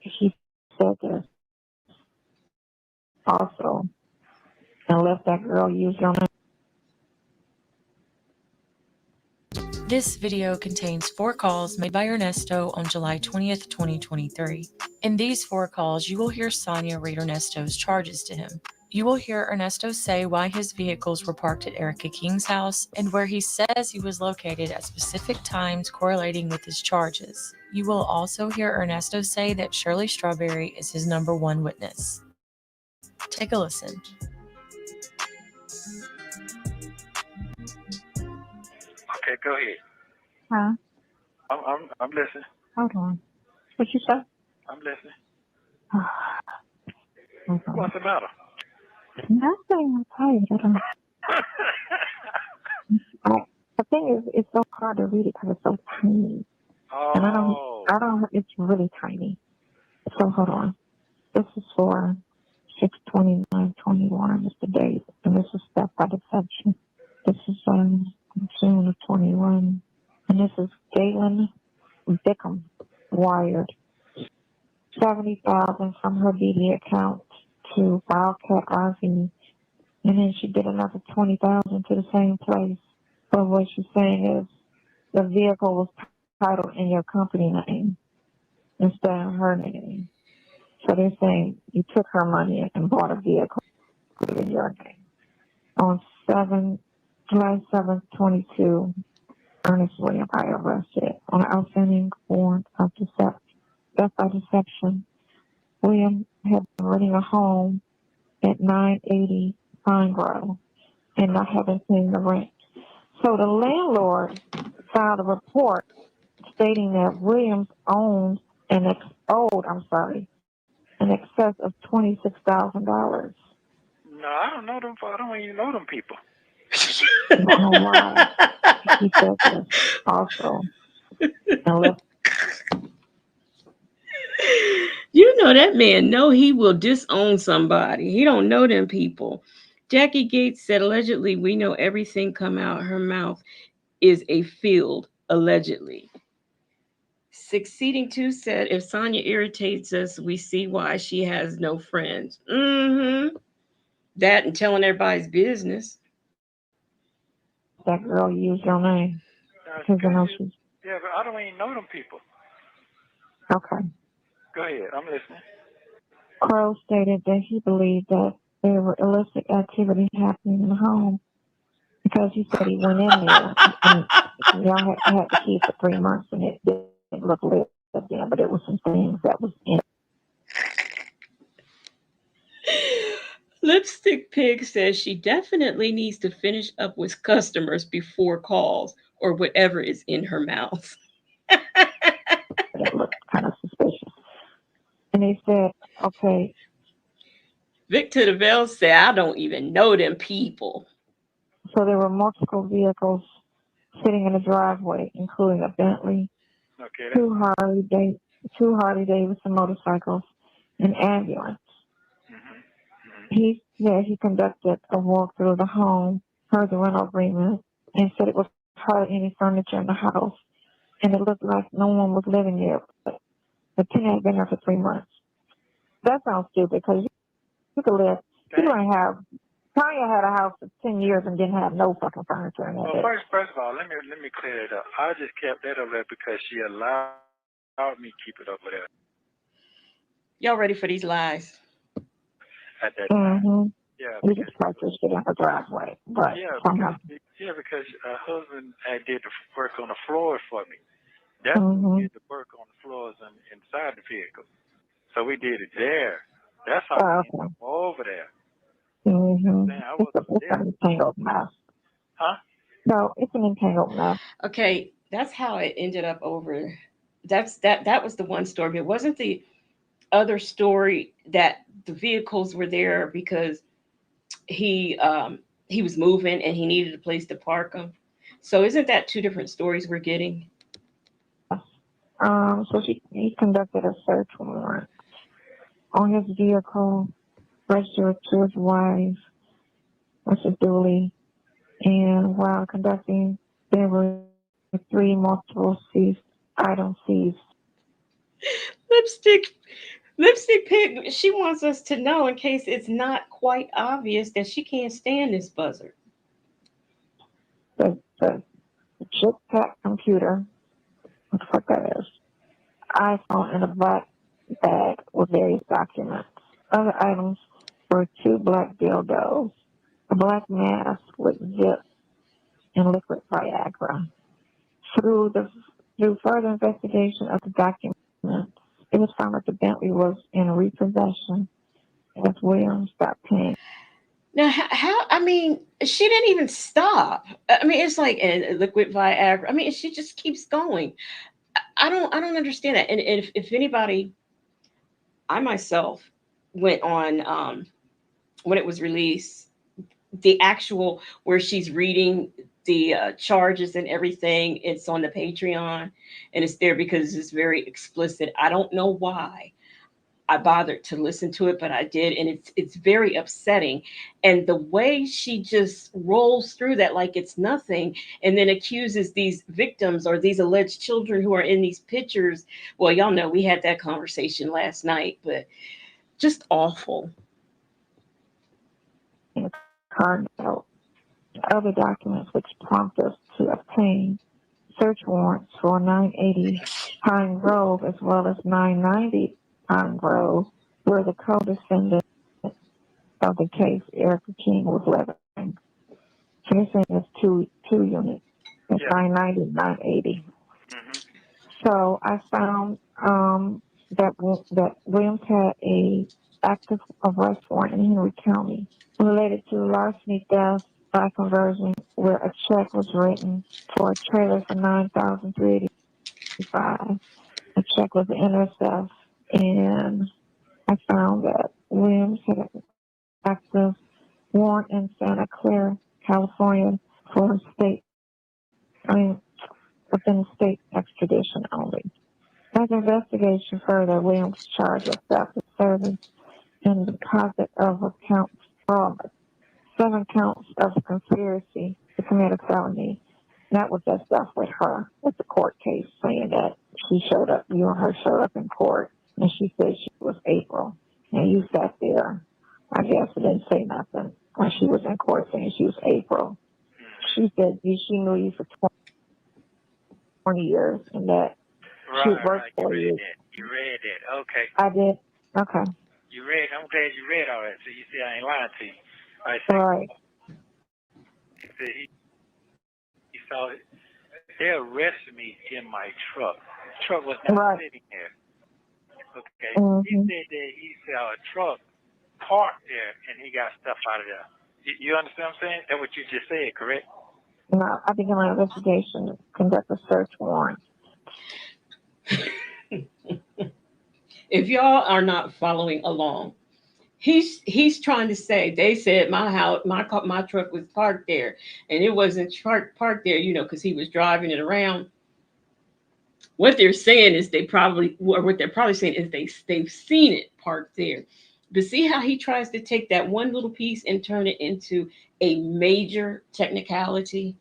He said this also, and let that girl use your name. This video contains 4 calls made by Ernesto on July 20th, 2023. In these 4 calls, you will hear Sonia read Ernesto's charges to him. You will hear Ernesto say why his vehicles were parked at Erica King's house and where he says he was located at specific times correlating with his charges. You will also hear Ernesto say that Shirley Strawberry is his #1 witness. Take a listen. Okay, go ahead. Huh? I'm listening. Hold on. What you say? I'm listening. Hold on. What's the matter? Nothing. I'm tired. The thing is, it's so hard to read it because it's so tiny. And I don't, it's really tiny. So hold on. This is for 6/29/21 is the date. And this is step by deception. This is June of 21. And this is Galen Bickham wired 70,000 from her BD account to Wildcat RV. And then she did another 20,000 to the same place. But what she's saying is the vehicle was titled in your company name instead of her name. So they're saying you took her money and bought a vehicle in your name. On July 7th, 22, Ernest William I arrested on an outstanding warrant of death by deception. William had been renting a home at 980 Pine Grove and not having paid the rent. So the landlord filed a report stating that Williams owned an excess of $26,000. No, I don't know them. I don't even know them people. I don't know why he said this also. You know that man know he will disown somebody. He don't know them people. Jackie Gates said allegedly we know everything come out her mouth is a field allegedly. Succeeding to said if Sonia irritates us, we see why she has no friends. That and telling everybody's business. That girl used your name. Yeah, but I don't even know them people. Okay. Go ahead. I'm listening. Crow stated that he believed that there were illicit activity happening in the home because he said he went in there and y'all had the key for 3 months and it didn't look lit again, but it was some things that was in it. Lipstick Pig says she definitely needs to finish up with customers before calls or whatever is in her mouth. It looked kind of suspicious. And they said, okay. Victor DeVille said, I don't even know them people. So there were multiple vehicles sitting in the driveway, including a Bentley, two Harley Davidson motorcycles, an ambulance. He said he conducted a walk through the home, heard the rental agreement, and said it was hardly any furniture in the house, and it looked like no one was living there. But the tenant had been there for 3 months. That sounds stupid because you could live. You don't have. Tanya had a house for 10 years and didn't have no fucking furniture in it. Well, first of all, let me clear that up. I just kept that over there because she allowed me to keep it over there. Y'all ready for these lies? At that time. Yeah. We just purchased it in the driveway. But because her husband did the work on the floors for me. That's who did the work on the floors and inside the vehicle. So we did it there. That's how we ended up over there. Mm-hmm. Man, I It's wasn't there. an entangled mess. Huh? No, it's an entangled mess. Okay, that's how it ended up over. That was the one story. But it wasn't the other story that the vehicles were there because he he was moving and he needed a place to park them. So isn't that two different stories we're getting? So he conducted a search warrant on his vehicle, registered to his wife, Mrs. Dooley, and while conducting, there were 3 multiple seized items seized. Lipstick Lipstick Pig, she wants us to know in case it's not quite obvious that she can't stand this buzzard. The chip pack computer, what that is, iPhone in a black bag with various documents. Other items were 2 black dildos, a black mask with zip, and liquid Viagra. Through further investigation of the documents, it was found that the Bentley was in repossession as Williams stopped paying. Now, how I mean, she didn't even stop. I mean, it's like and liquid Viagra. I mean, she just keeps going. I don't understand that. And if anybody, I myself went on when it was released, the actual where she's reading the charges and everything. It's on the Patreon, and it's there because it's very explicit. I don't know why I bothered to listen to it, but I did, and it's very upsetting. And the way she just rolls through that like it's nothing, and then accuses these victims or these alleged children who are in these pictures. Well, y'all know we had that conversation last night, but just awful. Card note, other documents which prompt us to obtain search warrants for 980 Pine Grove as well as 990 Pine Grove, where the co-defendant of the case, Erica King, was living. So you're saying it's two units. It's 990 and 980. Mm-hmm. So I found that Williams had a active arrest warrant in Henry County related to larceny, theft by conversion, where a check was written for a trailer for $9,385. The check was NSF, and I found that Williams had an active warrant in Santa Clara, California, for within state extradition only. As investigation further, Williams charged with theft of service and deposit of accounts fraud, 7 counts of conspiracy to commit a felony. That was just stuff with her, with the court case, saying that she showed up, you and her showed up in court, and she said she was April. And you sat there, I guess, and didn't say nothing when she was in court saying she was April. She said she knew you for 20 years and that she worked for you. You read that. Okay. I did. Okay. You read. I'm glad you read all that. So you see, I ain't lying to you. All right. Right. So he saw it. They arrested me in my truck. The truck was not sitting there. Okay. Mm-hmm. He said that he saw a truck parked there and he got stuff out of there. You understand what I'm saying? That's what you just said, correct? No, I began my investigation to conduct a search warrant. If y'all are not following along, he's trying to say they said my house, my truck was parked there, and it wasn't parked there, because he was driving it around. What they're saying is what they're probably saying is they've seen it parked there. But see how he tries to take that one little piece and turn it into a major technicality?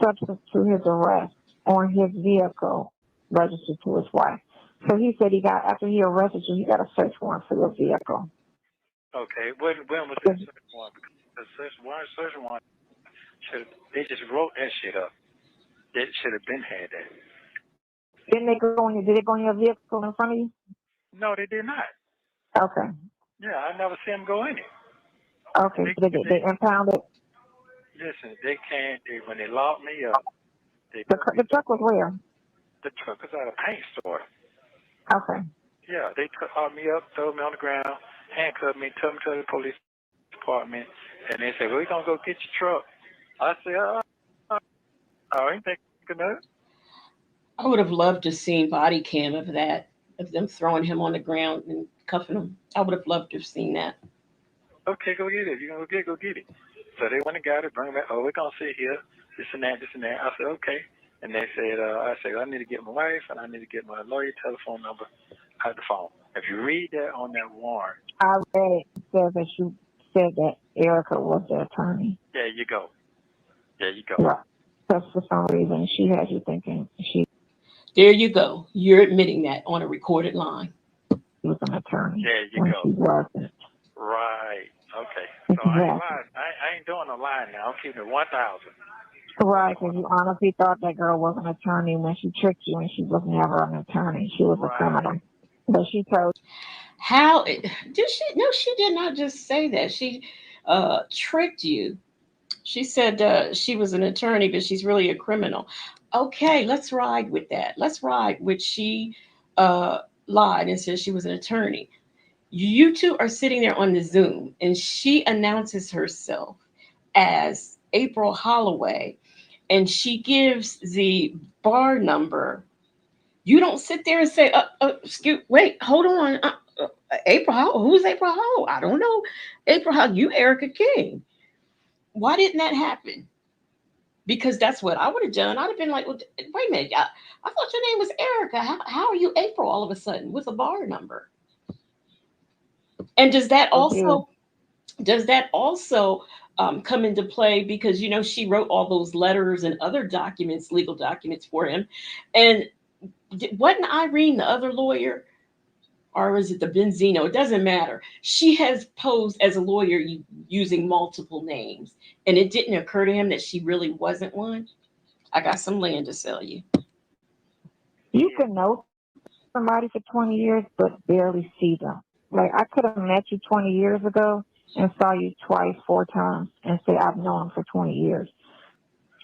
Substance to his arrest on his vehicle registered to his wife. So he said after he arrested you, he got a search warrant for your vehicle. Okay. When was that search warrant? Because the search warrant they just wrote that shit up. They should have been had that. Did they go on your vehicle in front of you? No, they did not. Okay. Yeah, I never see them go in it. Okay, so they impounded. Listen, when they locked me up. The truck was where? The truck was at a paint store. Okay. Yeah, they locked me up, threw me on the ground, handcuffed me, took me to the police apartment, and they said, we're going to go get your truck. I said, I ain't thinking of it. I would have loved to seen body cam of that, of them throwing him on the ground and cuffing him. I would have loved to have seen that. Okay, go get it. You're going to go get it. So they went and got it, bring it back. Oh, we're going to sit here, this and that, this and that. I said, okay. And they said, I need to get my wife and I need to get my lawyer telephone number out of the phone. If you read that on that warrant. I read it. It says that you said that Erica was the attorney. There you go. There you go. Right. Because for some reason she had you thinking she There you go. You're admitting that on a recorded line. was an attorney. There you when go. She wasn't. Right. Okay. So I ain't lying. I ain't doing no lying now. I'm keeping it 1,000. Right, because you honestly thought that girl was an attorney when she tricked you and she was never an attorney. She was a criminal. But she told How did she? No, she did not just say that. She tricked you. She said she was an attorney, but she's really a criminal. Okay, let's ride with that. Let's ride with she lied and said she was an attorney. You two are sitting there on the Zoom, and she announces herself as April Holloway, and she gives the bar number. You don't sit there and say, excuse, wait, hold on. April Hollow, who's April Hollow? I don't know. April Hollow, you Erica King. Why didn't that happen? Because that's what I would have done. I'd have been like, well, wait a minute, I thought your name was Erica. How are you April all of a sudden with a bar number? And does that also come into play because she wrote all those letters and other documents, legal documents for him, and wasn't Irene the other lawyer, or was it the Benzino? It doesn't matter. She has posed as a lawyer using multiple names, and it didn't occur to him that she really wasn't one. I got some land to sell you. you can know somebody for 20 years but barely see them. Like I could have met you 20 years ago and saw you twice, 4 times, and say I've known him for 20 years.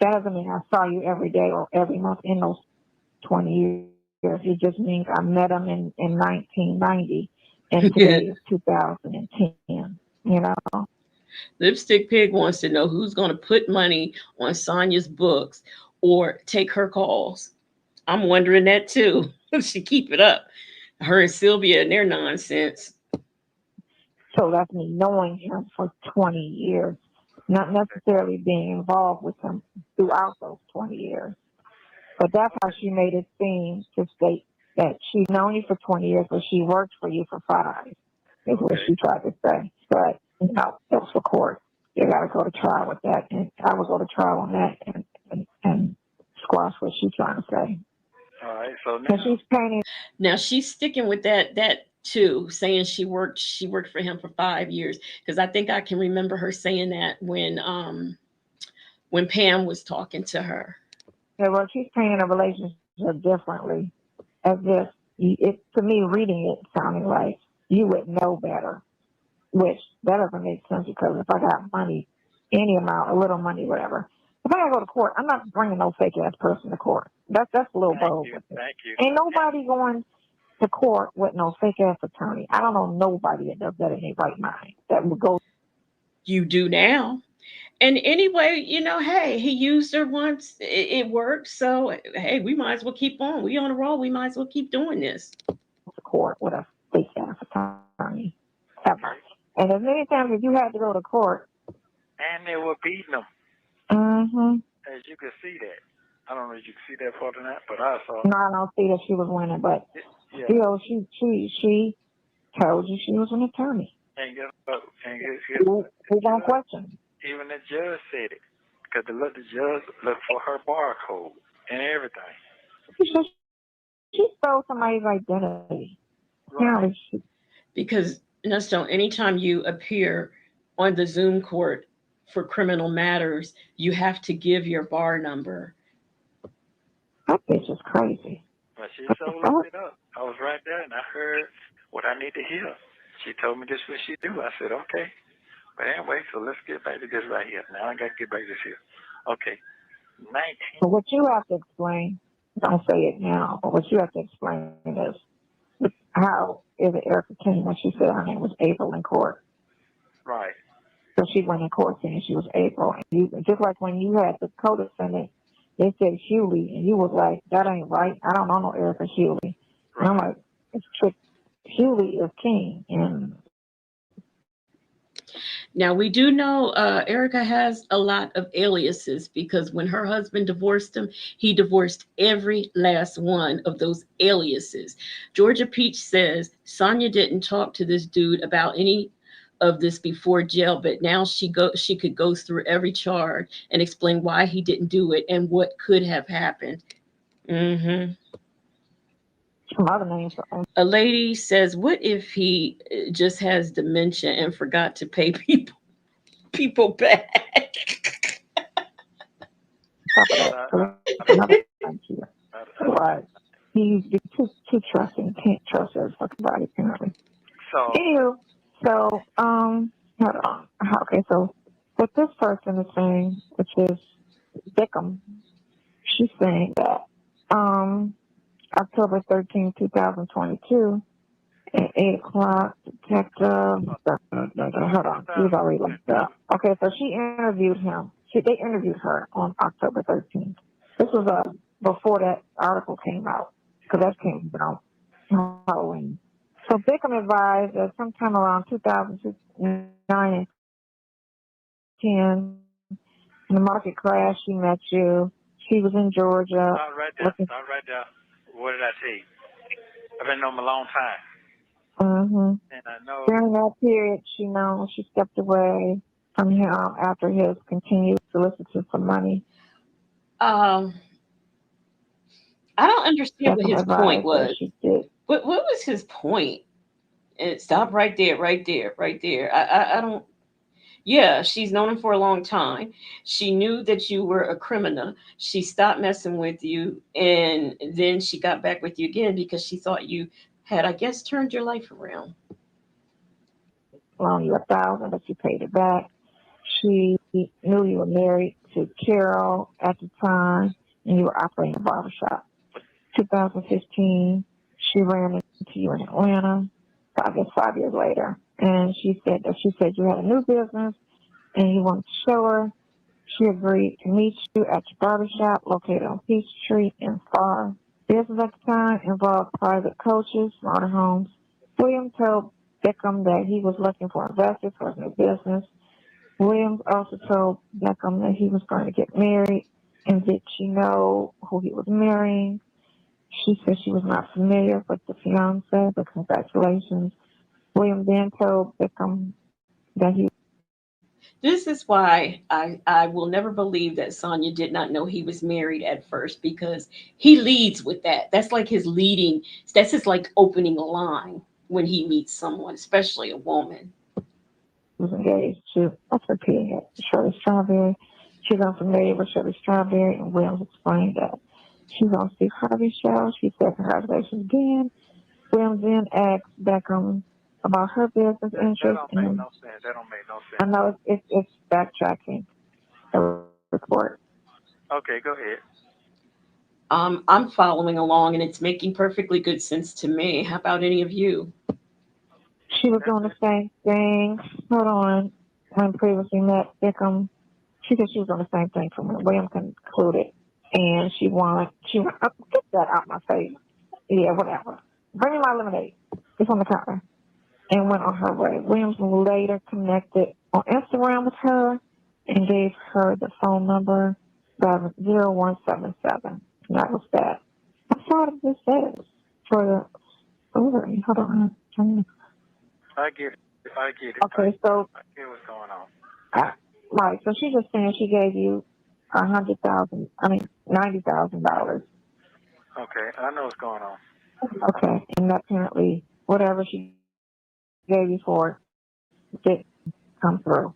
That doesn't mean I saw you every day or every month in those 20 years. It just means I met him in 1990 and today is 2010, Lipstick Pig wants to know who's going to put money on Sonia's books or take her calls. I'm wondering that too. She keep it up. Her and Sylvia and their nonsense. So that's me knowing him for 20 years, not necessarily being involved with him throughout those 20 years. But that's how she made it seem to state that she's known you for 20 years, but she worked for you for 5, is what she tried to say. But, that's for court. You got to go to trial with that. And I would go to trial on that and squash what she's trying to say. All right, so now she's sticking with that too, saying she worked for him for 5 years, because I think I can remember her saying that when Pam was talking to her. Yeah, well, she's painting a relationship differently, as if to me reading it sounding like you would know better, which that doesn't make sense because if I got money, any amount, a little money, whatever. If I gotta go to court, I'm not bringing no fake ass person to court. That's a little bold. Thank you. Ain't nobody going to court with no fake ass attorney. I don't know nobody that does that in their right mind that would go. You do now. And anyway, hey, he used her once. It worked. So, hey, we might as well keep on. We on a roll. We might as well keep doing this. To court with a fake ass attorney ever. And as many times as you had to go to court. And they were beating them. Mm-hmm. As you could see that. I don't know if you can see that part or not, but I saw. No, I don't see that she was winning, but still, she told you she was an attorney. And guess what? Who gonna question? Even the judge said it, because the judge looked for her barcode and everything. She stole somebody's identity. Right. Because, Nesto, anytime you appear on the Zoom court for criminal matters, you have to give your bar number. That bitch is crazy. But she so looked it up. I was right there, and I heard what I need to hear. She told me this is what she do. I said, okay. But anyway, so let's get back to this right here. Now I got to get back to this here. Okay. 19. So what you have to explain, don't say it now, but what you have to explain is how is it Erica King when she said her name was April in court? Right. So she went in court saying she was April. And you, just like when you had the co-defendant, they said Hewley, and you was like, that ain't right. I don't know no Erica Hewley. And I'm like, it's trick. Hewley is King. And Now, we do know Erica has a lot of aliases because when her husband divorced him, he divorced every last one of those aliases. Georgia Peach says Sonia didn't talk to this dude about any of this before jail, but now she could go through every charge and explain why he didn't do it and what could have happened. Mm-hmm. some other names. A lady says, what if he just has dementia and forgot to pay people back? Top of that, so another thing here. Right. He's too trusting. Can't trust everybody, apparently. So, Anywho, so, hold on. Okay, so what this person is saying, which is Bickham, she's saying that, October 13, 2022, at 8 o'clock, detective, hold on, she was already looked up. Okay, so she interviewed him. They interviewed her on October 13th. This was before that article came out, because that came out on Halloween. So Bickham advised that sometime around 2009 and 10, in the market crash, she met you. She was in Georgia. start right there. Start right there. What did I tell you? I've been knowing him a long time. Mm-hmm. And I know. During that period, she stepped away from him after his continued solicitude for money. I don't understand what his point was. She did. What was his point? And stop right there, right there, right there. I don't. Yeah, she's known him for a long time. She knew that you were a criminal. She stopped messing with you, and then she got back with you again because she thought you had, I guess, turned your life around. Loaned you $1,000, but you paid it back. She knew you were married to Carol at the time, and you were operating a barbershop. 2015, she ran into you in Atlanta, I guess 5 years later, and she said you had a new business and you wanted to show her. She agreed to meet you at your barbershop located on Peachtree in Farr. Business at the time involved private coaches, motorhomes. William told Bickham that he was looking for investors for his new business. Williams also told Bickham that he was going to get married, and did she know who he was marrying? She said she was not familiar with the fiance, but congratulations. William then told Bickham that he. This is why I will never believe that Sonia did not know he was married at first because he leads with that. That's like his leading, that's his like opening line when he meets someone, especially a woman. Was engaged to, that's repeating it, Shirley Strawberry. She's unfamiliar with Shirley Strawberry, and Williams explained that she's on Steve Harvey's show. She said congratulations again. Williams then asked Beckham about her business interests. That don't make no sense. That don't make no sense. I know it's backtracking the report. Okay, go ahead. I'm following along and it's making perfectly good sense to me. How about any of you? She was doing the same thing. Hold on. When previously met Bickham, she said she was doing the same thing from when Williams concluded. And she wanted, get that out my face. Yeah, whatever. Bring me my lemonade. It's on the counter. And went on her way. Williams later connected on Instagram with her and gave her the phone number 0177. And that was that. I saw what this says for the ovary. Hold on. I get it. Okay, so I get what's going on. right. So she's just saying she gave you $90,000. Okay, I know what's going on. Okay, and apparently whatever she gave you for it didn't come through.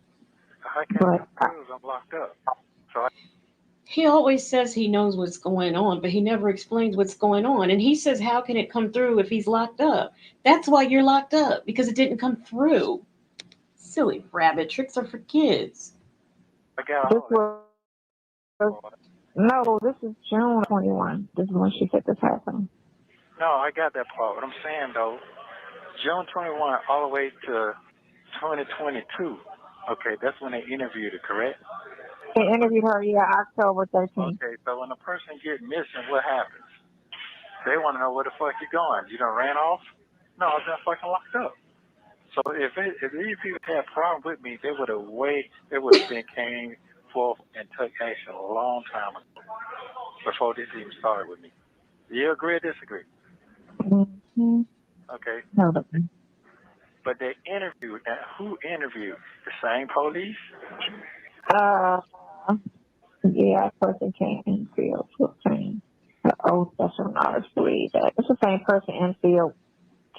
I can't prove I'm locked up. So He always says he knows what's going on, but he never explains what's going on. And he says, how can it come through if he's locked up? That's why you're locked up, because it didn't come through. Silly rabbit, tricks are for kids. I got This all no, this is June 21. This is when she said this happened. No, I got that part. What I'm saying though, June 21 all the way to 2022. Okay, that's when they interviewed her, correct? They interviewed her, October 13th. Okay, so when a person get missing, what happens? They want to know where the fuck you going. You done ran off? No, I've been fucking locked up. So if these people had a problem with me, they would have been came forth and took action a long time ago before this even started with me. Do you agree or disagree? Mm-hmm. Okay. No, But they interviewed. Now, who interviewed? The same police? yeah, a person came in field to obtain the old special knowledge believe that it's the same person in field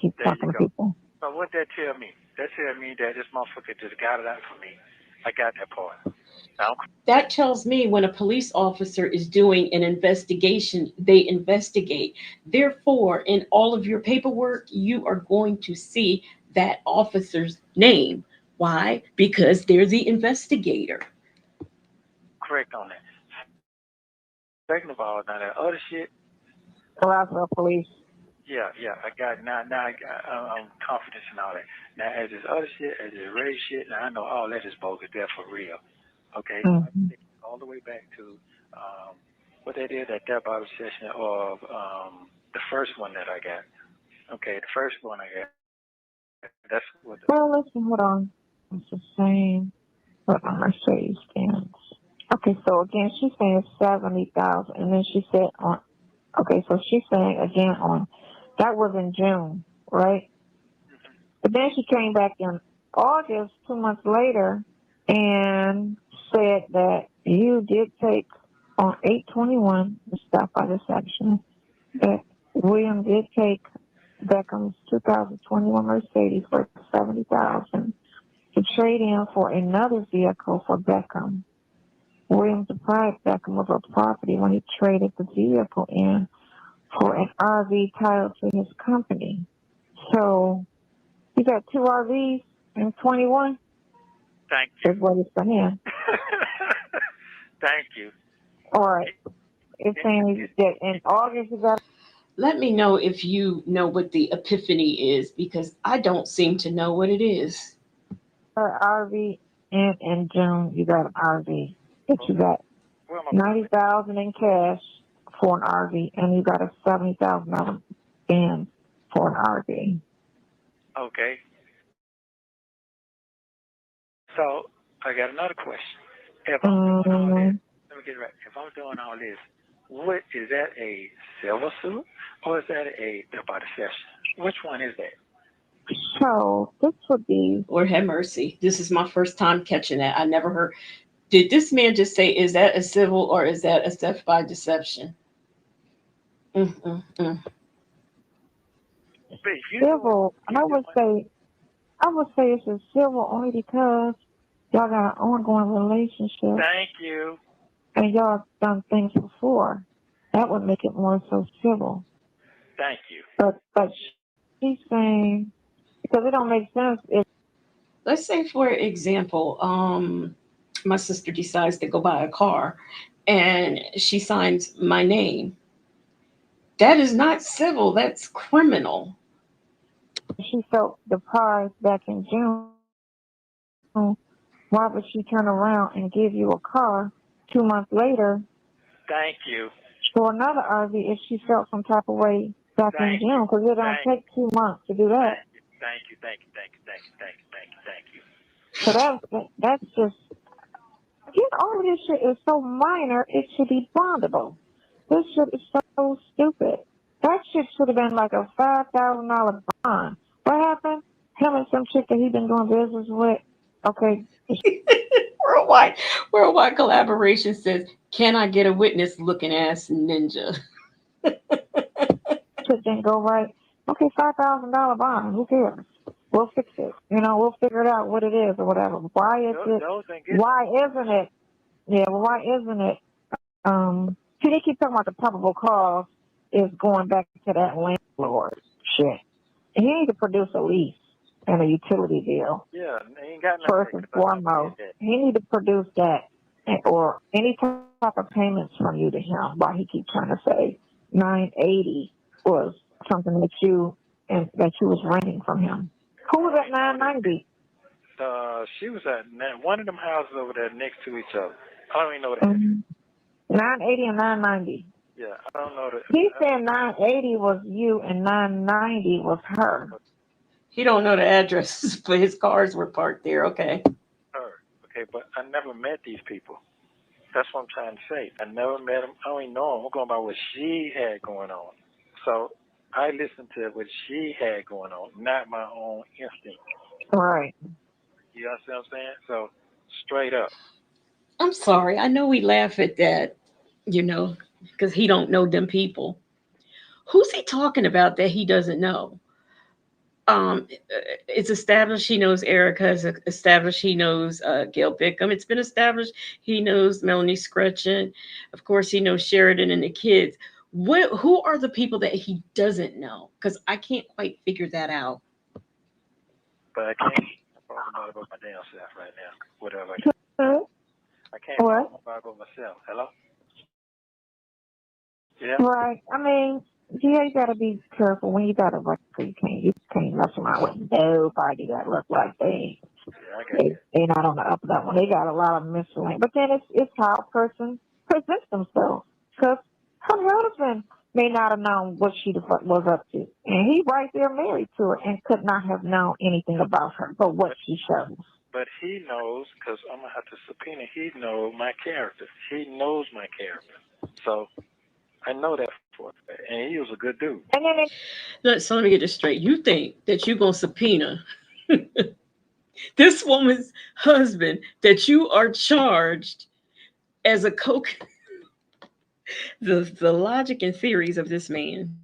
keep There talking you to go. people. So what that tell me? That tell me that this motherfucker just got it out for me. I got that part. Now, That tells me when a police officer is doing an investigation, they investigate. Therefore, in all of your paperwork, you are going to see that officer's name. Why? Because they're the investigator. correct on that. Second of all, now that other shit, Roswell police. yeah, I got now. I'm confident in all that. Now, as this other shit, as this race shit, now I know all that is bogus. They're for real. Okay, so I Mm-hmm. take it all the way back to what they did at that Bible session of the first one that I got. Okay, the first one I got. That's what. Well, listen, hold on. It's the same. Hold on, Mercedes Benz. Okay, so again, she's saying 70,000, and then she said on. Okay, so she's saying again on. That was in June, right? But then she came back in August, 2 months later, and said that you did take on 8/21, the stop by the section, that William did take Beckham's 2021 Mercedes for 70,000 to trade in for another vehicle for Beckham. William deprived Beckham of a property when he traded the vehicle in for an RV title to his company. So you got two RVs in 21? Thank you. Is what it's saying. Thank you. All right. It's saying that in August you got Let me know if you know what the epiphany is because I don't seem to know what it is. an RV, and in June you got an RV. That you got Where am I? 90,000 in cash for an RV, and you got a $70,000 band for an RV. Okay. So I got another question. If I'm doing all this, let me get it right. If I'm doing all this, what is that, a civil suit or is that a by deception? Which one is that? So this would be Lord have mercy. This is my first time catching that. I never heard. Did this man just say, is that a civil or is that a theft by deception? Mm-mm-mm. But if you civil. doing, I would say it's a civil only because y'all got an ongoing relationship thank you. and y'all done things before. That would make it more so civil. Thank you. But she's saying because it don't make sense if Let's say, for example, my sister decides to go buy a car and she signs my name. That is not civil, that's criminal. she felt deprived back in June. Why would she turn around and give you a car 2 months later Thank you. for another RV if she felt some type of way back in Thank June? you. Because it don't take 2 months to do that. Thank you. So that's just, all of this shit is so minor, it should be bondable. This shit is so stupid. That shit should have been like a $5,000 bond. What happened? Him and some chick that he been doing business with. Okay, Worldwide collaboration says, can I get a witness looking ass ninja? shit didn't go right. Okay, $5,000 bond. Who cares? We'll fix it. We'll figure it out what it is or whatever. Why is it? Why isn't it? Yeah, well, why isn't it? See, they keep talking about the probable cause is going back to that landlord shit. He need to produce a lease and a utility bill. Yeah, ain't got nothing. First and foremost, he need to produce that or any type of payments from you to him. Why he keep trying to say 980 was something that you was renting from him. Who was at 990? she was at one of them houses over there next to each other. I don't even know the address. 980 and 990. Yeah, I don't know the. He said 980 was you and 990 was her. He don't know the addresses, but his cars were parked there. Okay. Her. Okay, but I never met these people. That's what I'm trying to say. I never met them. I don't even know them. I'm going by what she had going on. So I listened to what she had going on, not my own instinct. Right. You understand what I'm saying? So straight up. I'm sorry. I know we laugh at that, you know, because he don't know them people. Who's he talking about that he doesn't know? It's established he knows Erica. It's established he knows Gail Bickham. It's been established he knows Melanie Scretchen. Of course, he knows Sheridan and the kids. Who are the people that he doesn't know? Because I can't quite figure that out. But I can't talk about my damn self right now. Whatever I can. I can't talk about myself. Hello? Yeah? Right. I mean, yeah, you gotta be careful when you got a record. You can't mess around with nobody that look like they they're not on the up that one. They got a lot of miscellaneous. But then it's how a person presents themselves. Because her husband may not have known what she was up to, and he right there married to her and could not have known anything about her but what she shows. But he knows, because I'm going to have to subpoena, he knows my character. He knows my character. So I know that for a fact. And he was a good dude. And then So let me get this straight. You think that you're going to subpoena this woman's husband that you are charged as a the logic and theories of this man.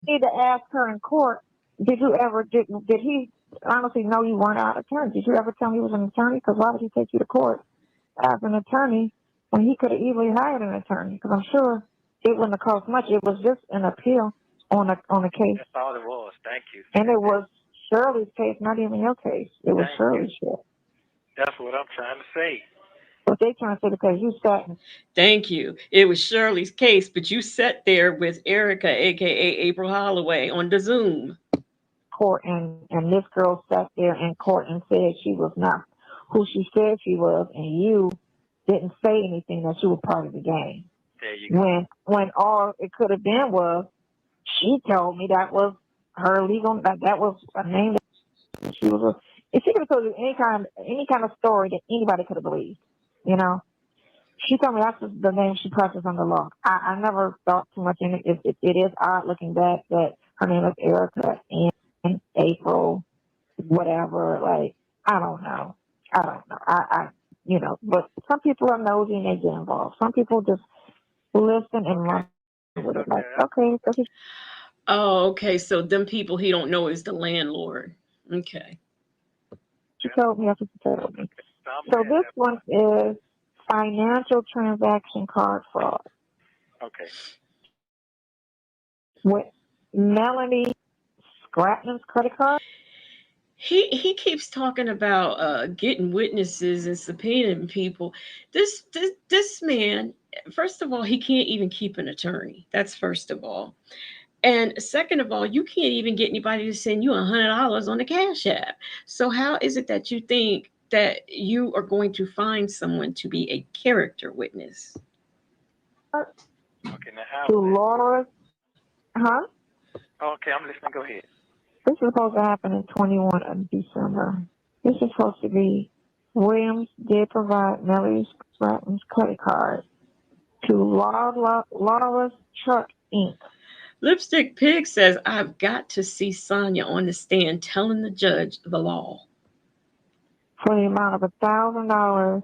need to ask her in court, did he honestly know you weren't an attorney? Did you ever tell him he was an attorney? Because why would he take you to court as an attorney when he could have easily hired an attorney? Because I'm sure it wouldn't have cost much. It was just an appeal on a case. That's all it was. Thank you. And it was Shirley's case, not even your case. It was Shirley's case. That's what I'm trying to say. But they trying to say because you sat. Thank you. It was Shirley's case, but you sat there with Erica, aka April Holloway, on the Zoom. Court and this girl sat there in court and said she was not who she said she was, and you didn't say anything that you were part of the game. There you go. When all it could have been was she told me that was her legal that was a name that she was. If she could have told you any kind of story that anybody could have believed, you know. She told me that's the name she practiced under law. I never thought too much in it. It is odd looking back that her name is Erica and April, whatever. Like, I don't know. I you know, but some people are nosy and they get involved. Some people just listen and run with it. Like, okay. Oh, okay. So them people he don't know is the landlord. Okay. She told me, that's what she told me. So this one is financial transaction card fraud. Okay. With Melanie Scratman's credit card. He keeps talking about getting witnesses and subpoenaing people. This man, first of all, he can't even keep an attorney. That's first of all. And second of all, you can't even get anybody to send you $100 on the Cash App. So how is it that you think that you are going to find someone to be a character witness? Okay, now how? To Laura, huh? Okay, I'm listening. Go ahead. This is supposed to happen in 21 of December. This is supposed to be Williams did provide Melanie Scratman's credit card to Laura's Truck Inc. Lipstick Pig says, I've got to see Sonia on the stand telling the judge the law. For the amount of $1,000.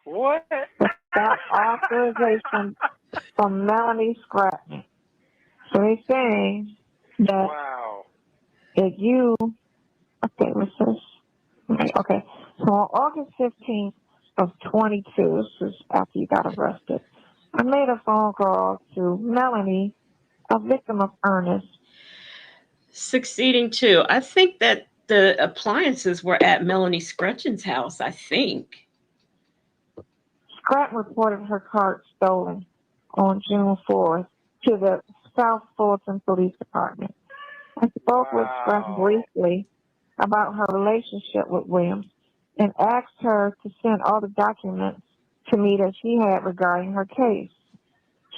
What? Without authorization from Melanie Scratman. So he's saying that if you, okay, what's this? Okay, so on August 15th of 22, this is after you got arrested, I made a phone call to Melanie, a victim of Ernest. Succeeding too. I think that the appliances were at Melanie Scretchen's house, I think. Scratton reported her card stolen on June 4th to the South Fulton Police Department. I spoke with Scratton briefly about her relationship with Williams and asked her to send all the documents to me that she had regarding her case.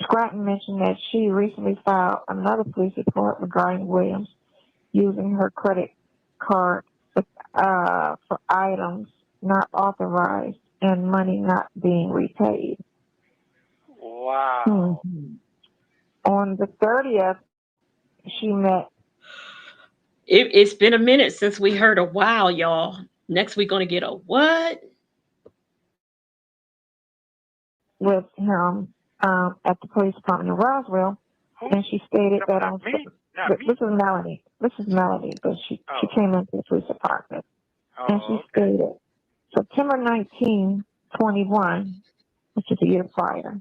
Scranton mentioned that she recently filed another police report regarding Williams using her credit card for items not authorized and money not being repaid. Wow. On the 30th, she met. It's been a minute since we heard a wow, y'all. Next, we're going to get a what? With him at the police department in Roswell, and she stated that on. This is Melanie. This is Melanie, but she came into the police department, and she stated September 19, 21, which is a year prior.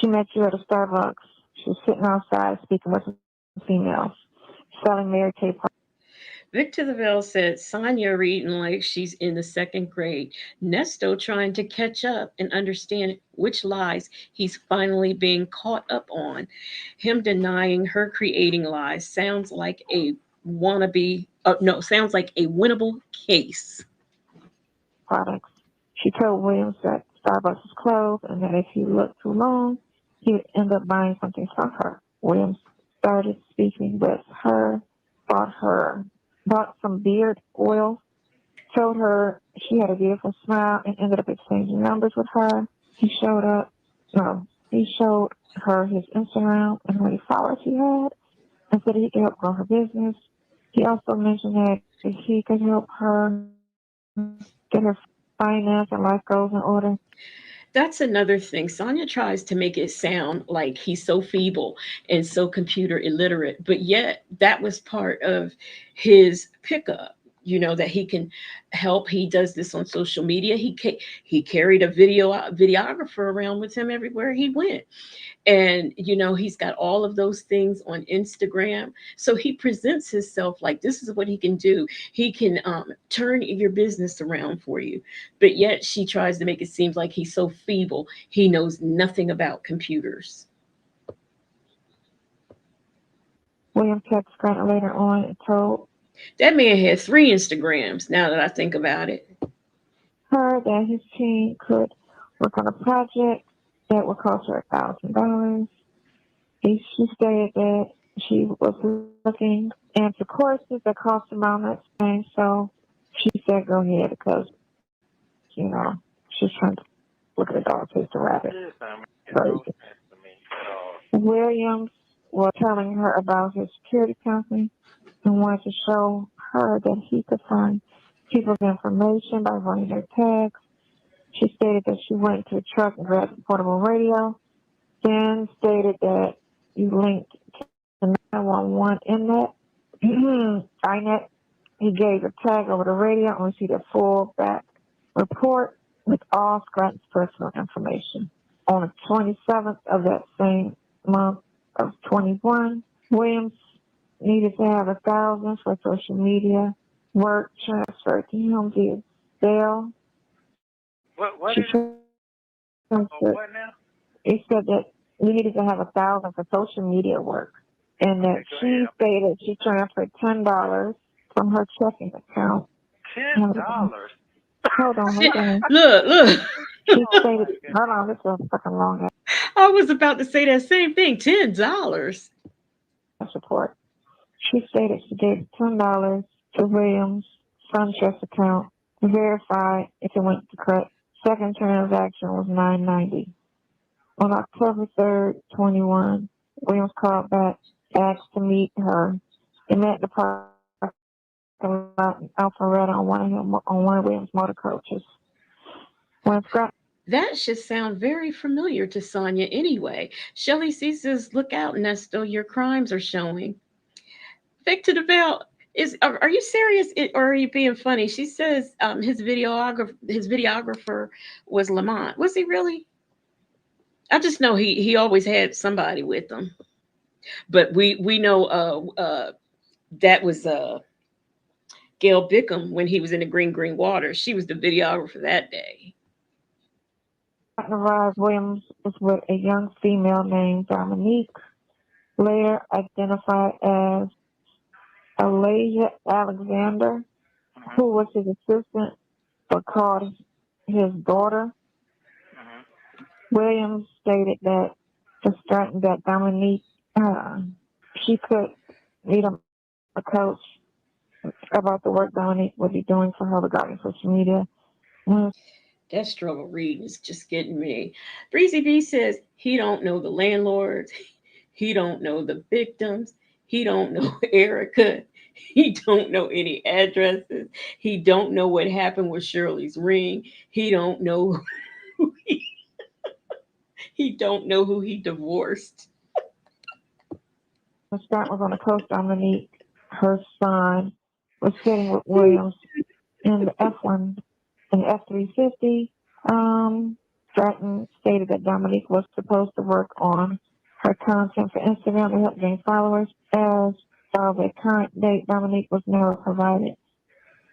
She met you at a Starbucks. She was sitting outside speaking with some females, selling Mary Kay. Victor Lavelle said Sonia reading like she's in the second grade. Nesto trying to catch up and understand which lies he's finally being caught up on. Him denying her creating lies sounds like a sounds like a winnable case. Products. She told Williams that Starbucks was closed and that if he looked too long, he would end up buying something from her. Williams started speaking with her, bought some beard oil, told her she had a beautiful smile, and ended up exchanging numbers with her. He showed her his Instagram and how many followers he had, and said he could help grow her business. He also mentioned that he could help her get her finance and life goals in order. That's another thing. Sonia tries to make it sound like he's so feeble and so computer illiterate, but yet that was part of his pickup. That he can help. He does this on social media. He carried a videographer around with him everywhere he went. And he's got all of those things on Instagram, so he presents himself like this is what he can do. He can turn your business around for you, but yet she tries to make it seem like he's so feeble he knows nothing about computers. William texted Grant later on and told that man had 3 Instagrams, now that I think about it. Her that his team could work on a project that would cost her $1,000. She stated that she was looking into courses that cost around that same, so she said go ahead because, she's trying to look at the dog chase the rabbit. Crazy. Williams was telling her about his security company and wanted to show her that he could find people's information by running their tags. She stated that she went to a truck and grabbed a portable radio, then stated that you linked to 911 iNet. He gave a tag over the radio and received a full back report with all Scranton's personal information. On the 27th of that same month of 21, Williams needed to have $1,000 for social media work transferred to him via Zelle. What now? He said that we needed to have $1,000 for social media work, and that she stated she transferred $10 from her checking account. $10. Hold on. Look. She stated, hold on, this is fucking long I was about to say that same thing. $10. support. She stated she gave $10 to Williams' SunTrust account to verify if it went to credit. Second transaction was $9.90. On October 3rd, 21, Williams called back, asked to meet her. They met in the parking lot in Alpharetta on one of Williams' motor coaches. That should sound very familiar to Sonia anyway. Shelley C says, look out, Nesto, your crimes are showing. Victor DeVille, are you serious or are you being funny? She says his videographer was Lamont. Was he really? I just know he always had somebody with him. But we know that was Gail Bickham when he was in the Green Water. She was the videographer that day. Arrived, Williams was with a young female named Dominique, later identified as Alasia Alexander, who was his assistant but called his daughter. Williams stated that that Dominique, she could meet a coach about the work Dominique would be doing for her regarding social media. That struggle reading is just getting me. Breezy B says he don't know the landlords. He don't know the victims. He don't know Erica. He don't know any addresses. He don't know what happened with Shirley's ring. He don't know who he don't know who he divorced. Scott was on the coast. Dominique, her son, was sitting with Williams in the F1 and F350. Stratton stated that Dominique was supposed to work on her content for Instagram to help gain followers. As of the current date, Dominique was never provided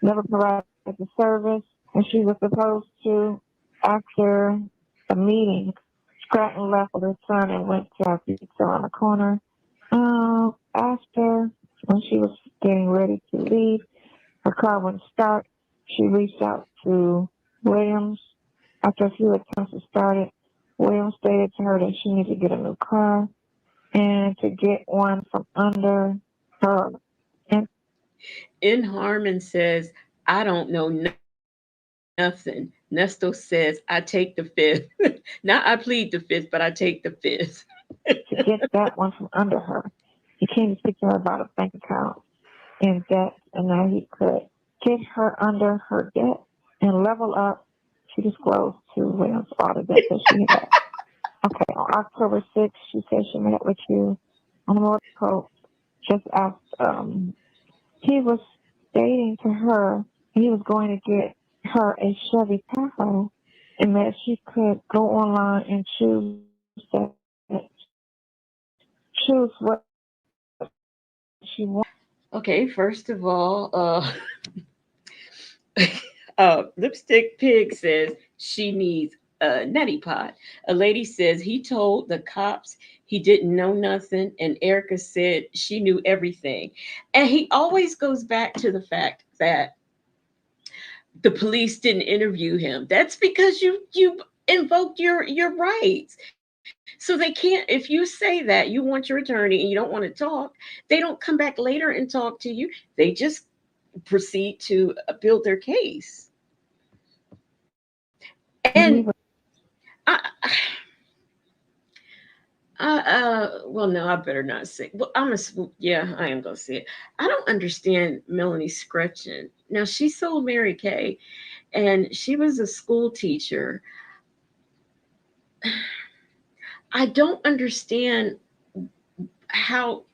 the service, and she was supposed to, after the meeting, Stratton left with her son and went to a pizza on the corner. After, when she was getting ready to leave, her car wouldn't start. She reached out to Williams. After a few attempts to start it, Williams stated to her that she needed to get a new car and to get one from under her. In Harmon says, I don't know nothing. Nesto says, I take the fifth. Not I plead the fifth, but I take the fifth. To get that one from under her. He came to speak to her about a bank account and debt, and now he could get her under her debt and level up. She disclosed to Williams all the debt that she had. Okay, on October 6th, she said she met with you on the motor coach. Just asked, he was stating to her he was going to get her a Chevy Tahoe and that she could go online and choose what she wants. Okay, first of all, Lipstick Pig says she needs a neti pot. A lady says he told the cops he didn't know nothing, and Erica said she knew everything. And he always goes back to the fact that the police didn't interview him. That's because you invoked your rights. So they can't, if you say that you want your attorney and you don't want to talk, they don't come back later and talk to you. They just proceed to build their case. And well, no, I better not say. Well, yeah, I am gonna say it. I don't understand Melanie Scretchen. Now she sold Mary Kay, and she was a school teacher. I don't understand how.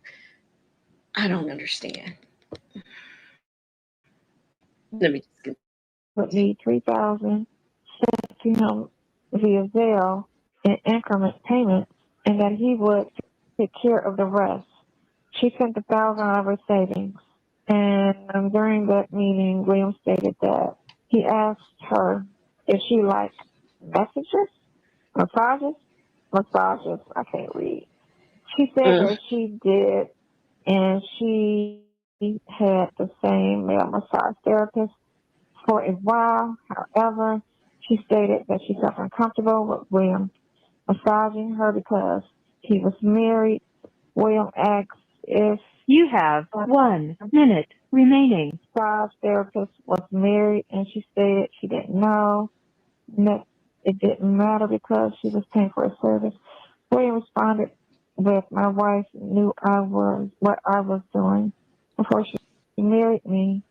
I don't understand. Let me just. Would need $3,000 sent to him via Zelle in increment payments, and that he would take care of the rest. She sent $1,000 out of her savings, and during that meeting, William stated that he asked her if she liked massages. I can't read. She said that she did, and she had the same male massage therapist for a while. However, she stated that she felt uncomfortable with William massaging her because he was married. William asked if You have 1 minute remaining. the massage therapist was married, and she stated she didn't know. That it didn't matter because she was paying for a service. William responded with, my wife knew what I was doing before she married me.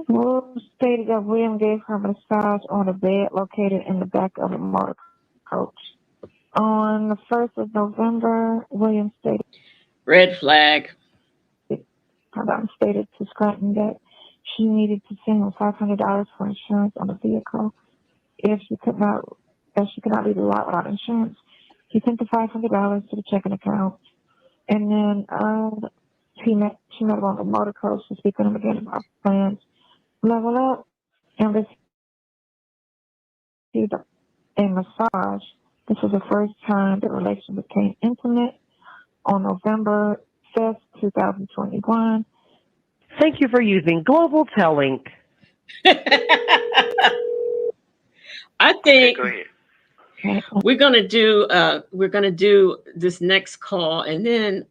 William stated that William gave her a massage on a bed located in the back of a motor coach. On the 1st of November, William stated, Red flag. stated to Scranton that she needed to send him $500 for insurance on the vehicle. If she could not leave the lot without insurance, he sent the $500 to the checking account. And then she met him on the motor coach to speak with him again about plans. Level up and received a massage. This was the first time the relationship became intimate on November 5th, 2021. Thank you for using Global Tellink. I Okay, think go ahead. we're gonna do this next call, and then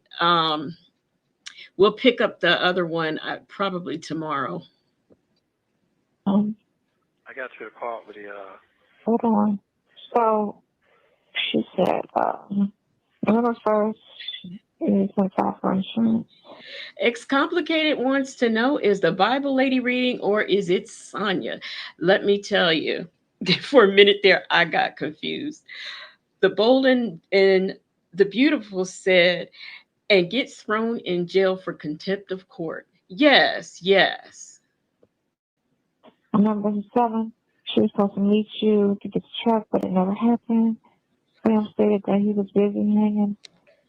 we'll pick up the other one probably tomorrow. Um, I got to the part with the hold on. So she said, November 1st is my file for insurance. Excomplicated wants to know, is the Bible lady reading or is it Sonya? Let me tell you, for a minute there, I got confused. The Bold and the Beautiful said, and gets thrown in jail for contempt of court. Yes, yes. On November 7th, she was supposed to meet you to get the truck, but it never happened. William stated that he was busy hanging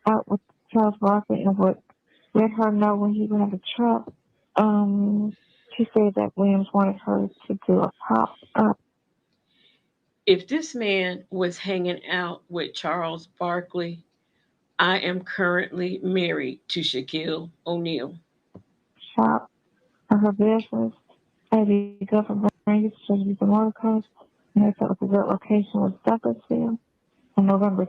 out with Charles Barkley and would let her know when he would have the truck. She said that Williams wanted her to do a pop-up. If this man was hanging out with Charles Barkley, I am currently married to Shaquille O'Neal. shop for her business. Maybe go for Brandy's to use the motor coach. And they thought it was a good location was Douglasville. On November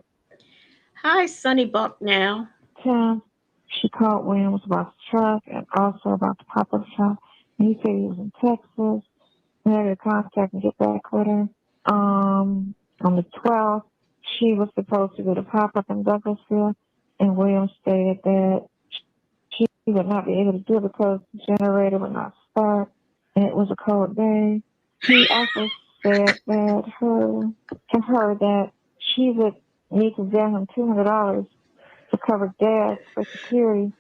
Hi, Sonny Buck now. 10th, she called Williams about the truck and also about the pop-up shop. And he said he was in Texas. We had to contact and get back with her. On the 12th, she was supposed to do the pop-up in Douglasville, and Williams stated that she would not be able to do it because the generator would not start, and it was a cold day. He also said that to her that she would need to give him $200 to cover gas for security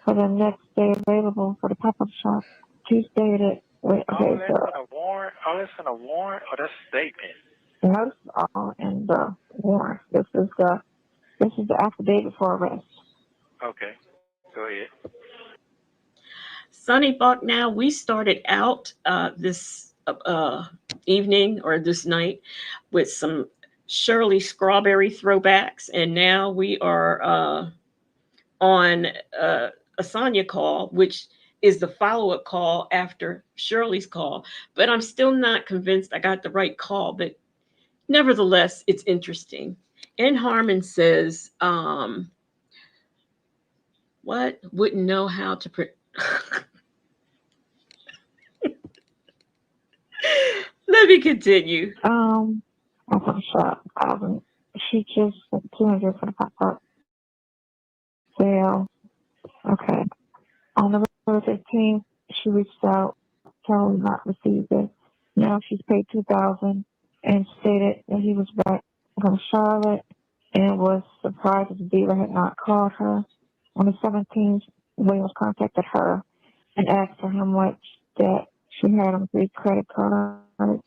for the next day available for the pop-up shop. She stated, wait, okay, so all that's in a warrant, or that's a statement. notice all in the warrant. This is the affidavit for arrest. Okay, go ahead. Sonny Buck now, we started out this evening or this night with some Shirley Strawberry throwbacks, and now we are on a Sonya call, which is the follow-up call after Shirley's call. But I'm still not convinced I got the right call, but nevertheless, it's interesting. And Harmon says, what? Wouldn't know how to Let me continue. Pop up shop. She just sent 200 for the pop up sale. Okay. On November 15th, she reached out, told him not received it. Now she's paid 2,000 and stated that he was back from Charlotte and was surprised that the dealer had not called her. On the 17th, Williams contacted her and asked her how much debt she had on 3 credit cards.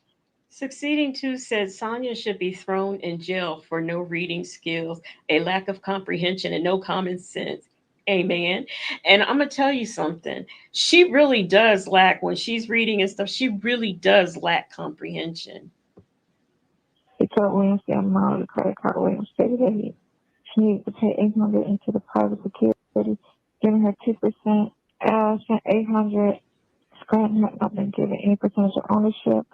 Succeeding to said Sonya should be thrown in jail for no reading skills, a lack of comprehension, and no common sense. Amen. And I'm going to tell you something. She really does lack, when she's reading and stuff, she really does lack comprehension. He told Williams the amount of the credit card. Williams stated that she needed to pay $800 into the private security, giving her 2%. Since 800, Scranton had not been given any percentage of ownership.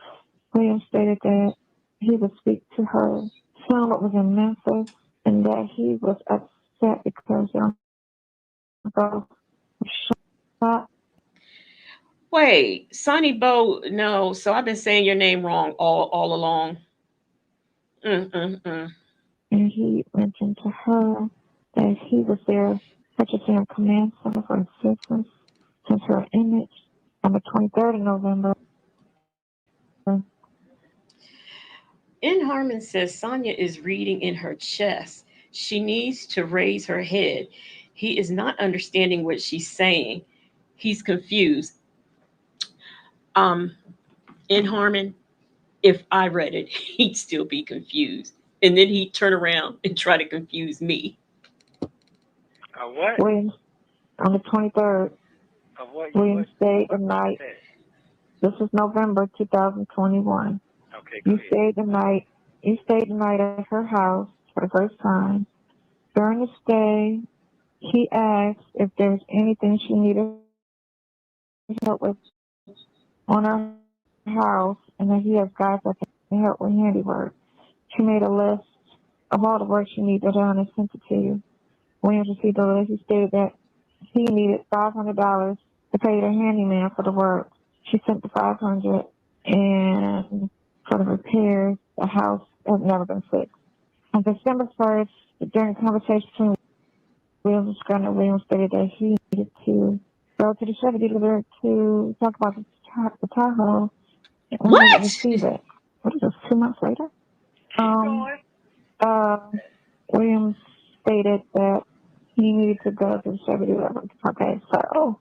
Williams stated that he would speak to her son that was in Memphis and that he was upset because both were shot. Wait, Sonny Bo, no. So I've been saying your name wrong all along. And he mentioned to her that he was there purchasing a command center for assistance since her image on the 23rd of November. In Harmon says Sonya is reading in her chest. She needs to raise her head. He is not understanding what she's saying. He's confused. Um, in Harmon, if I read it, he'd still be confused. And then he'd turn around and try to confuse me. What? Williams, on the 23rd, Williams stayed the night. This is November 2021. Okay, You stayed the night at her house for the first time. During the stay, he asked if there was anything she needed help with on her house, and that he has guys that can help with handiwork. She made a list of all the work she needed done and sent it to you. Williams received the list. He stated that he needed $500 to pay the handyman for the work. She sent the $500, and for the repairs, the house has never been fixed. On December 1st, during a conversation between Williams and Scranton, Williams stated that he needed to go to the Chevy dealer to talk about the Tahoe and when he would receive it. What is this, 2 months later? Williams stated that he needed to go to the Chevy dealer. Okay, so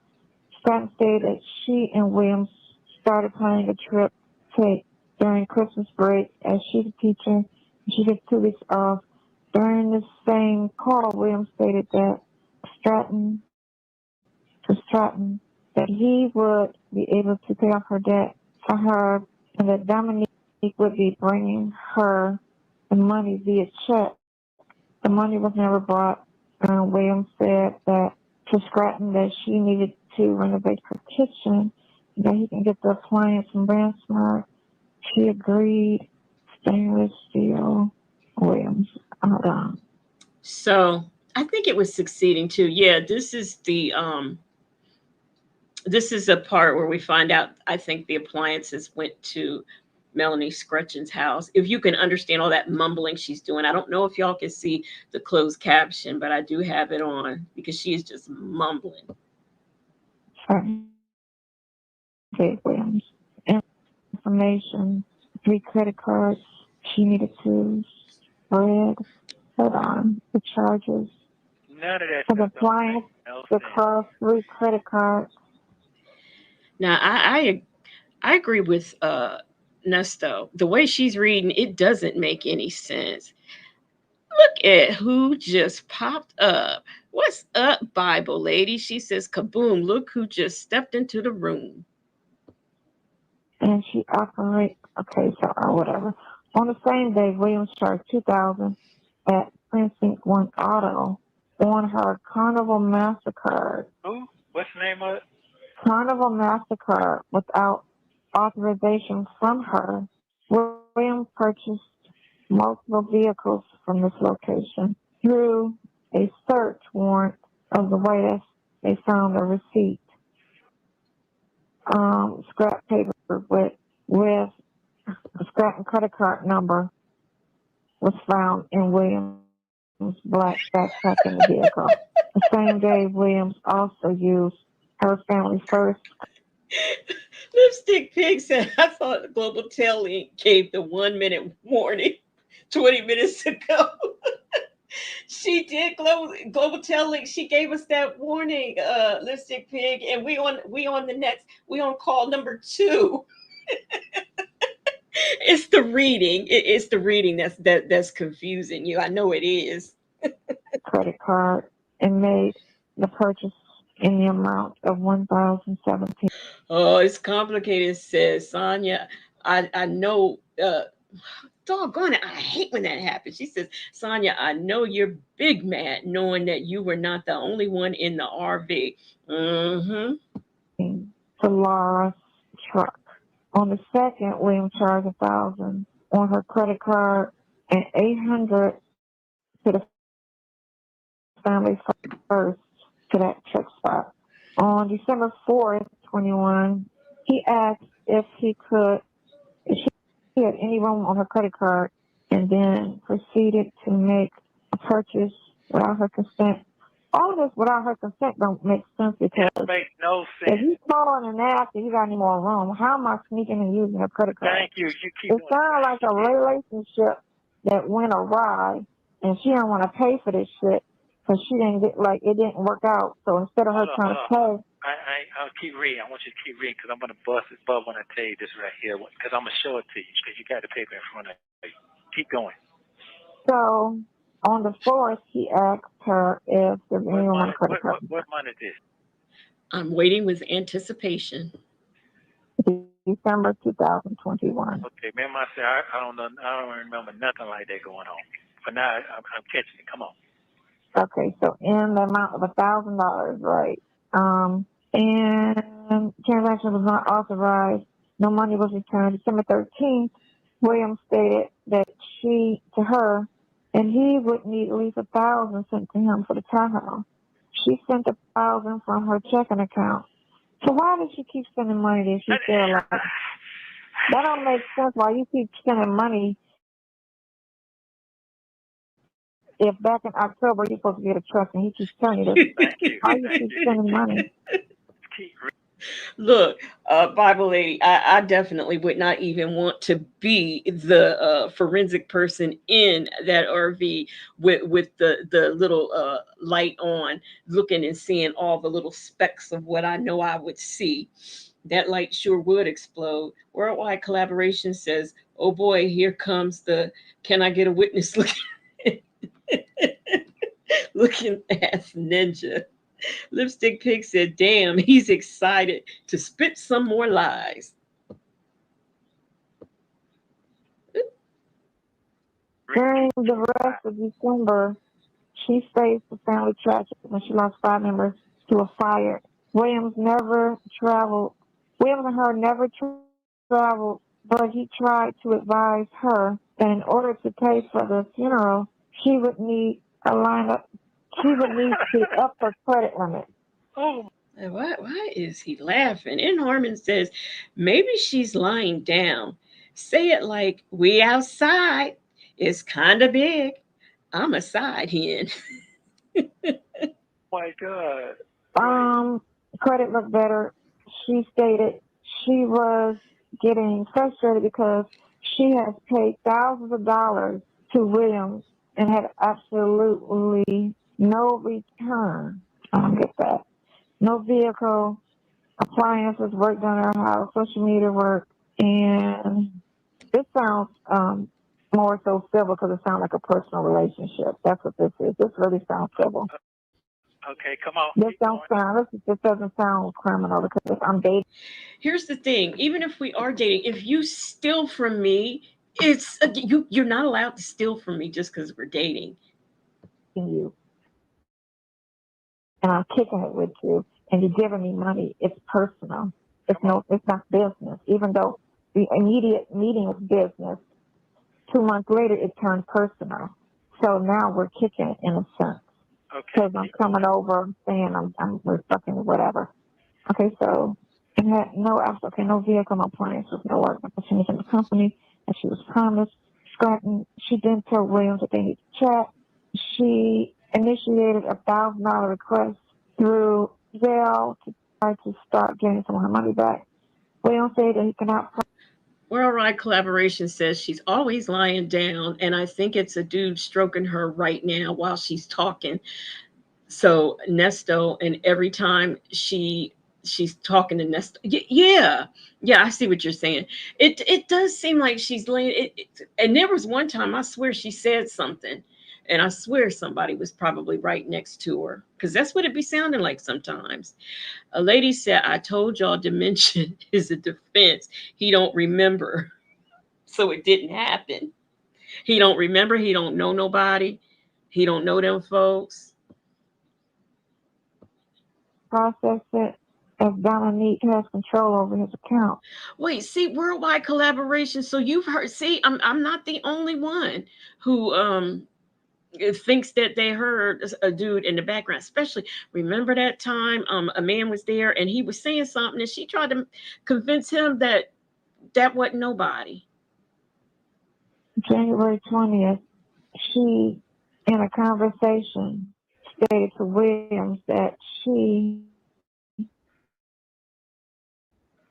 Scranton stated that she and Williams started planning a trip take during Christmas break as she's a teacher and she gets 2 weeks off. During this same call, Williams stated that Stratton that he would be able to pay off her debt for her and that Dominique would be bringing her the money via check. The money was never brought. Williams said that to Scranton that she needed to renovate her kitchen, that he can get the appliance from BrandSmart. She agreed. Stainless steel. Williams. Hold on. So I think it was succeeding too. Yeah, this is a part where we find out, I think the appliances went to Melanie Scretchen's house. If you can understand all that mumbling she's doing. I don't know if y'all can see the closed caption, but I do have it on because she is just mumbling. Williams. Information, 3 credit cards she needed to spread. Hold on. The charges. None of that For the stuff don't appliance, make no the sense. cost, 3 credit cards. Now I agree with Nesto. The way she's reading, it doesn't make any sense. Look at who just popped up. What's up, Bible lady? She says, kaboom, look who just stepped into the room. And she operates, okay, so whatever. On the same day, Williams charged $2,000 at Precinct 1 Auto on her Carnival MasterCard. Who? What's the name of it? Carnival MasterCard without authorization from her. Williams purchased multiple vehicles from this location. Through a search warrant of the White, they found a receipt. Scrap paper with the scrap and credit card number was found in Williams' black backpack in the vehicle. The same day, Williams also used her family first. Lipstick Pig said, I thought Global Tail Link gave the 1-minute warning 20 minutes ago. She did. Global Tail Link, she gave us that warning, Lipstick Pig, and we on call number 2. It's the reading. It's the reading that's confusing you. I know it is. Credit card and made the purchase in the amount of $1,017. Oh, it's complicated, says Sonia. I know. Doggone it. I hate when that happens. She says, Sonia, I know you're big mad knowing that you were not the only one in the RV. To Laura's truck. On the second, William charged $1,000 on her credit card and $800 to the family first to that truck stop. On December 4th, 21, he asked if she had any room on her credit card and then proceeded to make a purchase without her consent. All of this without her consent don't make sense because It makes no if sense. you calling and ask if you got any more room, how am I sneaking and using her credit card? Thank you. You keep It doing sounded like a relationship that went awry, and she didn't want to pay for this shit because she didn't get it didn't work out. So instead of her trying to pay, I'll keep reading. I want you to keep reading because I'm going to bust this bubble when I tell you this right here because I'm going to show it to you because you got the paper in front of you. Keep going. So on the 4th, he asked her if there's any room on the credit card. What month is this? I'm waiting with anticipation. December 2021. Okay, remember I said I don't know. I don't remember nothing like that going on. But now I'm catching it. Come on. Okay, so in the amount of $1,000, right? And transaction was not authorized. No money was returned. December 13th, Williams stated that to her, and he would need at least $1,000 sent to him for the Tahoe. She sent $1,000 from her checking account. So why does she keep sending money if she's still alive? That don't make sense. Why you keep sending money if back in October you're supposed to get a trust and he keeps telling you this? Thank you. Why you Thank keep you. sending money? Keep Look, Bible lady, I definitely would not even want to be the forensic person in that RV with the little light on, looking and seeing all the little specks of what I know I would see. That light sure would explode. Worldwide Collaboration says, "Oh boy, here comes the can I get a witness looking looking ass ninja." Lipstick Pig said, "Damn, he's excited to spit some more lies." During the rest of December, she faced a family tragedy when she lost 5 members to a fire. Williams and her never traveled, but he tried to advise her that in order to pay for the funeral, she would need to up her credit limit. Oh, Why is he laughing? And Harmon says, maybe she's lying down. Say it like, we outside. It's kind of big. I'm a side hen. my God. Credit looked better. She stated she was getting frustrated because she has paid thousands of dollars to Williams and had absolutely no return. I don't get that. No vehicle, appliances, work done at her house, social media work, and this sounds more so civil because it sounds like a personal relationship. That's what this is. This really sounds civil. Okay, come on. This doesn't sound criminal because I'm dating. Here's the thing. Even if we are dating, if you steal from me, you're not allowed to steal from me just because we're dating. You and I'm kicking it with you and you're giving me money, it's personal. It's not business. Even though the immediate meeting was business, 2 months later it turned personal. So now we're kicking it in a sense. Okay. Because I'm coming over saying we're fucking whatever. Okay, so it had no vehicle, no appliances, no work opportunities in the company, and she was promised Scranton. She then told Williams that they need to chat. She initiated a $1,000 request through Zelle to try to start getting some of her money back. Williams said that he cannot. Worldwide Collaboration says she's always lying down, and I think it's a dude stroking her right now while she's talking. So Nesto, and every time she's talking to Nesto, yeah, I see what you're saying. It does seem like she's laying it. And there was one time I swear she said something, and I swear somebody was probably right next to her because that's what it be sounding like sometimes. A lady said, "I told y'all dementia is a defense. He don't remember, so it didn't happen. He don't remember. He don't know nobody. He don't know them folks." Process it as Dominique has control over his account. Wait, see, Worldwide Collaboration. So you've heard. See, I'm not the only one who thinks that they heard a dude in the background. Especially, remember that time a man was there and he was saying something, and she tried to convince him that wasn't nobody. January 20th, she, in a conversation, stated to Williams that she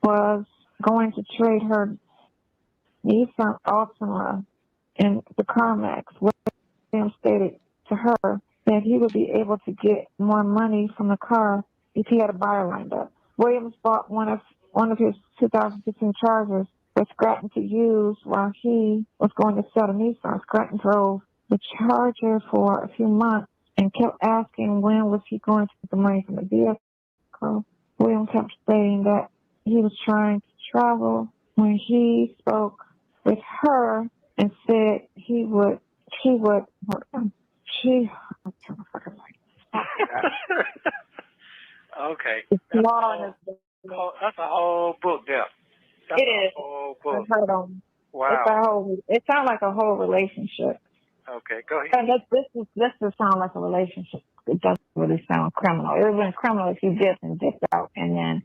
was going to trade her Nissan Altima in the CarMax. Williams stated to her that he would be able to get more money from the car if he had a buyer lined up. Williams bought one of his 2015 Chargers for Scranton to use while he was going to sell the Nissan. Scranton drove the Charger for a few months and kept asking when was he going to get the money from the vehicle. Williams kept stating that he was trying to travel when he spoke with her and said she would. Okay. It's That's long. that's a whole book there. That's It is. a whole book. Hold on. Wow. It sounds like a whole relationship. Okay, go ahead. And this just sounds like a relationship. It doesn't really sound criminal. It would have been criminal if you dipped and dipped out and then,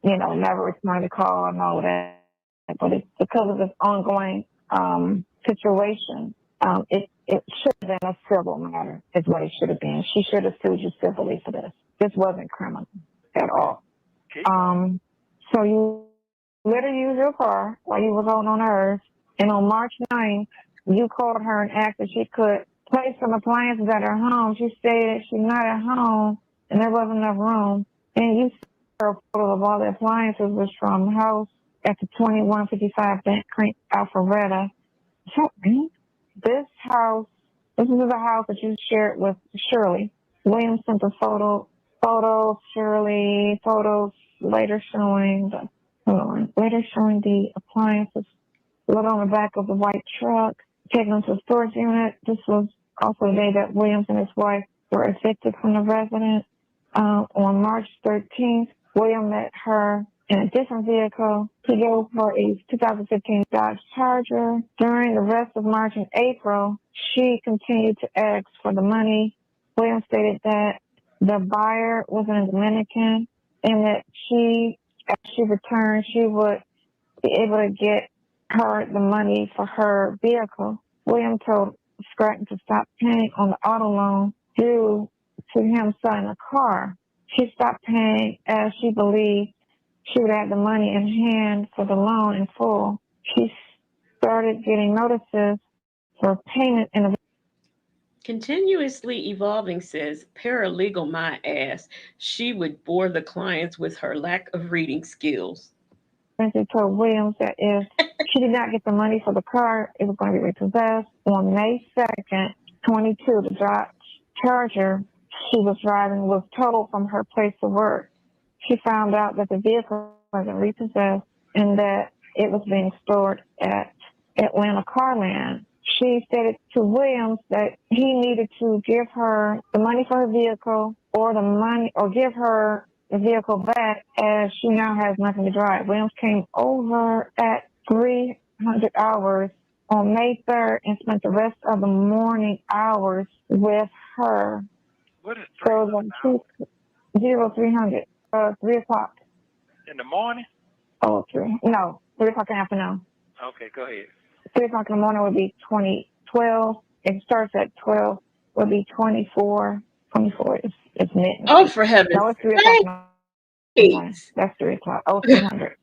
never returned the call and all that. But it's because of this ongoing situation. It should have been a civil matter, is what it should have been. She should have sued you civilly for this. This wasn't criminal at all. So you let her use your car while you was holding on hers, and on March 9th, you called her and asked if she could place some appliances at her home. She stated she's not at home and there wasn't enough room. And you sent her a photo of all the appliances was from the house at the 2155 Bent Creek, Alpharetta. So, this house, this is a house that you shared with Shirley. Williams sent a photos, Shirley, photos later showing the appliances loaded on the back of the white truck, taken them to the storage unit. This was also the day that Williams and his wife were evicted from the residence. On March 13th, William met her in a different vehicle. He gave her a 2015 Dodge Charger. During the rest of March and April, she continued to ask for the money. William stated that the buyer was a Dominican and that as she returned, she would be able to get her the money for her vehicle. William told Scranton to stop paying on the auto loan due to him selling a car. She stopped paying as she believed she would have the money in hand for the loan in full. She started getting notices for payment in a Continuously evolving says paralegal my ass. She would bore the clients with her lack of reading skills. She told Williams that if she did not get the money for the car, it was going to be repossessed. On May 2nd, 22, the Dodge Charger she was driving was totaled from her place of work. She found out that the vehicle wasn't repossessed and that it was being stored at Atlanta Carland. She stated to Williams that he needed to give her the money for her vehicle or give her the vehicle back as she now has nothing to drive. Williams came over at 300 hours on May 3rd and spent the rest of the morning hours with her. What is So 300 0300, 3 o'clock. in the morning? Oh, 3. No, 3 o'clock in the afternoon. Okay, go ahead. 3 o'clock in the morning would be 2012. It starts at 12. Would be 24. 24 is midnight. Oh, for heaven's No, it's 3 o'clock in the morning. sakes. That's 3 o'clock. Oh, 300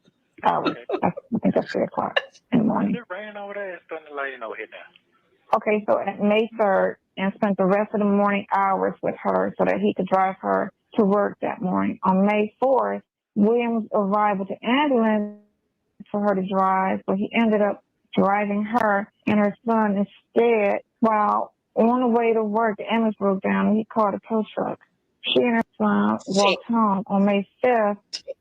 hours. I think that's 3 o'clock in the morning. Is it raining over there? It's starting to lighten over here now. Okay, so at May 3rd, and spent the rest of the morning hours with her so that he could drive her to work that morning. On May 4th, Williams arrived with the ambulance for her to drive, but he ended up driving her and her son instead. While on the way to work, the ambulance broke down and he called a tow truck. She and her son walked home. On May 5th,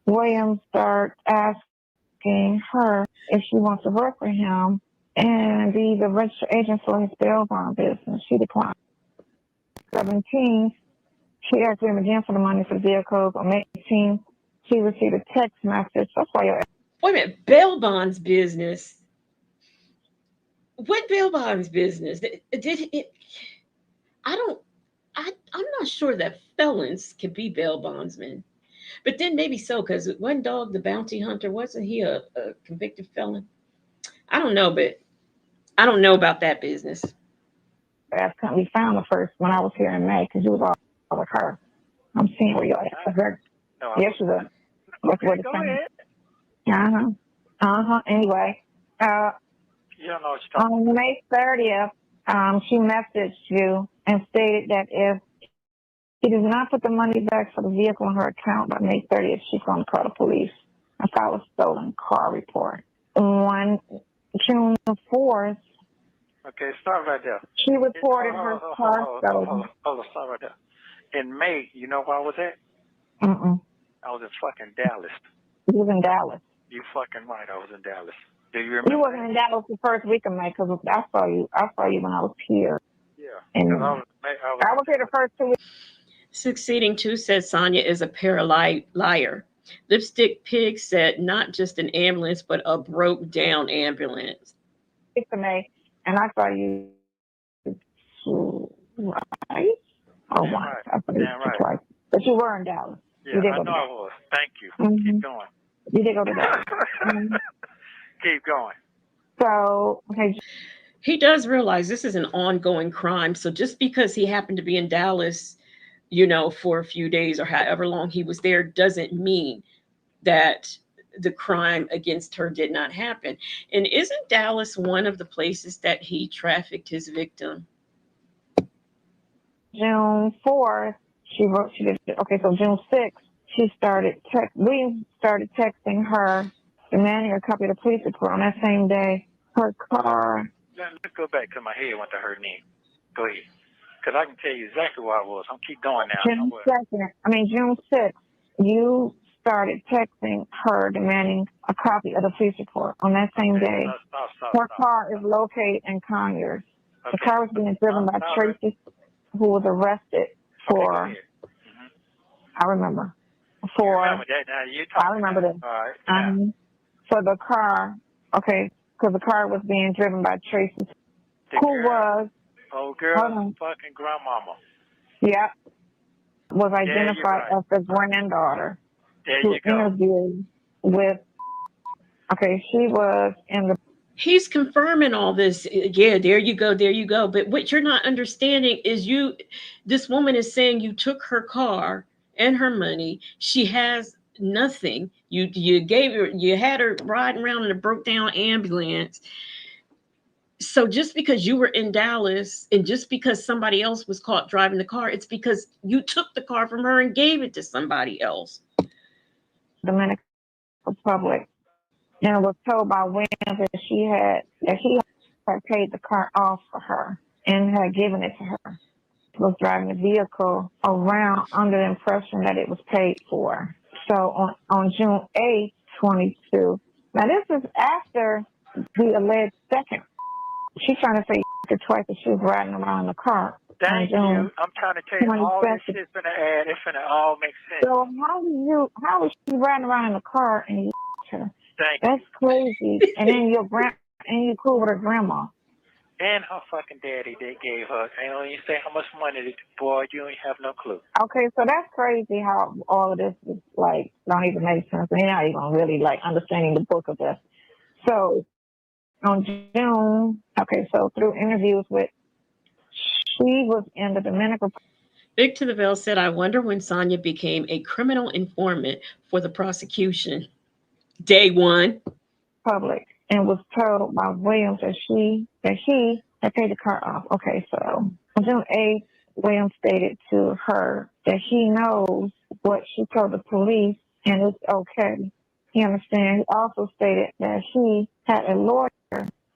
Williams started asking her if she wants to work for him and be the registered agent for his bail bond business. She declined. 17th, she asked him again for the money for the vehicles. On May 18th, she received a text message. That's why you're Wait a minute, bail bonds business. What bail bonds business? Did it? I'm not sure that felons can be bail bondsmen, but then maybe so because one dog, the bounty hunter, wasn't he a convicted felon? I don't know, but I don't know about that business. we found the first when I was here in May because you was all with her. I'm seeing where you're at. No, Yes, you was. That's what it's go saying. ahead. Anyway, You don't know what you're talking on May 30th, she messaged you and stated that if she does not put the money back for the vehicle in her account by May 30th, she's going to call the police and file a stolen car report. On June the 4th, Okay, stop right there. she reported her car stolen. Hold on, stop right there. In May, you know where I was at? Mm-mm. I was in fucking Dallas. You was in Dallas. You fucking right, I was in Dallas. Do you remember? You wasn't in Dallas the first week of May because I saw you when I was here. Yeah. And I was here the first 2 weeks. Succeeding 2 said Sonia is a liar. Lipstick Pig said not just an ambulance, but a broke down ambulance. 6th of May, and I saw you twice or Damn once. right. I believe Damn right. twice. But you were in Dallas. Yeah, You did I go know to I Dallas. was. Thank you. Mhm. Keep going. You did go to Dallas. Mhm. Keep going. So, okay, He does realize this is an ongoing crime. So just because he happened to be in Dallas, for a few days or however long he was there, doesn't mean that the crime against her did not happen. And isn't Dallas one of the places that he trafficked his victim? June 4th, she did, okay, so June 6th, we started texting her, demanding a copy of the police report on that same day. Her car. Let's go back to my head went to her knee. Go ahead. Because I can tell you exactly where I was. I'm keep going now. June 6th, you started texting her demanding a copy of the police report on that same day. Her car is located in Conyers. The car was being driven by Tracy, who was arrested for, Okay, I remember, you remember that now. You I remember this. All right. For the car, okay, because the car was being driven by Tracy, who was, old girl, fucking grandmama. Yeah, was identified as the granddaughter who interviewed with, okay, she was in the. He's confirming all this. Yeah, there you go, there you go. But what you're not understanding is this woman is saying you took her car and her money. She has nothing. You had her riding around in a broke down ambulance. So just because you were in Dallas and just because somebody else was caught driving the car, it's because you took the car from her and gave it to somebody else. Dominican Republic, and it was told by Williams that he had paid the car off for her and had given it to her. He was driving the vehicle around under the impression that it was paid for. So on June 8th, 22. Now this is after the alleged second. She's trying to say it twice that she was riding around in the car. Thank you. I'm trying to tell you all this shit's gonna add. It's gonna all make sense. So how was she riding around in the car and you her? That's crazy. And then you cool with her grandma. And her fucking daddy, they gave her. They don't even say how much money. Boy, you ain't have no clue. Okay, so that's crazy how all of this is like don't even make sense. And you're not even really like understanding the book of this. So on June, so through interviews she was in the Dominican Republic. Big to the Veil said, I wonder when Sonia became a criminal informant for the prosecution. Day one. Public and was told by Williams that he had paid the car off. Okay, so on June 8th, Williams stated to her that he knows what she told the police and it's okay. He understands. He also stated that he had a lawyer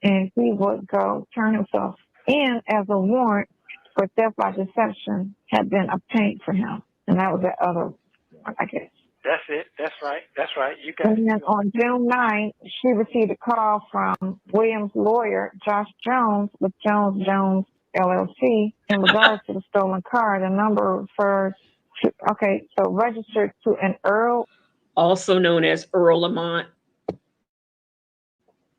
and he would go turn himself in as a warrant for theft by deception had been obtained for him. And that was the other one, I guess. That's it. That's right. That's right. You got And then on June 9th, she received a call from Williams' lawyer, Josh Jones, with Jones LLC, in regards to the stolen car. The number refers to, registered to an Earl. Also known as Earl Lamont.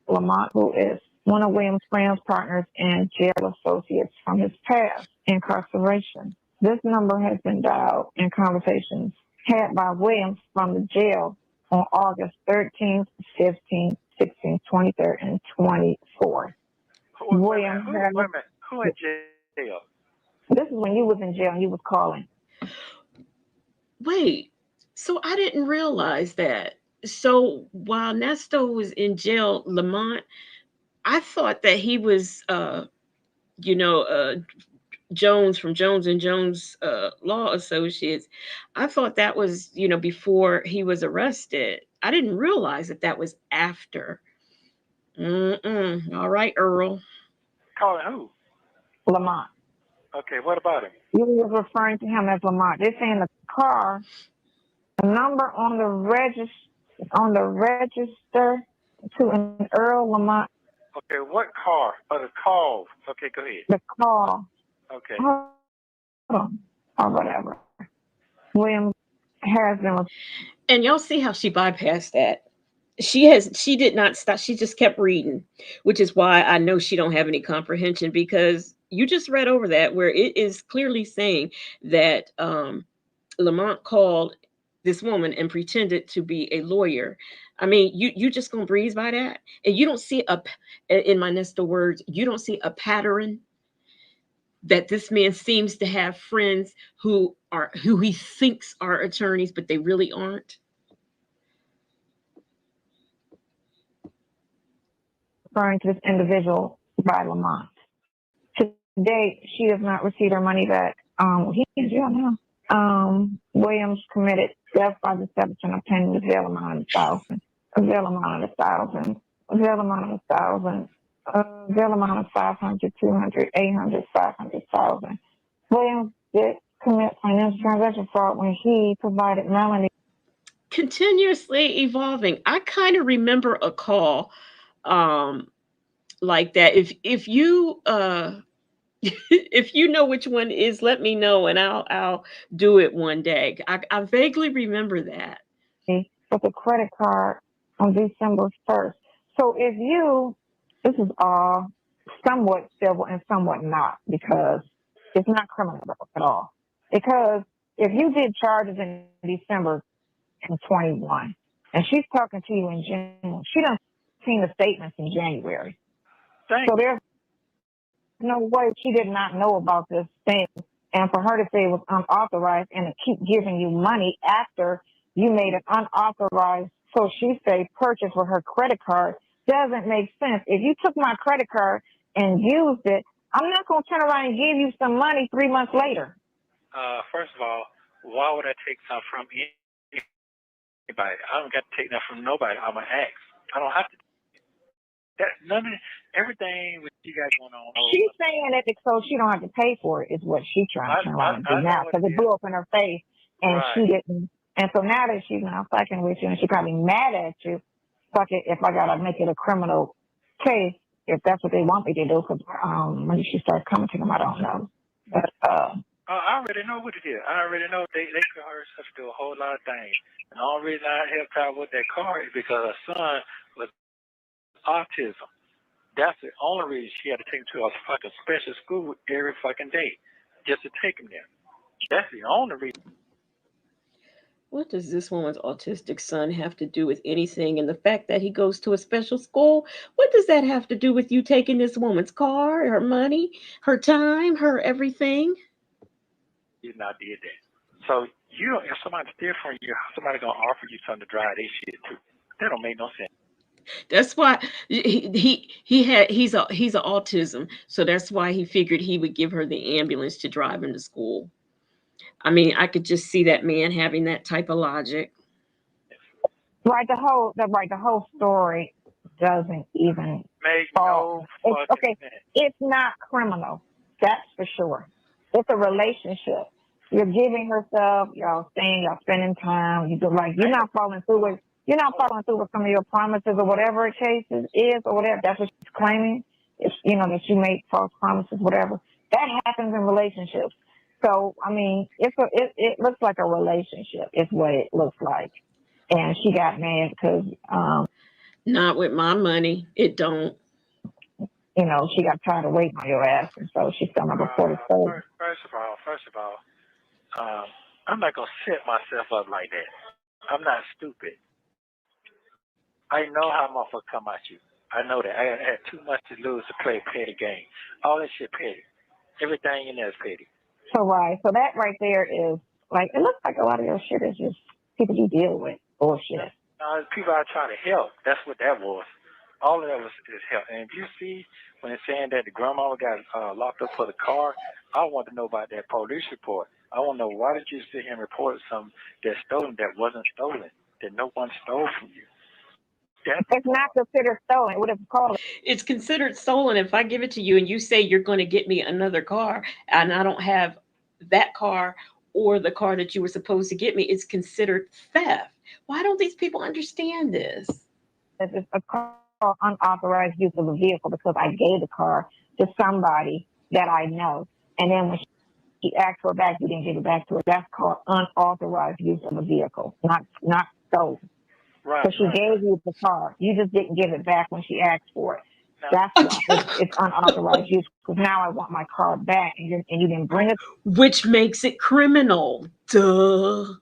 Lamont, who is one of Williams' friends, partners, and jail associates from his past incarceration. This number has been dialed in conversations had by Williams from the jail on August 13th, 15th, 16th, 23rd, and 24th. Williams had. Who in jail? This is when you was in jail and you was calling. Wait, so I didn't realize that. So while Nesto was in jail, Lamont, I thought that he was, Jones from Jones and Jones Law Associates. I thought that was, before he was arrested. I didn't realize that was after. All right, Earl. Calling who? Lamont. Okay, what about him? You were referring to him as Lamont. They're saying the car, the number on the register to an Earl Lamont. Okay, what car? The call. Okay, go ahead. The call. Okay. Or whatever. Williams has been. And y'all see how she bypassed that. She did not stop. She just kept reading, which is why I know she don't have any comprehension, because you just read over that where it is clearly saying that Lamont called this woman and pretended to be a lawyer. I mean, you just gonna breeze by that, and you don't see in my nest of words, you don't see a pattern that this man seems to have friends who he thinks are attorneys, but they really aren't. Referring to this individual by Lamont. To date, she has not received her money back. He's in jail now. Williams committed theft by deception, obtaining the bail amount of $1,000, a bail amount of $1,000, a bail amount of $1,000, a bail amount of 500, 200, 800, 500,000. Williams did commit financial transaction fraud when he provided Melanie. Continuously evolving. I kind of remember a call like that. If you if you know which one is, let me know and I'll do it one day. I vaguely remember that. With a credit card on December 1st. So this is all somewhat civil and somewhat not, because it's not criminal at all. Because if you did charges in December in 21, and she's talking to you in January, she done seen the statements in January. So there's no way she did not know about this thing. And for her to say it was unauthorized and to keep giving you money after you made an unauthorized, so she say, purchase with her credit card, doesn't make sense. If you took my credit card and used it, I'm not going to turn around and give you some money 3 months later. First of all, why would I take something from anybody? I don't got to take that from nobody. I'm an ex. I don't have to. Everything with you guys going on. She's saying it so she don't have to pay for it is what she's trying to turn around and do now, because it blew up in her face and she didn't. And so now that she's now fucking with you and she's probably mad at you, fuck it, if I got to make it a criminal case, if that's what they want me to do, because when she starts coming to them, I don't know. But, I already know what it is. I already know they could hurt herself to do a whole lot of things. And the only reason I helped her with that car is because her son was autism. That's the only reason she had to take him to a fucking special school every fucking day, just to take him there. That's the only reason. What does this woman's autistic son have to do with anything? And the fact that he goes to a special school, what does that have to do with you taking this woman's car, her money, her time, her everything? You not did that. So if somebody steals from you, somebody gonna offer you something to drive their shit too. That don't make no sense. That's why he's an autism, so that's why he figured he would give her the ambulance to drive him to school. I mean, I could just see that man having that type of logic. Right, the whole story doesn't even make fall. No fucking sense. It's not criminal, that's for sure. It's a relationship. You're giving her stuff, y'all staying, y'all spending time. You're not following through with some of your promises or whatever the case is or whatever. That's what she's claiming. It's that you made false promises, whatever. That happens in relationships. So I mean, it looks like a relationship. Is what it looks like. And she got mad because not with my money. It don't. She got tired of waiting on your ass, and so she's coming before the third. First of all, I'm not gonna set myself up like that. I'm not stupid. I know how motherfuckers come at you. I know that. I had too much to lose to play a petty game. All that shit petty. Everything in there is petty. So that right there is like, it looks like a lot of your shit is just people you deal with. Bullshit. People are trying to help. That's what that was. All of that is help. And if you see when it's saying that the grandma got locked up for the car, I want to know about that police report. I want to know, why did you sit here and report something that's stolen that wasn't stolen, that no one stole from you? It's not considered stolen. What is it called? It's considered stolen if I give it to you and you say you're going to get me another car and I don't have that car or the car that you were supposed to get me. It's considered theft. Why don't these people understand this? It's a car unauthorized use of a vehicle because I gave the car to somebody that I know. And then when she asked for it back, you didn't give it back to her. That's called unauthorized use of a vehicle, not stolen. So she gave you the car. You just didn't give it back when she asked for it. That's why it's unauthorized use. Because now I want my car back, and you didn't bring it Which makes it criminal. Duh.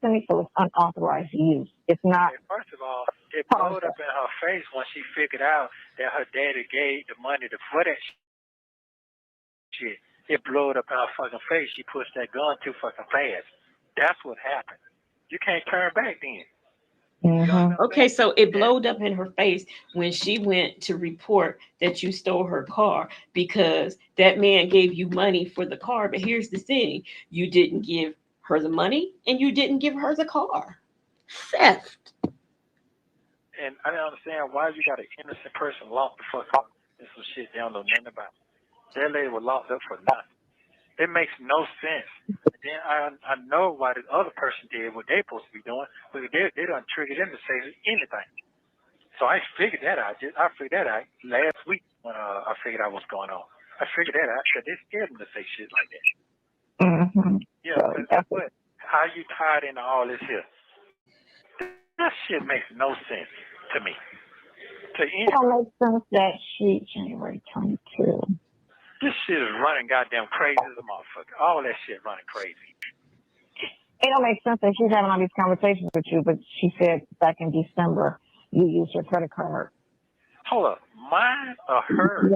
to me, so it's unauthorized use. It's not. Okay, first of all, it blowed up in her face when she figured out that her daddy gave the money for that shit. It blowed up in her fucking face. She pushed that gun too fucking fast. That's what happened. You can't turn back then. Mm-hmm. Okay, so it blowed up in her face when she went to report that you stole her car because that man gave you money for the car. But here's the thing, you didn't give her the money and you didn't give her the car. Theft. And I don't understand why you got an innocent person locked the fuck up and some shit they don't know nothing about. That lady was locked up for nothing. It makes no sense. And then I know why the other person did what they supposed to be doing, but they done triggered them to say anything. So I figured that out. I figured that out last week when I figured out what's going on. I figured that out because they scared them to say shit like that. Mm-hmm. Yeah, because that's what. How you tied into all this here? That shit makes no sense to me. To it don't make sense that she January 22. This shit is running goddamn crazy as a motherfucker. All that shit running crazy. It don't make sense that she's having all these conversations with you, but she said back in December you used her credit card. Hold up, mine or hers?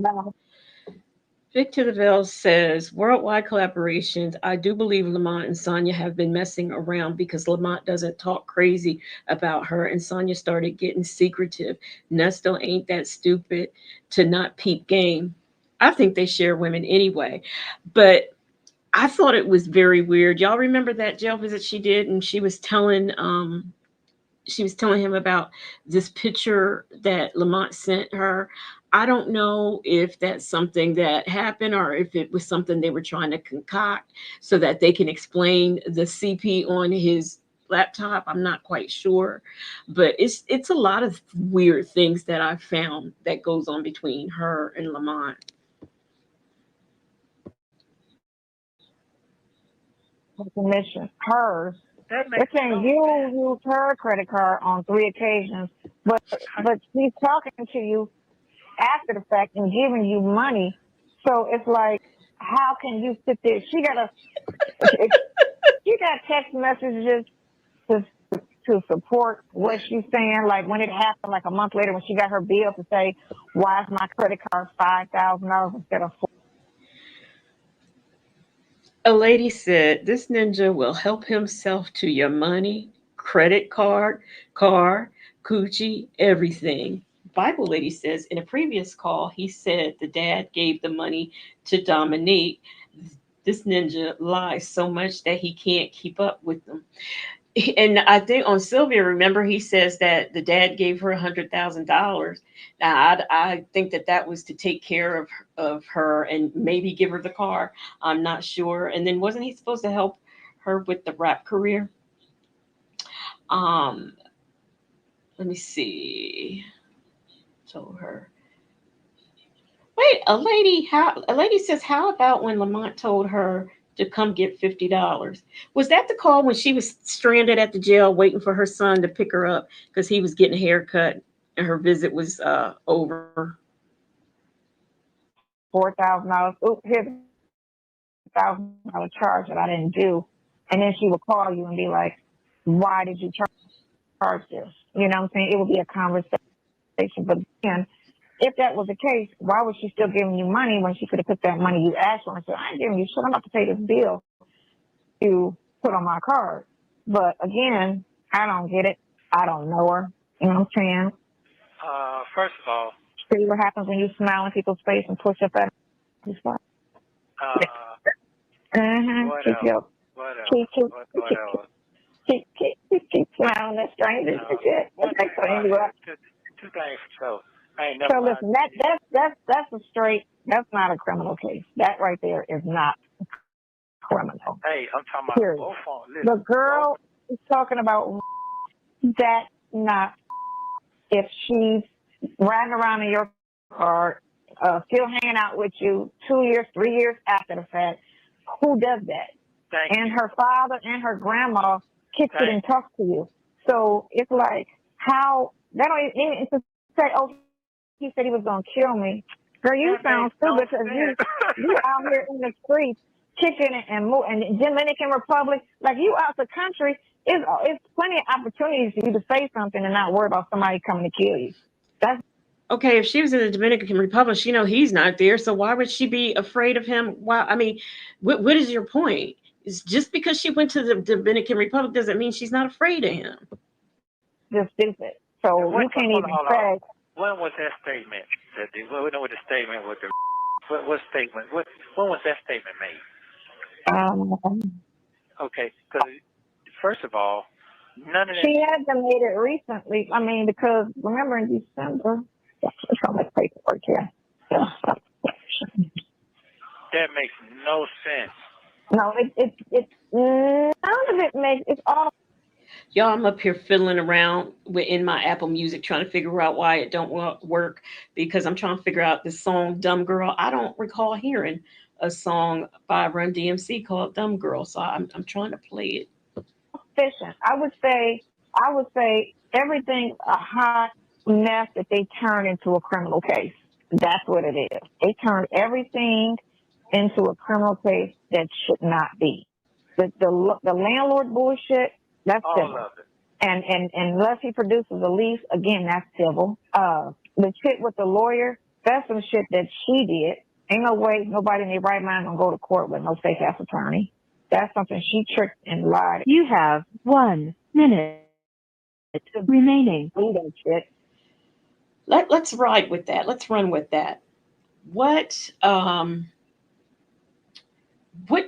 Victor Lavelle says, worldwide collaborations. I do believe Lamont and Sonya have been messing around because Lamont doesn't talk crazy about her and Sonya started getting secretive. Nesto ain't that stupid to not peep game. I think they share women anyway. But I thought it was very weird. Y'all remember that jail visit she did and she was telling him about this picture that Lamont sent her. I don't know if that's something that happened or if it was something they were trying to concoct so that they can explain the CP on his laptop. I'm not quite sure, but it's a lot of weird things that I found that goes on between her and Lamont. Permission, hers. They're saying you used her credit card on 3 occasions, but she's talking to you after the fact and giving you money. So it's like, how can you sit there? She got text messages to support what she's saying. Like when it happened, like a month later, when she got her bill to say, "Why is my credit card $5,000 instead of $4,000?" A lady said, this ninja will help himself to your money, credit card, car, coochie, everything. Bible lady says, in a previous call, he said the dad gave the money to Dominique. This ninja lies so much that he can't keep up with them. And I think on Sylvia, remember he says that the dad gave her $100,000. Now I think that was to take care of her and maybe give her the car. I'm not sure. And then wasn't he supposed to help her with the rap career? Let me see. Told her. Wait, a lady says, how about when Lamont told her to come get $50? Was that the call when she was stranded at the jail waiting for her son to pick her up because he was getting a haircut and her visit was over? $4,000. Oops, here's $1,000 charge that I didn't do. And then she would call you and be like, why did you charge this? You know what I'm saying? It would be a conversation. But again, if that was the case, why was she still giving you money when she could have put that money you asked for and said, I ain't giving you shit. I'm about to pay this bill you put on my card. But again, I don't get it. I don't know her. You know what I'm saying? First of all, see what happens when you smile in people's face and push up at them. Keep smiling at strangers and shit. Two things for sure. So listen, that's a straight. That's not a criminal case. That right there is not criminal. Hey, I'm talking about both on. Listen, the girl is talking about that. Not if she's riding around in your car, still hanging out with you 2 years, 3 years after the fact. Who does that? And her father and her grandma kicks it and talks to you. So it's like, how that don't even to say, oh, he said he was gonna kill me. Girl, you sound stupid because you out here in the streets kicking it and Dominican Republic, like you out the country. It's plenty of opportunities for you to say something and not worry about somebody coming to kill you. That's Okay, if she was in the Dominican Republic, she know he's not there. So why would she be afraid of him? Why? I mean, what is your point? It's just because she went to the Dominican Republic doesn't mean she's not afraid of him. just stupid. So you can't even say. When was that statement? We know what the statement was. What statement? When was that statement made? Okay, because first of all, none of that. She hasn't made it recently. I mean, because remember in December, it's on my paperwork here. That makes no sense. No, it none of it makes. It's all. Y'all, I'm up here fiddling around in my Apple Music trying to figure out why it don't work because I'm trying to figure out this song "Dumb Girl." I don't recall hearing a song by Run DMC called "Dumb Girl," so I'm trying to play it. Efficient. I would say everything's a hot mess that they turn into a criminal case. That's what it is. They turn everything into a criminal case that should not be. The landlord bullshit, that's all civil. of it. And unless he produces a lease, again, that's civil. The shit with the lawyer, that's some shit that she did. Ain't no way nobody in their right mind gonna go to court with no fake ass attorney. That's something she tricked and lied. You have 1 minute remaining. That shit. Let's ride with that. Let's run with that. What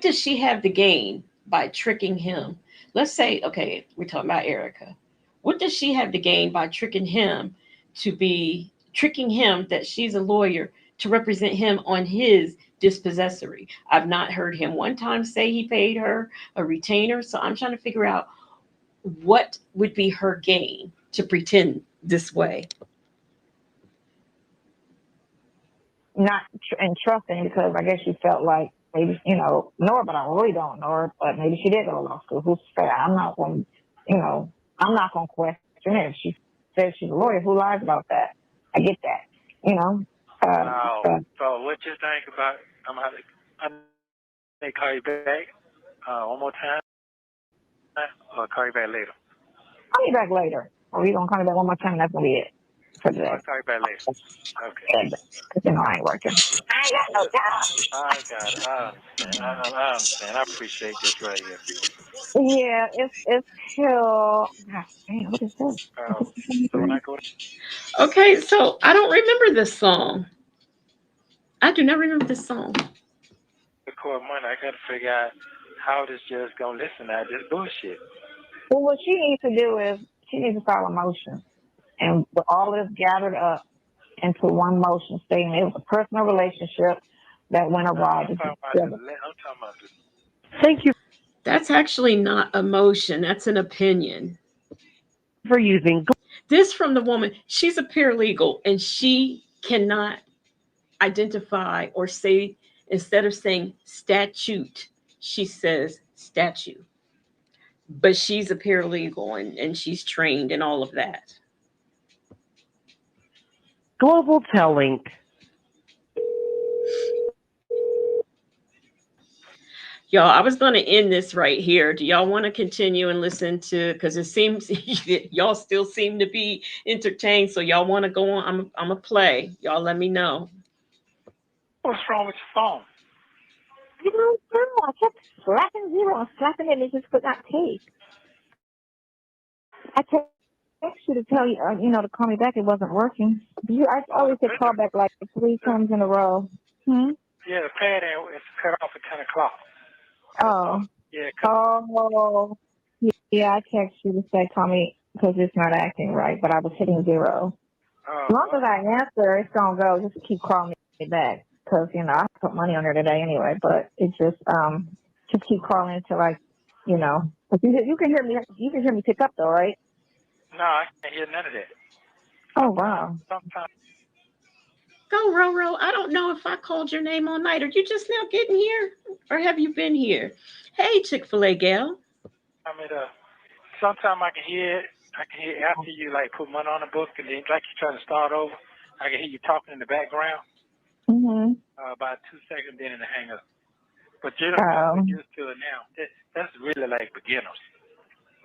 does she have to gain by tricking him? Let's say, okay, we're talking about Erica. What does she have to gain by tricking him that she's a lawyer to represent him on his dispossessory? I've not heard him one time say he paid her a retainer, so I'm trying to figure out what would be her gain to pretend this way. Not trusting because I guess she felt like maybe, know her, but I really don't know her, but maybe she did go to law school. Who's fair? I'm not going to question it. If she says she's a lawyer, who lies about that? I get that, So what you think about, I'm going to call you back one more time, or call you back later? Call you back later. Or you going to call me back one more time, that's going to be it for today. I'll call you back later. Okay. I ain't working. I ain't got no job. I got it. I understand. I appreciate this right here. Yeah, it's till. God damn, what is this? So when I go Okay, so I don't remember this song. I do not remember this song. to court money, I got to figure out how this judge going to listen to this bullshit. Well, what she needs to do is she needs to file a motion. And with all of this gathered up into one motion stating it was a personal relationship that went awry. I'm talking about this. Thank you That's actually not a motion. That's an opinion. for using. This from the woman. She's a paralegal and she cannot identify or say, instead of saying statute, she says statue. But she's a paralegal and she's trained in all of that. Global Telling. Y'all, I was going to end this right here. Do y'all want to continue and listen to, because it seems y'all still seem to be entertained. So y'all want to go on? I'm going to play. Y'all let me know. What's wrong with your phone? I don't know. I kept slapping zero and slapping it and it just could not take. I text you to tell you, to call me back. It wasn't working. I always get called back like 3 times in a row. Yeah, the pad is cut off at 10 o'clock. Oh. Yeah. Oh. Yeah, I text you to say call me because it's not acting right, but I was hitting 0. As long as I answer, it's going to go. Just keep calling me back because, I put money on there today anyway, but it's just keep calling until but you can hear me. You can hear me pick up though, right? No, I can't hear none of that. Oh, wow. Sometimes. Go, Roro. I don't know if I called your name all night. Are you just now getting here? Or have you been here? Hey, Chick-fil-A gal. Sometimes I can hear it, I can hear after you like put money on the book and then like you're trying to start over. I can hear you talking in the background. About 2 seconds, then it'll hang up. But you don't get used to it now. That's really like beginners.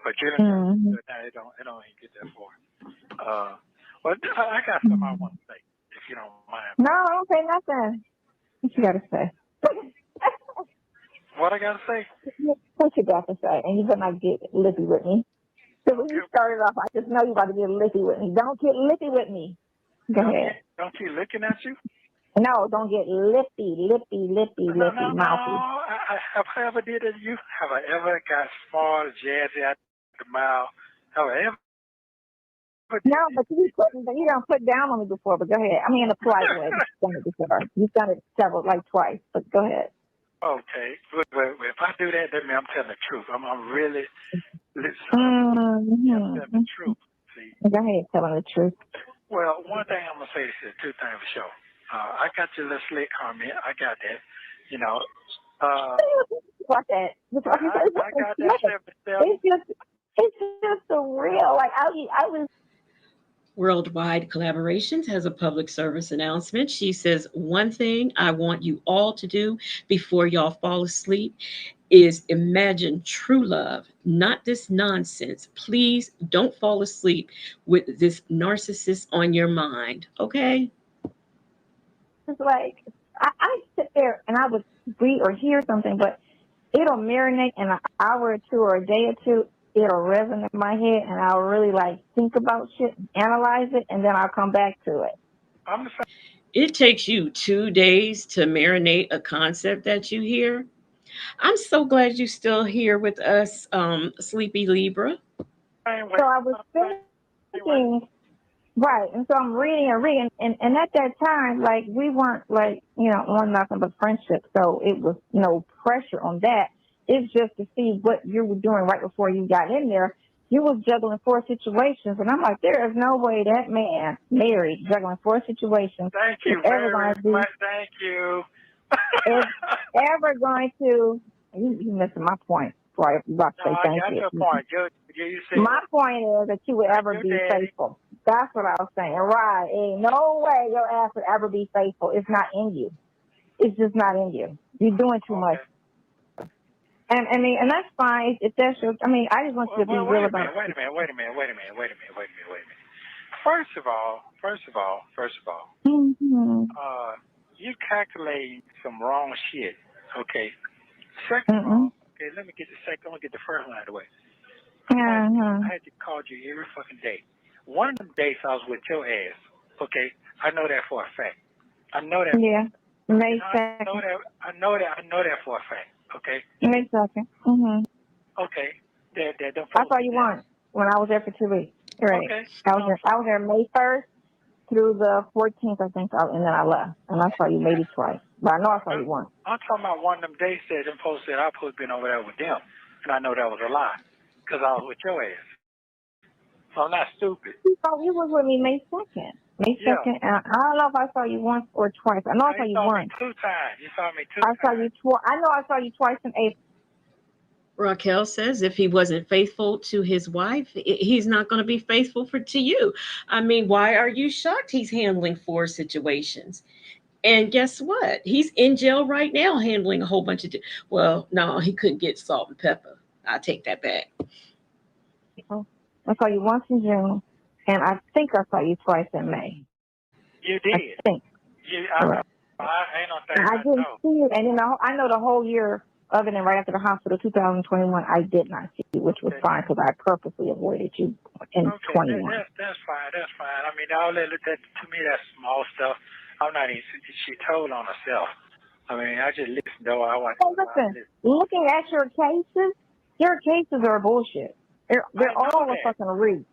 But you don't get used to it now. It don't even get that far. Well, I got something I want to say, if you don't mind. No, I don't say nothing. What you got to say? What I got to say? What you got to say? And you better not get lippy with me. So when you started off, I just know you about to get lippy with me. Don't get lippy with me. Go ahead. Don't keep looking at you? No, don't get lippy, mouthy. No. Have I ever did it to you? Have I ever got small, jazzy out the mouth? Have I ever? No, but you don't put down on me before. But go ahead. I mean, in a polite way. You've done it before. You've done it twice. But go ahead. Okay. Well, if I do that, that means I'm telling the truth. I'm really listening. I'm telling the truth. See? Go ahead, telling the truth. Well, one thing I'm gonna say is two things for sure. I got your little slick comment. I got that. You know. What that? I got that 77. It's just surreal. Like I was. Worldwide Collaborations has a public service announcement. She says, one thing I want you all to do before y'all fall asleep is imagine true love, not this nonsense. Please don't fall asleep with this narcissist on your mind, okay? It's like I sit there and I would read or hear something, but it'll marinate in an hour or two or a day or two. It'll resonate in my head, and I'll really like think about shit, analyze it, and then I'll come back to it. It takes you 2 days to marinate a concept that you hear. I'm so glad you're still here with us, Sleepy Libra. So I was thinking, right, and so I'm reading, and at that time, like, we weren't, like, on nothing but friendship, so it was no pressure on that. It's just to see what you were doing right before you got in there. You was juggling 4 situations, and I'm like, there is no way that man married juggling 4 situations. Thank you very much. Thank you. Is ever going to, you missing my point. Before I about to say thank you. Your point. My point is that you would ever be faithful. That's what I was saying. Right. Ain't no way your ass would ever be faithful. It's not in you. It's just not in you. You're doing too much. And I mean, and that's fine if that's your. I mean, I just want you to be real about it. Wait a minute. First of all, you calculating some wrong shit. Okay. Second of all, okay, let me get the first one out of the way. I had to call you every fucking day. One of them days I was with your ass. Okay, I know that for a fact. I know that. Yeah. May 2nd. I know that for a fact. Okay. May 2nd. Okay. That's all you want. When I was there for 2 weeks. Right. Okay. I was there May 1st through the 14th, I think, and then I left. And I saw you maybe twice. But I know I saw you once. I'm talking about one of them days that them folks said I supposed to been over there with them. And I know that was a lie. Because I was with your ass. So I'm not stupid. Oh, you was with me May 2nd. May 2nd. I don't know if I saw you once or twice. I know I saw you once. You saw me 2 times. I saw you twice. I know I saw you twice in April. Raquel says if he wasn't faithful to his wife, he's not going to be faithful to you. I mean, why are you shocked he's handling 4 situations? And guess what? He's in jail right now handling a whole bunch of... Well, no, he couldn't get salt and pepper. I take that back. I saw you once in June, and I think I saw you twice in May. You did? I think. Correct. I ain't no thing I didn't see you, and I know the whole year other than right after the hospital, 2021, I did not see you, which was fine because I purposely avoided you in 21. That's fine. I mean, all that to me, that's small stuff. I'm not even. She told on herself. I mean, I just listened though. Listen, looking at your cases are bullshit. They're all a fucking read.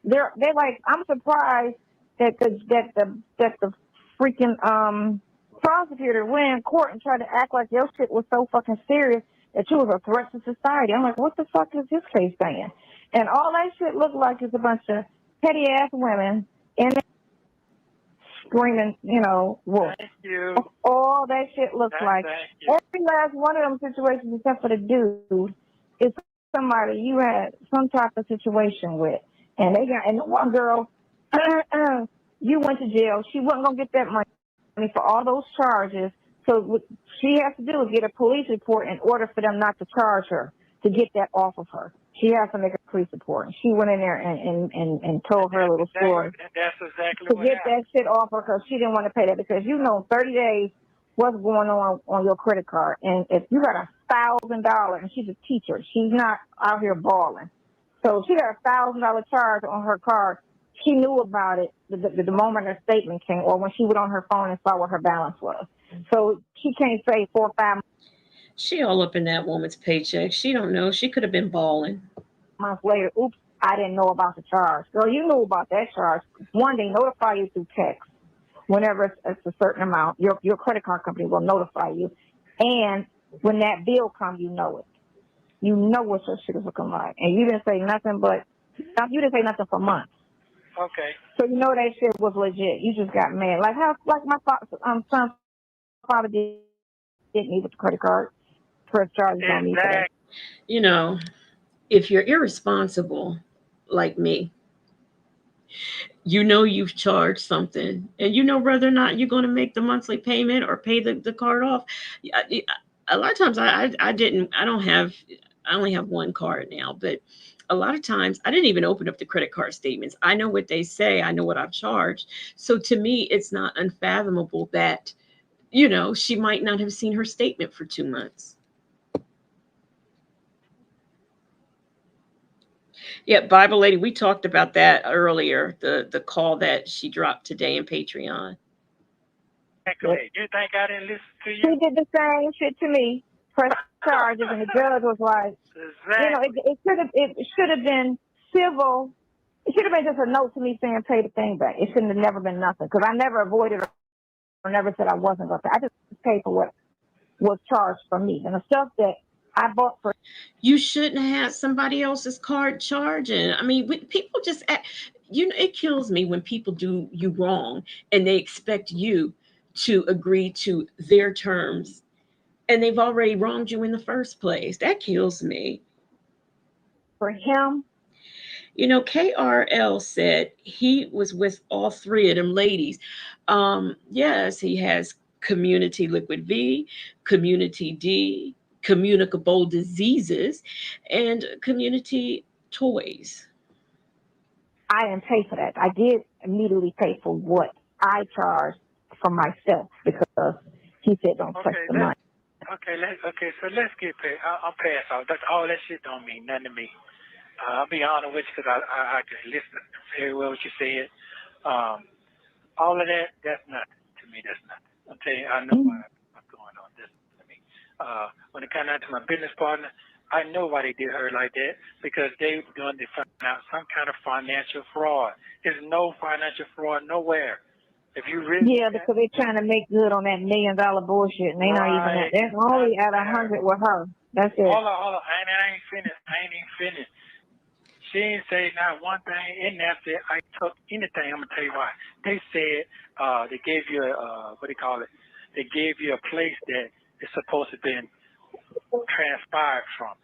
They're like, I'm surprised that the freaking prosecutor went in court and tried to act like your shit was so fucking serious that you was a threat to society. I'm like, what the fuck is this case saying? And all that shit looked like is a bunch of petty ass women in screaming, wolf. Thank you. All that shit looks like. Every last one of them situations except for the dude is somebody you had some type of situation with. And the one girl, you went to jail. She wasn't gonna get that money for all those charges. So what she has to do is get a police report in order for them not to charge her, to get that off of her. She has to make a police report. And she went in there and told her little story. That's exactly to what get happened. that shit off her because she didn't want to pay that, because 30 days what's going on your credit card. And if you got $1,000, and she's a teacher, she's not out here balling. So she got $1,000 charge on her card. She knew about it the moment her statement came, or when she went on her phone and saw what her balance was. So she can't say 4 or 5 She all up in that woman's paycheck. She don't know. She could have been balling. months later, oops, I didn't know about the charge. Girl, you knew about that charge. One, they notify you through text. Whenever it's a certain amount, your credit card company will notify you. And when that bill comes, you know it. You know what your shit is looking like. And you didn't say nothing for months. Okay. So you know that shit was legit. You just got mad. Like my son's father didn't need with the credit card. First charges on me for that. You know, if you're irresponsible like me, you know you've charged something and you know whether or not you're going to make the monthly payment or pay the card off. A lot of times I only have one card now, but a lot of times I didn't even open up the credit card statements. I know what they say. I know what I've charged. So to me, it's not unfathomable that, she might not have seen her statement for 2 months. Yeah, Bible Lady, we talked about that earlier, the call that she dropped today in Patreon. Exactly. You think I didn't listen to you? She did the same shit to me, press charges, and the judge was like, exactly. It should have been civil. It should have been just a note to me saying pay the thing back. It shouldn't have never been nothing, because I never avoided or never said I wasn't going to. I just paid for what was charged for me, and the stuff that I bought for. You shouldn't have somebody else's card charging. I mean, people just act, it kills me when people do you wrong and they expect you to agree to their terms and they've already wronged you in the first place. That kills me. For him, KRL said he was with all three of them ladies. Yes, he has Community Liquid V, Community D, Communicable Diseases, and Community Toys. I didn't pay for that. I did immediately pay for what I charged for myself, because he said don't touch the money. So let's get paid. I'm past all that shit don't mean nothing to me. I'll be honest with you, because I can listen very well what you said. All of that's nothing to me. That's nothing. I'm telling you, I know what's going on. That's to me. When it comes down to my business partner, I know why they did her like that, because they going to find out some kind of financial fraud. There's no financial fraud nowhere. If you really because they're trying to make good on that $1 million bullshit, and they not even at. They're only at 100 with her. That's it. Hold on. I ain't even finished. She ain't say not one thing in that that I took anything. I'm gonna tell you why. They said they gave you what do you call it? They gave you a place that is supposed to be transpired from.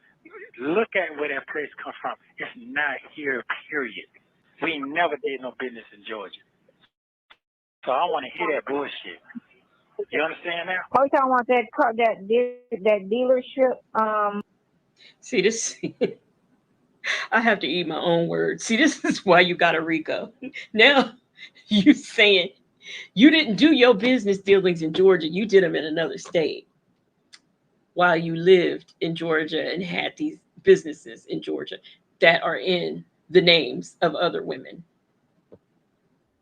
Look at where that place comes from. It's not here, period. We never did no business in Georgia. So I want to hear that bullshit. You understand now? Oh, you talking about that dealership? See this. I have to eat my own words. See, this is why you got a RICO. Now you saying you didn't do your business dealings in Georgia. You did them in another state while you lived in Georgia and had these businesses in Georgia that are in the names of other women.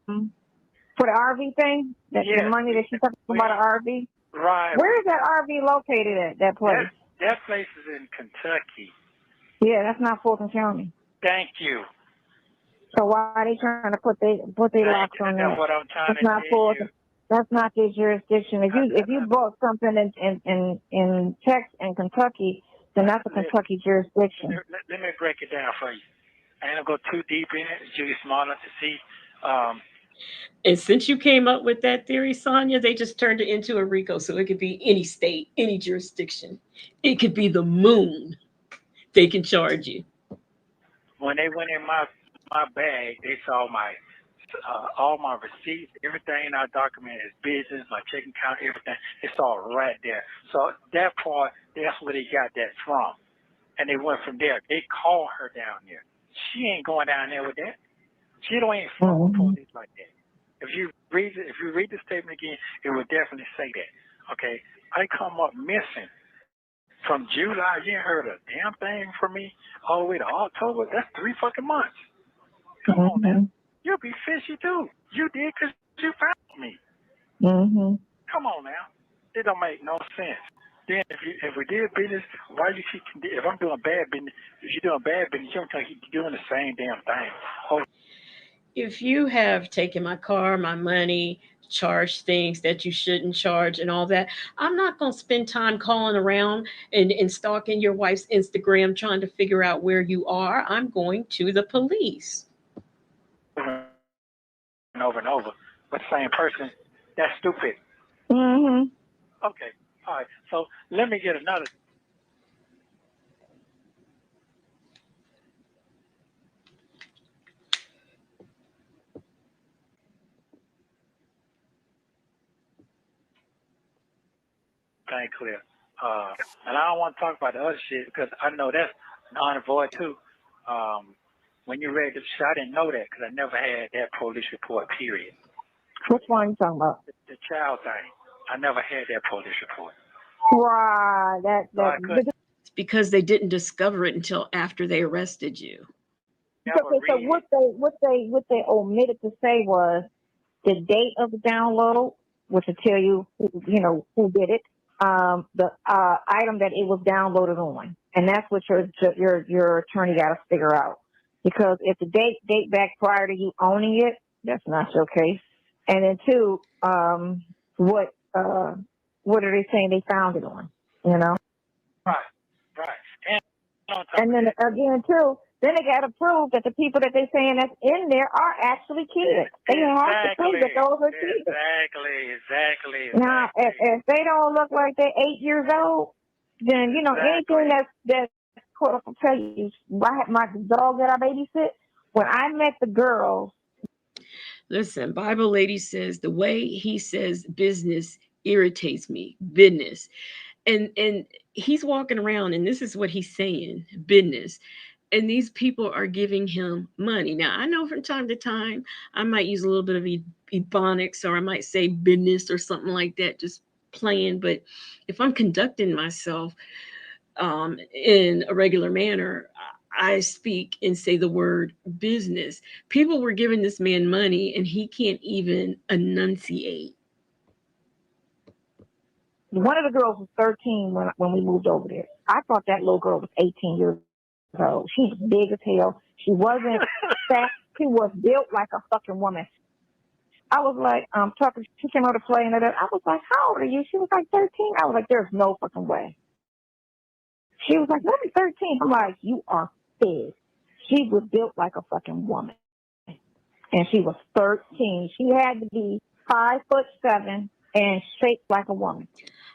For the RV thing? The money that she's talking about, the RV? Right. Where is that RV located at, that place? That place is in Kentucky. Yeah, that's not Fulton County. Thank you. So why are they trying to put their locks on that? That's what I'm trying to tell you. That's not their jurisdiction. If you bought something in Texas and Kentucky, then that's a Kentucky jurisdiction. Let me break it down for you. I ain't gonna go too deep in it. You're smart enough to see. And since you came up with that theory, Sonia, they just turned it into a RICO, so it could be any state, any jurisdiction. It could be the moon. They can charge you. When they went in my my bag, they saw my all my receipts, everything I documented is business, my checking account, everything. It's all right there. So that part, that's where they got that from. And they went from there. They called her down there. She ain't going down there with that. She don't ain't phone police like that. If you read the statement again, it would definitely say that. Okay, I come up missing from July. You ain't heard a damn thing from me all the way to October. That's 3 fucking months. Come on, man. You'll be fishy too. You did because you found me. Come on now. It don't make no sense. Then if we did business, why you keep? If I'm doing bad business, if you're doing bad business, you don't keep doing the same damn thing. Oh. If you have taken my car, my money, charged things that you shouldn't charge and all that, I'm not going to spend time calling around and stalking your wife's Instagram trying to figure out where you are. I'm going to the police. And over. But the same person, that's stupid. Okay. All right. So let me get another. Thing clear. And I don't want to talk about the other shit because I know that's non and void too. When you read the shit, I didn't know that because I never had that police report, period. Which one are you talking about? The child thing. I never had that police report. Right. It's because they didn't discover it until after they arrested you. Okay, so what they omitted to say was the date of the download, which will tell you who did it, the item that it was downloaded on, and that's what your attorney got to figure out. Because if the date back prior to you owning it, that's not your case. And then two, what are they saying they found it on? Right. And then again too, then they got to prove that the people that they're saying that's in there are actually kids. They have to prove that those are kids. Exactly. Now, if they don't look like they're 8 years old, then anything that's I'll tell you. My dog that I babysit. When I met the girls. Listen, Bible lady says the way he says business irritates me. Business. And he's walking around and this is what he's saying, business. And these people are giving him money. Now, I know from time to time, I might use a little bit of ebonics or I might say business or something like that, just playing. But if I'm conducting myself in a regular manner, I speak and say the word business. People were giving this man money and he can't even enunciate. One of the girls was 13 when we moved over there. I thought that little girl was 18 years old. She was big as hell. She wasn't fat. She was built like a fucking woman. I was like, talking. She came over to play and I was like, how old are you? She was like 13. I was like, there's no fucking way. She was like, let me 13. I'm like, you are big. She was built like a fucking woman. And she was 13. She had to be 5'7" and shaped like a woman.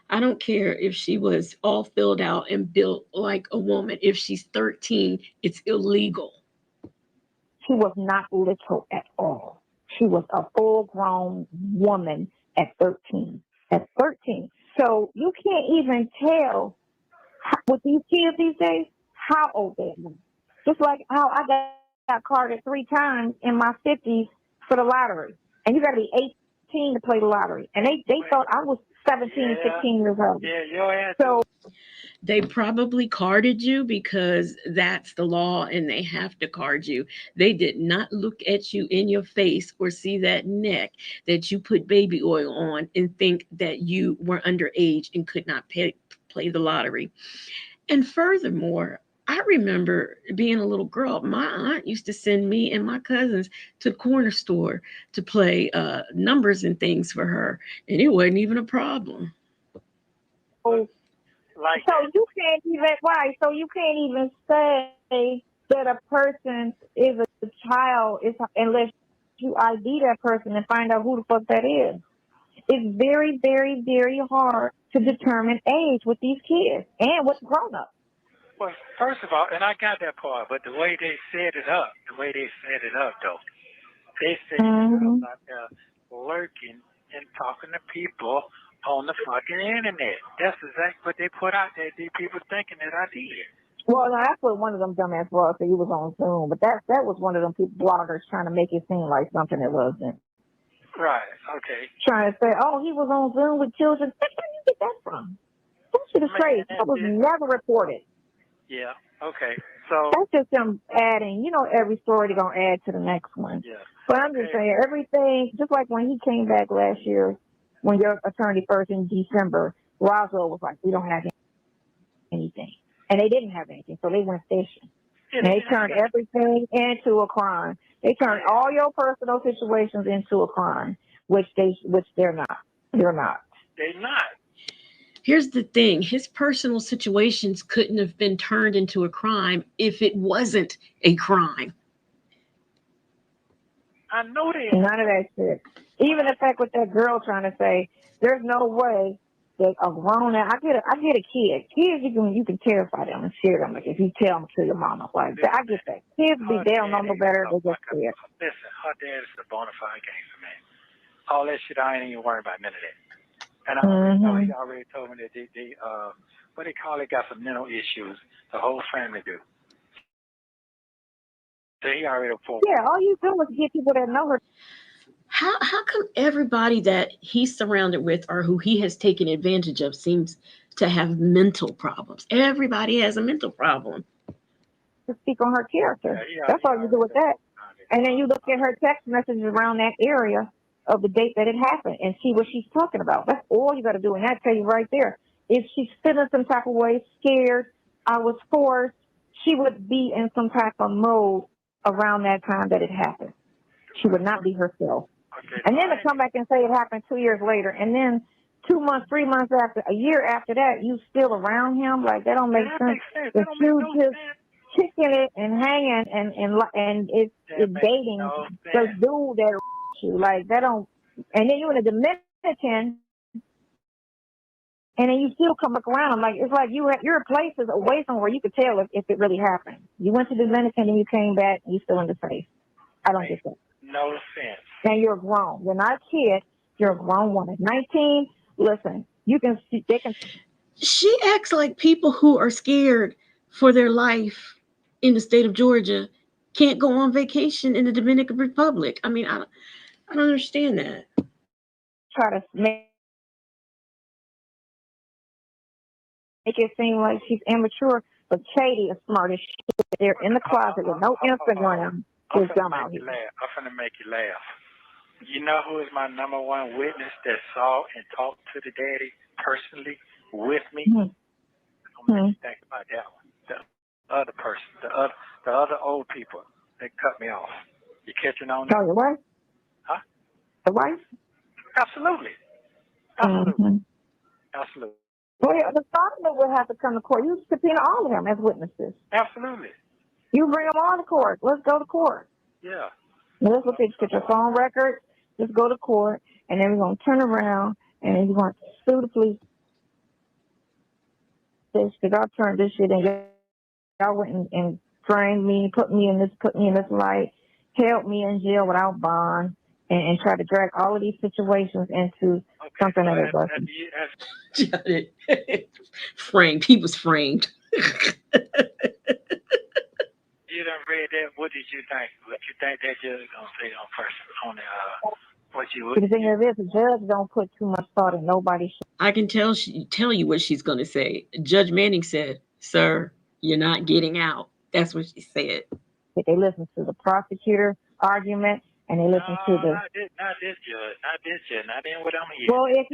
I don't care if she was all filled out and built like a woman. If she's 13, it's illegal. She was not little at all. She was a full-grown woman at 13. At 13. So you can't even tell with these kids these days how old they are. Just like how I got carded 3 times in my 50s for the lottery. And you got to be 18 to play the lottery. And they thought I was 17, 16 years old. Yeah, your ass. So they probably carded you because that's the law and they have to card you. They did not look at you in your face or see that neck that you put baby oil on and think that you were underage and could not play the lottery. And furthermore, I remember being a little girl, my aunt used to send me and my cousins to the corner store to play numbers and things for her. And it wasn't even a problem. So you can't even say that a person is a child unless you ID that person and find out who the fuck that is. It's very, very, very hard to determine age with these kids and with grown-ups. Well, first of all, and I got that part, but the way they set it up, though, they say girls out there lurking and talking to people on the fucking internet. That's exactly what they put out there. The people thinking that I did. Well, no, that's what one of them dumbass bloggers said. He was on Zoom, but that was one of them people bloggers trying to make it seem like something it wasn't. Right. Okay. Trying to say, oh, he was on Zoom with children. Where did you get that from? That shit is crazy. That was never reported. Yeah. Okay. So that's just them adding. You know, every story they're gonna add to the next one. Yeah. But I'm just saying everything. Just like when he came back last year, when your attorney first in December, Roswell was like, we don't have anything, and they didn't have anything, so they went fishing. And they turned everything into a crime. They turned all your personal situations into a crime, which they're not. They're not. They're not. Here's the thing. His personal situations couldn't have been turned into a crime if it wasn't a crime. I know they. None of that shit. Even the fact with that girl trying to say, there's no way that a grown I get a kid. Kids, you can terrify them and scare them. Like if you tell them to kill your mama, like I get that. Kids they don't know no better. They just scared. Listen, her dad is a bona fide gangster, man. All that shit, I ain't even worried about none of that. And I already know, he already told me that they what they call it, got some mental issues. The whole family do. So he already reported. Yeah, all you do is get people that know her. How come everybody that he's surrounded with or who he has taken advantage of seems to have mental problems? Everybody has a mental problem. To speak on her character. That's all you do with that. And then you look at her text messages around that area of the date that it happened and see what she's talking about. That's all you got to do. And that tell you right there. If she's feeling some type of way, scared, I was forced, she would be in some type of mode around that time that it happened. She would not be herself. And then to come back and say it happened 2 years later, and then 2 months, 3 months after, a year after that, you still around him, like that don't make sense. If you just kicking it and hanging and it's dating the dude that you like that don't, and then you in a Dominican, and then you still come back around. Like it's like you're places away from where you could tell if it really happened. You went to the Dominican and you came back, and you still in the safe. I don't get that. No offense. And you're grown. You're not a kid. You're a grown woman. 19. Listen, you can see. They can. She acts like people who are scared for their life in the state of Georgia can't go on vacation in the Dominican Republic. I mean, I don't understand that. Try to make it seem like she's immature, but Katie is smart as shit. They're in the closet with no Instagram. I'm finna make you laugh. You know who is my number one witness that saw and talked to the daddy personally with me? I'm gonna make you think about that one. The other person, the other old people that cut me off. You catching on? Oh, your wife? Huh? The wife? Absolutely. Absolutely. Well, yeah, the father would have to come to court. You subpoena all of them as witnesses. Absolutely. You bring them all to court. Let's go to court. Yeah. Let's look at your phone records. Let's go to court, and then we're going to turn around, and then you're going to sue the police. Because I turned this shit in. Y'all went and framed me, put me in this light, held me in jail without bond, and tried to drag all of these situations into something that it wasn't. Framed. He was framed. You done read that. What did you think? What you think that judge is gonna say on person on the what you? The thing is, the judge don't put too much thought in nobody. I can tell you what she's gonna say. Judge Manning said, "Sir, you're not getting out." That's what she said. They listen to the prosecutor argument, and they listen to the. Not this judge. Not in what I'm hearing. Well, if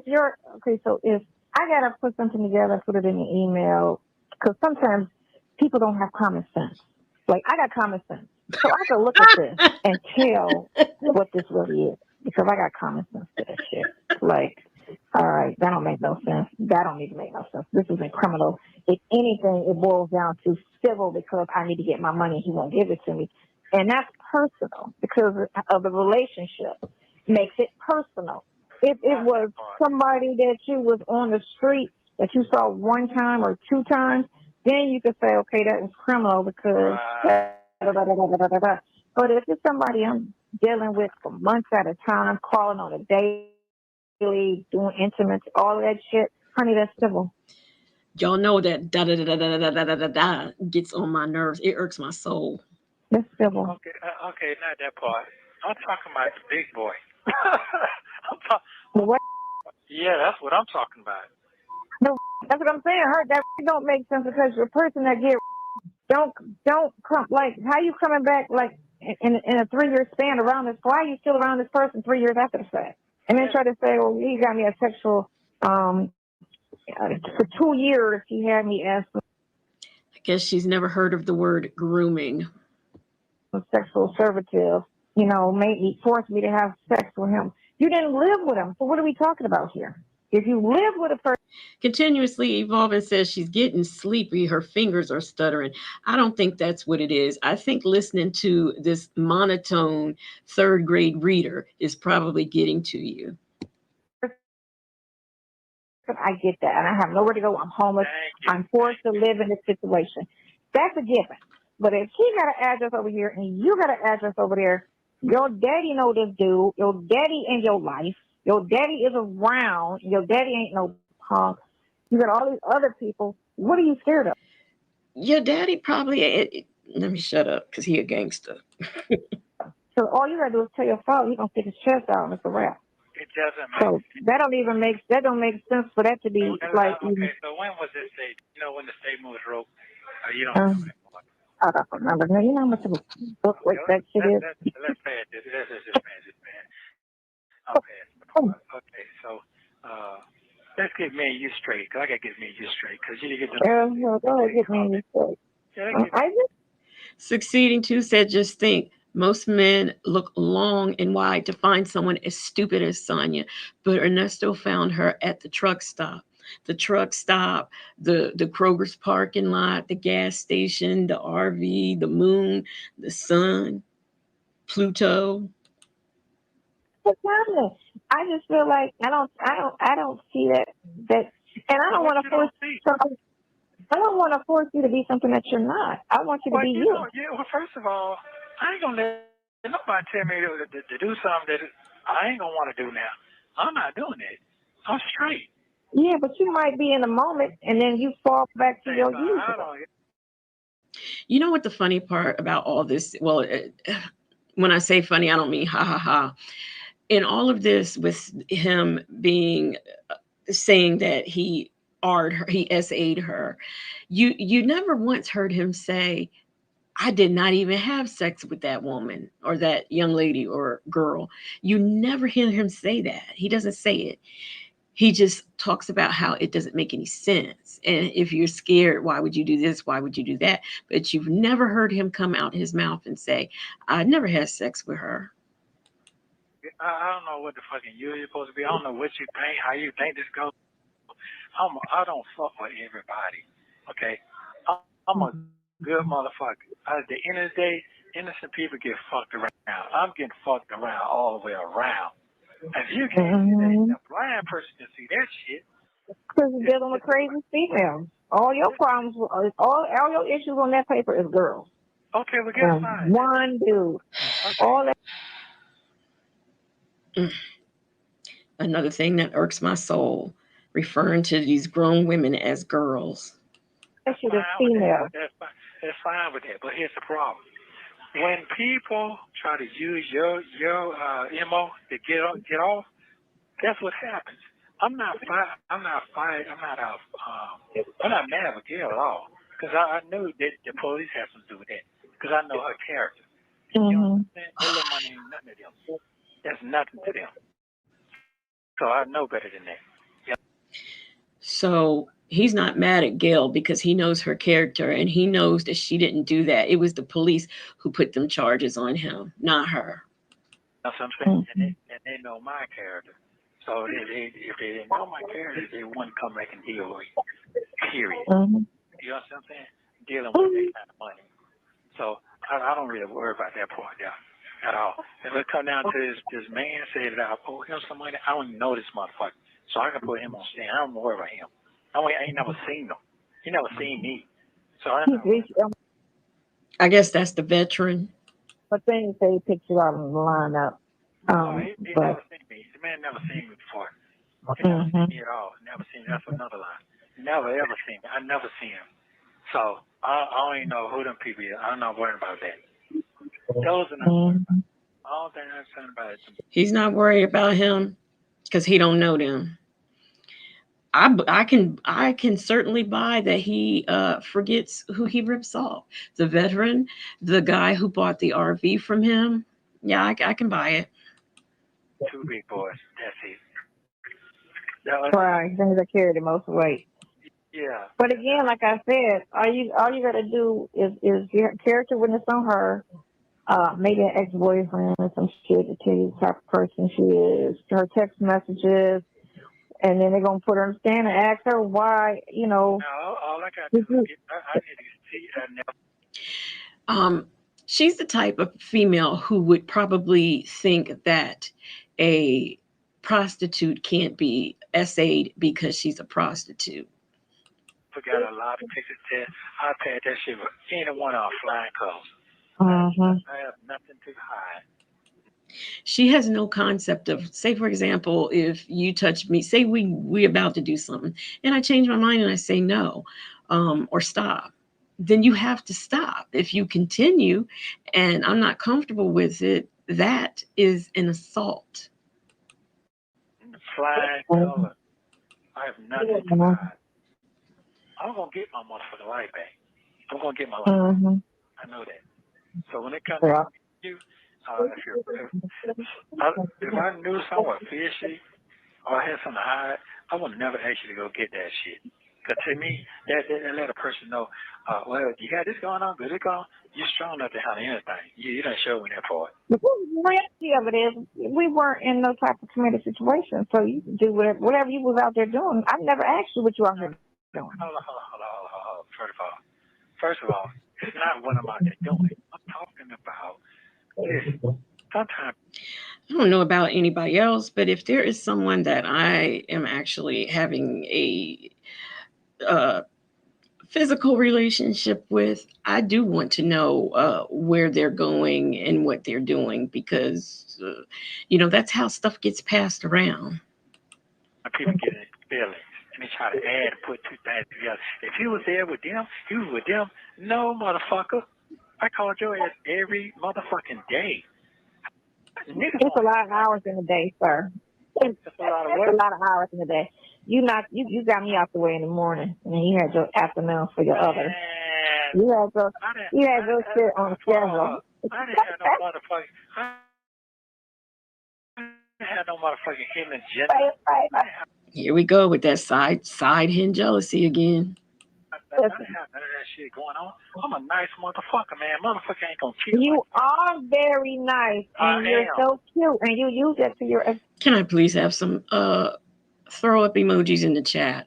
you're okay, so if I gotta put something together, put it in the email, because sometimes people don't have common sense. Like I got common sense, so I can look at this and tell what this really is because I got common sense to this shit. Like, all right, that don't make no sense. That don't need to make no sense. This isn't criminal. If anything, it boils down to civil because I need to get my money. He won't give it to me, and that's personal because of the relationship makes it personal. If it was somebody that you was on the street that you saw one time or two times, then you could say, okay, that was criminal because. But if it's somebody I'm dealing with for months at a time, calling on a daily, doing intimates, all that shit, honey, that's civil. Y'all know that da da da da da da da da da da gets on my nerves. It irks my soul. That's civil. Okay, not that part. I'm talking about the big boy. What? Yeah, that's what I'm talking about. No, that's what I'm saying. That don't make sense because the person that get don't come like how you coming back like in a 3-year span around this? Why are you still around this person 3 years after the fact? And then try to say, well, he got me a sexual for 2 years. He had me as I guess she's never heard of the word grooming. Sexual servitude. You know, forced me to have sex with him. You didn't live with him, so what are we talking about here? If you live with a person. Continuously evolving says she's getting sleepy. Her fingers are stuttering. I don't think that's what it is. I think listening to this monotone 3rd grade reader is probably getting to you. I get that, and I have nowhere to go. I'm homeless. I'm forced to live in this situation. That's a given. But if he got an address over here and you got an address over there, your daddy know this dude. Your daddy in your life. Your daddy is around. Your daddy ain't no punk. You got all these other people. What are you scared of? Your daddy probably. Let me shut up because he a gangster. So all you gotta do is tell your father he's gonna stick his chest out and it's a wrap. It doesn't make So that don't make sense for that to be like. Okay, so when was this state? You know when the statement was wrote? You don't know anymore. I don't remember. Now, you know how much of a book like that shit is. Let's pass this. Let's just pass this, man. I'll pass. Okay, so let's get me and you straight. Cause I gotta get me and you straight. Cause you didn't get the. Go ahead, get me and you straight. Succeeding to said, just think. Most men look long and wide to find someone as stupid as Sonia, but Ernesto found her at the truck stop. The truck stop, the Kroger's parking lot, the gas station, the RV, the moon, the sun, Pluto. I just feel like I don't see that, and I don't want to force something. I don't want to force you to be something that you're not. I want you to be you. Well, first of all, I ain't gonna let nobody tell me to do something that I ain't gonna want to do now. I'm not doing it. I'm straight. Yeah, but you might be in the moment, and then you fall back to your usual. You know what the funny part about all this? Well, when I say funny, I don't mean ha ha ha. In all of this, with him being saying that he SA'd her, you never once heard him say, I did not even have sex with that woman or that young lady or girl. You never hear him say that. He doesn't say it. He just talks about how it doesn't make any sense. And if you're scared, why would you do this? Why would you do that? But you've never heard him come out his mouth and say, I never had sex with her. I don't know what the fucking you're supposed to be. I don't know what you think, how you think this goes. I don't fuck with everybody. Okay? I'm a good motherfucker. At the end of the day, innocent people get fucked around. I'm getting fucked around all the way around. And you can't see that. A blind person can see that shit. Because you're dealing with crazy females. All your problems, all your issues on that paper is girls. Okay, well, guess fine. One dude. Okay. All that. Another thing that irks my soul, referring to these grown women as girls. That's female. That's fine with that, but here's the problem. When people try to use your MO to get off, that's what happens. I'm not mad with Gail at all because I knew that the police had something to do with that because I know her character. You know what I'm saying? That little money ain't nothing to them. That's nothing to them. So I know better than that. Yep. So he's not mad at Gail because he knows her character and he knows that she didn't do that. It was the police who put them charges on him, not her. That's what I'm saying. And they know my character. So if they didn't know my character, they wouldn't come back and deal with me. Period. You know what I'm saying? Dealing with that kind of money. So I don't really worry about that part there at all. If it come down to this man say that I owe him some money, I don't even know this motherfucker. So I can put him on stand. I don't worry about him. I ain't never seen him. He never seen me. So I know. I guess that's the veteran. But then you say he picked you out in the lineup. He But never seen me. The man never seen me before. He never seen me at all. Never seen me. That's another lie. Never ever seen me. I never seen him. So I don't even know who them people is. I'm not worried about that. Those are not worried about. I don't think I'm concerned about it. He's not worried about him because he don't know them. I can certainly buy that he forgets who he rips off. The veteran, the guy who bought the RV from him. Yeah, I can buy it. Two big boys. That's it. right, things that carry the most weight. Yeah. But again, like I said, all you gotta do is your character witness on her, maybe an ex-boyfriend or some shit to tell you the type of person she is, her text messages, and then they're gonna put her on the stand and ask her why, No, all I got to do is I need to see She's the type of female who would probably think that a prostitute can't be essayed because she's a prostitute. Forgot a lot of pictures there. I paid that shit for anyone on flying colors. I have nothing to hide. She has no concept of, say, for example, if you touch me, say we about to do something, and I change my mind and I say no, or stop, then you have to stop. If you continue and I'm not comfortable with it, that is an assault. Flying colors. I have nothing to hide. I'm gonna get my motherfucking life back. I'm gonna get my life back. I know that. So when it comes to you, if I knew someone fishy or I had something to hide, I would never ask you to go get that shit. Because to me, that let a person know, well, you got this going on, good it going, you're strong enough to handle anything. You don't show me that part. The reality of it is, we weren't in no type of committed situation, so you can do whatever you was out there doing. I never asked you what you out there doing. Hold on. First of all, it's not what I'm out there doing. I'm talking about this. Sometimes. I don't know about anybody else, but if there is someone that I am actually having a physical relationship with, I do want to know where they're going and what they're doing, because that's how stuff gets passed around. People get in feelings and they try to add and put two things together. If he was there with them, he was with them. No, motherfucker. I called your ass every motherfucking day. It's a lot of hours in the day, sir. It's a lot of hours in the day. You got me out the way in the morning, and then you had your afternoon for your other. You had your shit on schedule. I didn't have no motherfucking human gender. Here we go with that side hen jealousy again. I didn't have none of that shit going on. I'm a nice motherfucker, man. Motherfucker ain't gonna cheat. You are very nice, and you're so cute, and you use that to your. Can I please have some throw up emojis in the chat?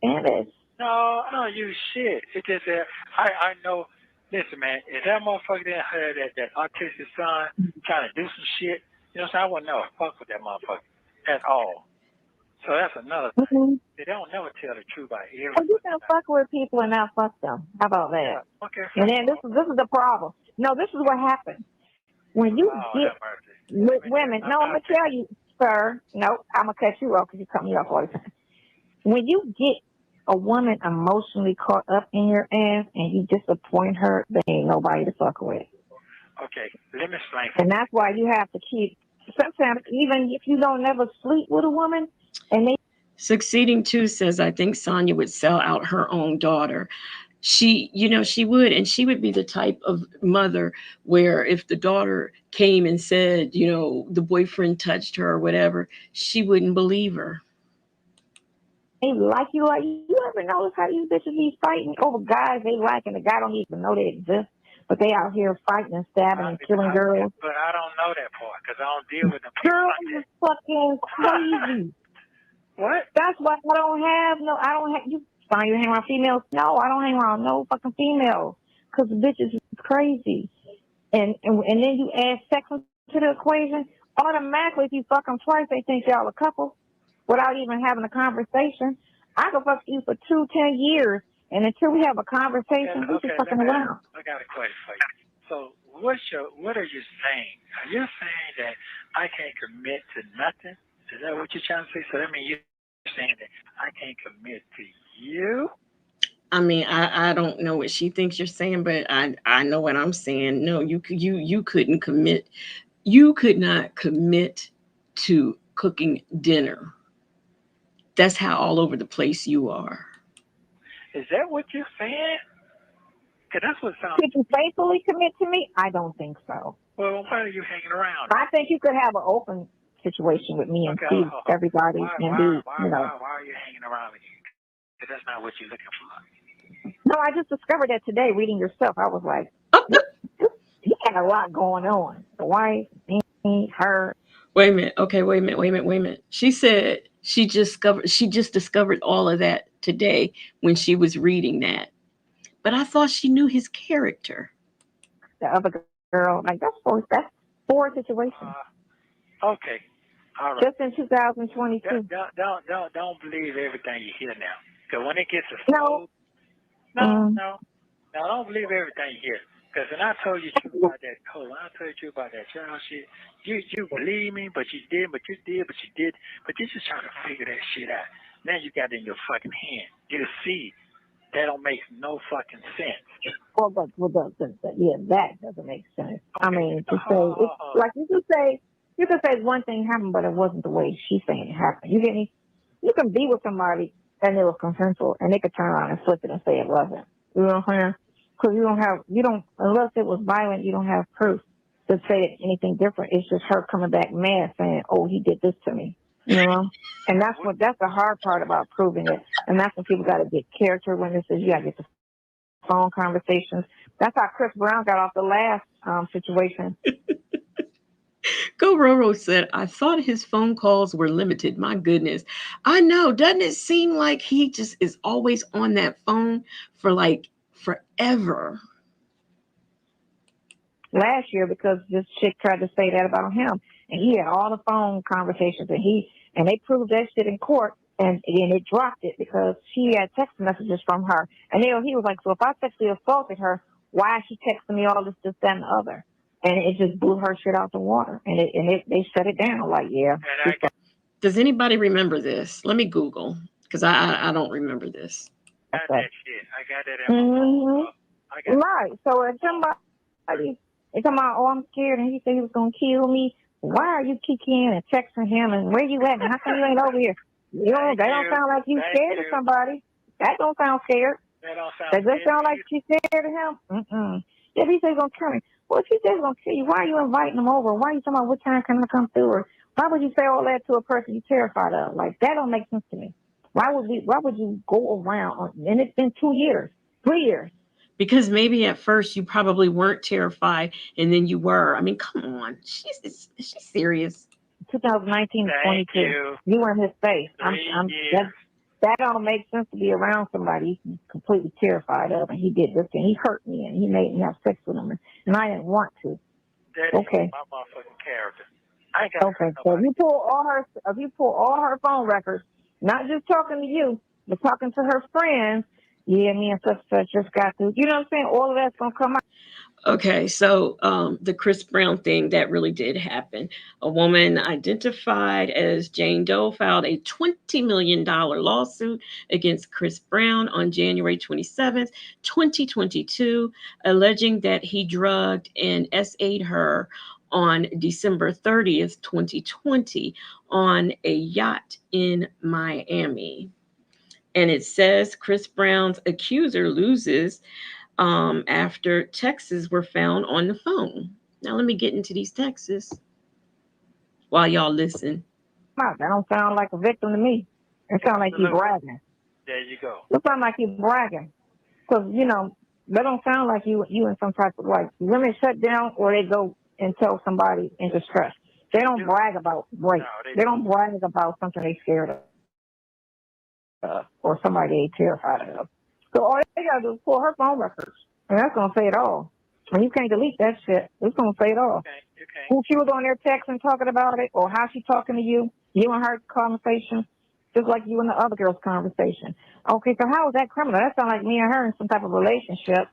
No, I don't use shit. It's just that I know. Listen, man, if that motherfucker didn't have that autistic son trying to do some shit, you know what I'm saying? I wouldn't never fuck with that motherfucker at all. So that's another thing. They don't never tell the truth about everything. Well, you can fuck with people and not fuck them. How about that? Yeah, okay. And then this is the problem. No, this is what happens. When you get with women, no, I'm going to tell you, sir. No, I'm going to cut you off because you cut me off all the time. When you get a woman emotionally caught up in your ass and you disappoint her, there ain't nobody to fuck with. Okay, let me explain. And that's why you have to keep, sometimes even if you don't never sleep with a woman, and they Succeeding 2 says, I think Sonya would sell out her own daughter. She would, and she would be the type of mother where if the daughter came and said, the boyfriend touched her or whatever, she wouldn't believe her. They like you ever notice how these bitches be fighting over guys they like and the guy don't even know they exist, but they out here fighting and stabbing and killing girls. But I don't know that part because I don't deal with them. Girls is fucking crazy. What? That's why I don't have you find you hang around females? No, I don't hang around no fucking females because the bitches is crazy. And then you add sex to the equation, automatically if you fuck them twice, they think y'all a couple without even having a conversation. I could fuck you for 10 years And until we have a conversation, we're just fucking around. I got a question for you. So what are you saying? Are you saying that I can't commit to nothing? Is that what you're trying to say? So that means you're saying that I can't commit to you? I mean, I don't know what she thinks you're saying, but I know what I'm saying. No, you couldn't commit. You could not commit to cooking dinner. That's how all over the place you are. Is that what you're saying? Because that's what sounds. Could you faithfully commit to me? I don't think so. Well, why are you hanging around? I think you could have an open situation with me and see everybody and be, you know. Why are you hanging around with you? Because that's not what you're looking for. No, I just discovered that today reading your stuff. I was like, you had a lot going on. The wife, me, her. Wait a minute. Okay, wait a minute. She said she just discovered all of that today when she was reading that. But I thought she knew his character. The other girl, like that's four situations. Okay. All right. Just in 2022. Don't believe everything you hear now. Because when it gets No. No, don't believe everything you hear. Because when I told you about that, child shit, you believe me, but you did. But you're just trying to figure that shit out. Now you got it in your fucking hand. You see, that don't make no fucking sense. Well, that doesn't make sense. Okay. I mean, to say, it's like you can say one thing happened, but it wasn't the way she's saying it happened. You get me? You can be with somebody and it was consensual, and they could turn around and flip it and say it wasn't. You know what I'm saying? Because unless it was violent, you don't have proof to say anything different. It's just her coming back mad saying, "Oh, he did this to me," you know. And that's the hard part about proving it. And that's when people got to get character witnesses. You got to get the phone conversations. That's how Chris Brown got off the last situation. Go Roro said, I thought his phone calls were limited. My goodness. I know. Doesn't it seem like he just is always on that phone for like forever? Last year, because this chick tried to say that about him, and he had all the phone conversations, and they proved that shit in court, and it dropped it because she had text messages from her, and he was like, so if I sexually assaulted her, why is she texting me all this, that, and the other? And it just blew her shit out the water, and they shut it down. Like, yeah. Does anybody remember this? Let me Google, because I don't remember this. I got that shit. I got that in my phone. Right. So if somebody is talking about, oh, I'm scared, and he said he was gonna kill me. Why are you kicking and texting him? And where you at? And how come you ain't over here? You know, that don't sound like you scared of somebody. That don't sound scared. That just sound like she's scared of him. If he says he's gonna kill me, well, if he says he's gonna kill you, why are you inviting him over? Why are you talking about what time can I come through? Or why would you say all that to a person you're terrified of? Like, that don't make sense to me. Why would you go around? And it's been 2 years, 3 years. Because maybe at first you probably weren't terrified, and then you were. I mean, come on, she's serious. 2019 22. You were in his face. That don't make sense to be around somebody he's completely terrified of, and he did this and he hurt me and he made me have sex with him, and I didn't want to. That okay. is my motherfucking character. I ain't got okay. So if you pull all her phone records, not just talking to you, but talking to her friends. Yeah, me and such just got through. You know what I'm saying? All of that's gonna come out. Okay, so the Chris Brown thing, that really did happen. A woman identified as Jane Doe filed a $20 million lawsuit against Chris Brown on January 27th, 2022, alleging that he drugged and SA'd her on December 30th, 2020, on a yacht in Miami. And it says Chris Brown's accuser loses after texts were found on the phone. Now let me get into these texts while y'all listen. That don't sound like a victim to me. It sounds like you're bragging. There you go. It sounds like you're bragging. Because, that don't sound like you in some type of, like, women shut down or they go and tell somebody in distress. They don't brag about rape. No, they don't brag about something they scared of or somebody they terrified of. So all they got to do is pull her phone records, and that's going to say it all. And you can't delete that shit. It's going to say it all. Okay. Who she was on there texting, talking about it, or how she talking to you and her conversation. just like you and the other girl's conversation. Okay, so how is that criminal? That sounds like me and her in some type of relationship.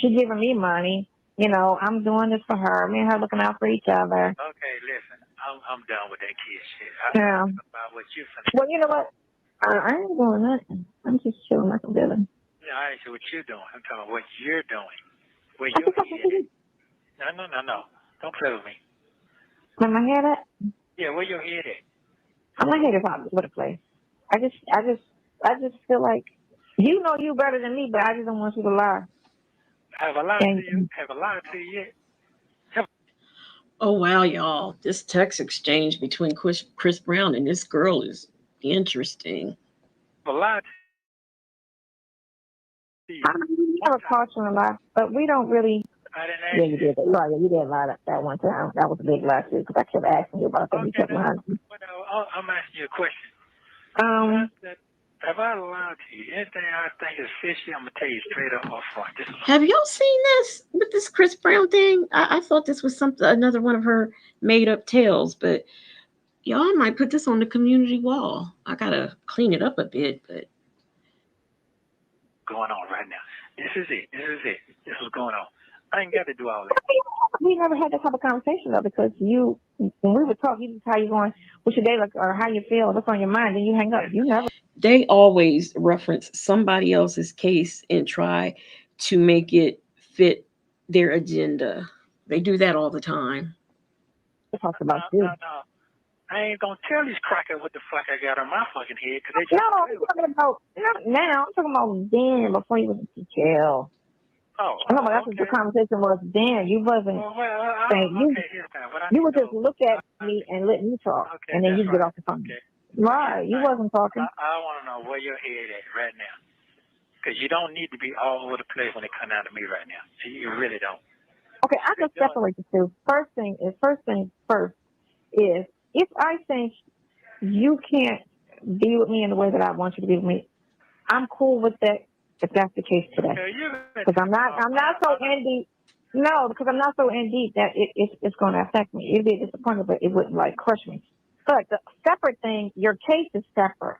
She giving me money. You know, I'm doing this for her. Me and her looking out for each other. Okay, listen, I'm done with that kid shit. Yeah. I'm about what you finna. Well, you know what? I ain't doing nothing. I'm just chilling like a villain. Yeah, I ain't sure what you're doing. I'm talking about what you're doing. Where your head at? No. Don't play with me. Where my head at? Yeah, where your head at? My head is all over the place. I just feel like you know you better than me, but I just don't want you to lie. Have I lied to you? Have I lied to you yet? Oh wow, y'all! This text exchange between Chris Brown and this girl is interesting. Have I lied to you? I never caught you a lie, but we don't really. I didn't ask Yeah, you did. Right, you did lie that one time. That was a big lie too, because I kept asking you about that. You kept lying. I'm asking you a question. Have I lied to you? Anything I think is fishy, I'm gonna tell you straight up front. Have y'all seen this with this Chris Brown thing? I thought this was another one of her made up tales, but y'all might put this on the community wall. I gotta clean it up a bit, but going on right now. This is it. This is going on. I ain't got to do all that. We never had that type of conversation though, because when we would talk, you just how you going, what's your day like, or how you feel, what's on your mind, then you hang up. You never. They always reference somebody else's case and try to make it fit their agenda. They do that all the time. Talk about you. No. I ain't gonna tell these crackers what the fuck I got on my fucking head, because they just. No, I'm talking about not now. I'm talking about then, before you went to jail. Oh, I know, but that's what the conversation was then. You wasn't saying you would just look at me and let me talk, and then you get off the phone. Okay. Right, you wasn't talking. I want to know where your head at right now, because you don't need to be all over the place when it comes out of me right now. You really don't. Okay, I can separate the two. First thing first is if I think you can't be with me in the way that I want you to be with me, I'm cool with that. If that's the case today, because I'm not so in deep. No, because I'm not so in deep that it's going to affect me. It'd be a disappointment, but it wouldn't like crush me. But the separate thing, your case is separate.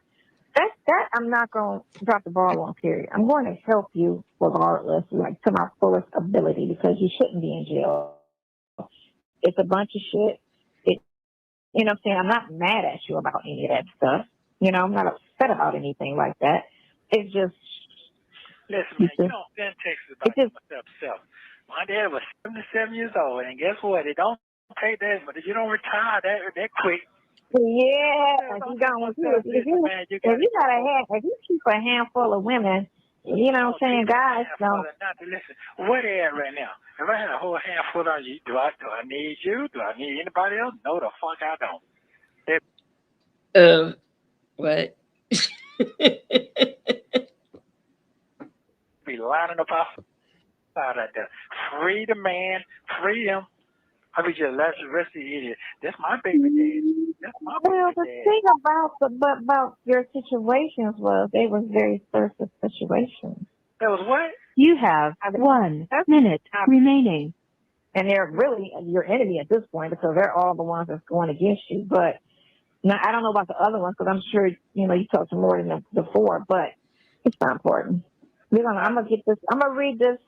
That I'm not going to drop the ball on. Period. I'm going to help you regardless, like to my fullest ability, because you shouldn't be in jail. It's a bunch of shit. You know what I'm saying? I'm not mad at you about any of that stuff. You know, I'm not upset about anything like that. It's just. Listen, man, you don't send texts about yourself. My dad was 77 years old, and guess what? It don't take that, but you don't retire that quick. Yeah, if you keep a handful of women, you know what I'm saying, guys don't. Listen, where they at right now? If I had a whole handful on you, do I need you? Do I need anybody else? No, the fuck I don't. What? Be lining up outside out there. Free the man, free him. I be just let the rest of the idiot. That's my baby dad. That's my baby dad. Well, the thing about your situations was they was very sensitive situations. That was what? You have 1 minute remaining. And they're really your enemy at this point, because they're all the ones that's going against you. But now I don't know about the other ones, because I'm sure you talked to more than the four, but it's not important. I'm gonna get this. I'm gonna read this.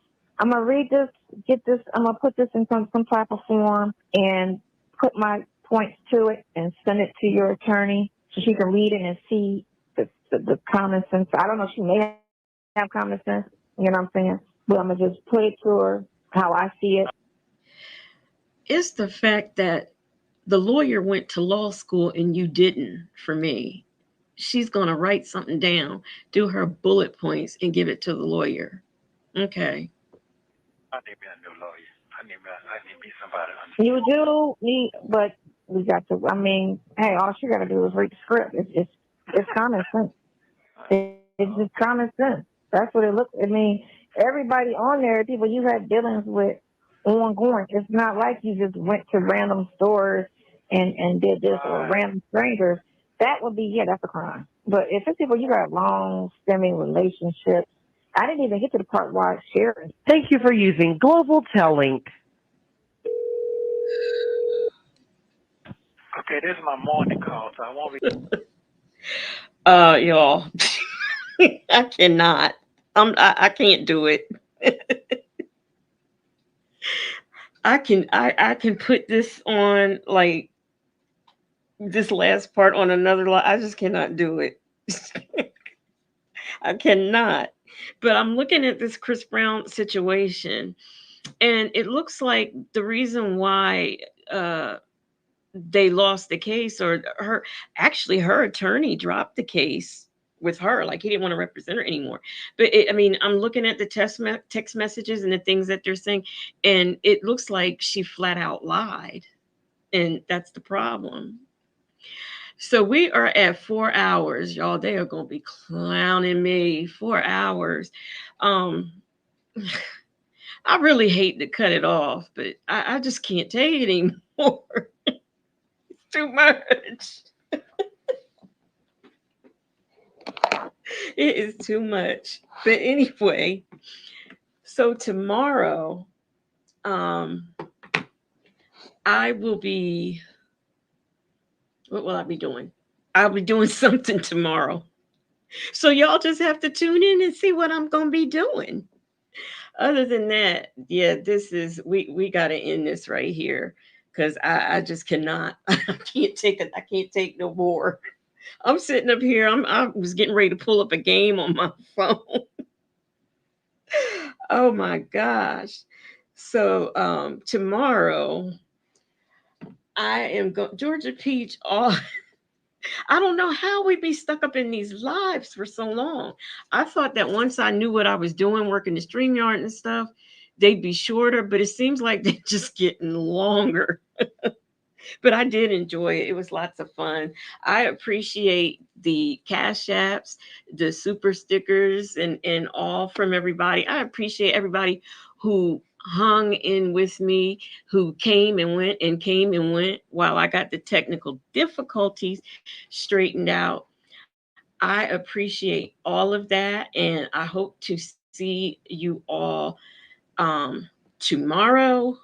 Get this. I'm gonna put this in some type of form and put my points to it and send it to your attorney so she can read it and see the common sense. I don't know. She may have common sense. You know what I'm saying? But I'm gonna just put it to her how I see it. It's the fact that the lawyer went to law school and you didn't. For me, she's gonna write something down, do her bullet points, and give it to the lawyer. Okay. I need me a new lawyer. I need me somebody. You do need, but we got to. I mean, hey, all she got to do is read the script. It's common sense. It's just common sense. That's what it looks. I mean, everybody on there, people you had dealings with ongoing. It's not like you just went to random stores and did this, or random strangers. That would be, that's a crime. But if it's people you got long stemming relationships, I didn't even get to the part where I shared. Thank you for using Global Tellink. Okay, this is my morning call, so I won't be. Y'all, I cannot. I can't do it. I can put this on, like, this last part on another line. I just cannot do it. I cannot. But I'm looking at this Chris Brown situation, and it looks like the reason why they lost the case, or her attorney dropped the case with her, like he didn't want to represent her anymore. But I mean, I'm looking at the text messages and the things that they're saying, and it looks like she flat out lied, and that's the problem. So we are at 4 hours, y'all. They are gonna be clowning me. 4 hours. um I really hate to cut it off, but I just can't take it anymore. Too much. It is too much. But anyway, so tomorrow, I will be, what will I be doing? I'll be doing something tomorrow. So y'all just have to tune in and see what I'm gonna be doing. Other than that, yeah, this is, we gotta end this right here, because I just cannot. I can't take it. I can't take no more. I'm sitting up here. I was getting ready to pull up a game on my phone. Oh my gosh. So tomorrow I am going Georgia Peach. All I don't know how we be stuck up in these lives for so long. I thought that once I knew what I was doing, working the StreamYard and stuff, they'd be shorter, but it seems like they're just getting longer. But I did enjoy it. It was lots of fun. I appreciate the Cash Apps, the super stickers, and all from everybody. I appreciate everybody who hung in with me, who came and went while I got the technical difficulties straightened out. I appreciate all of that, and I hope to see you all tomorrow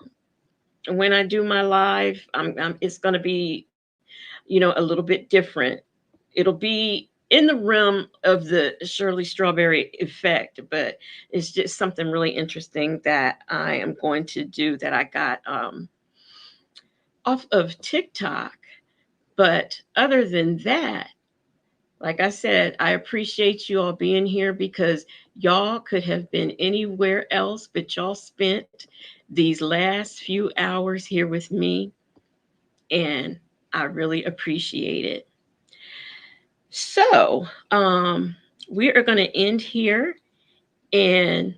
when I do my live. It's going to be, a little bit different. It'll be in the realm of the Shirley Strawberry effect, but it's just something really interesting that I am going to do that I got off of TikTok. But other than that, like I said, I appreciate you all being here, because y'all could have been anywhere else, but y'all spent these last few hours here with me, and I really appreciate it. So we are going to end here, and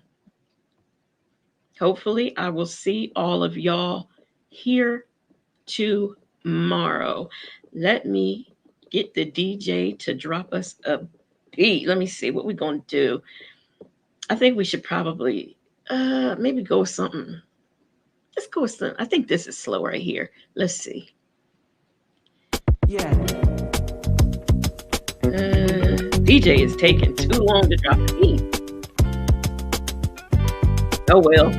hopefully I will see all of y'all here tomorrow. Let me get the DJ to drop us a beat. Let me see what we're going to do. I think we should probably maybe go with something. Let's go with something. I think this is slow right here. Let's see. Yeah. DJ is taking too long to drop the beat. Oh well.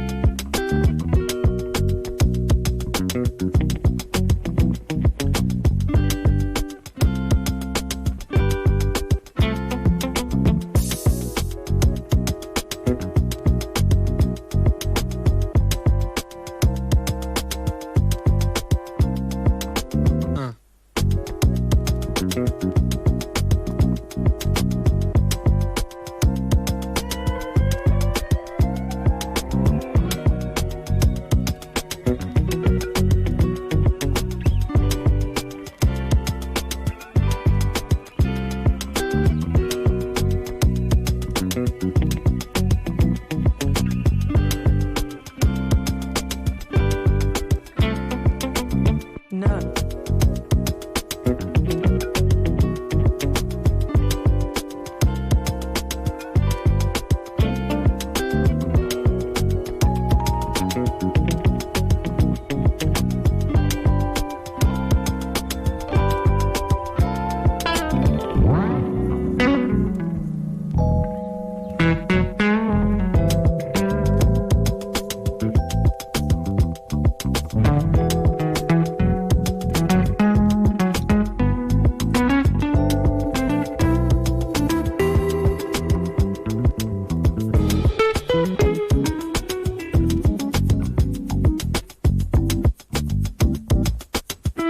No.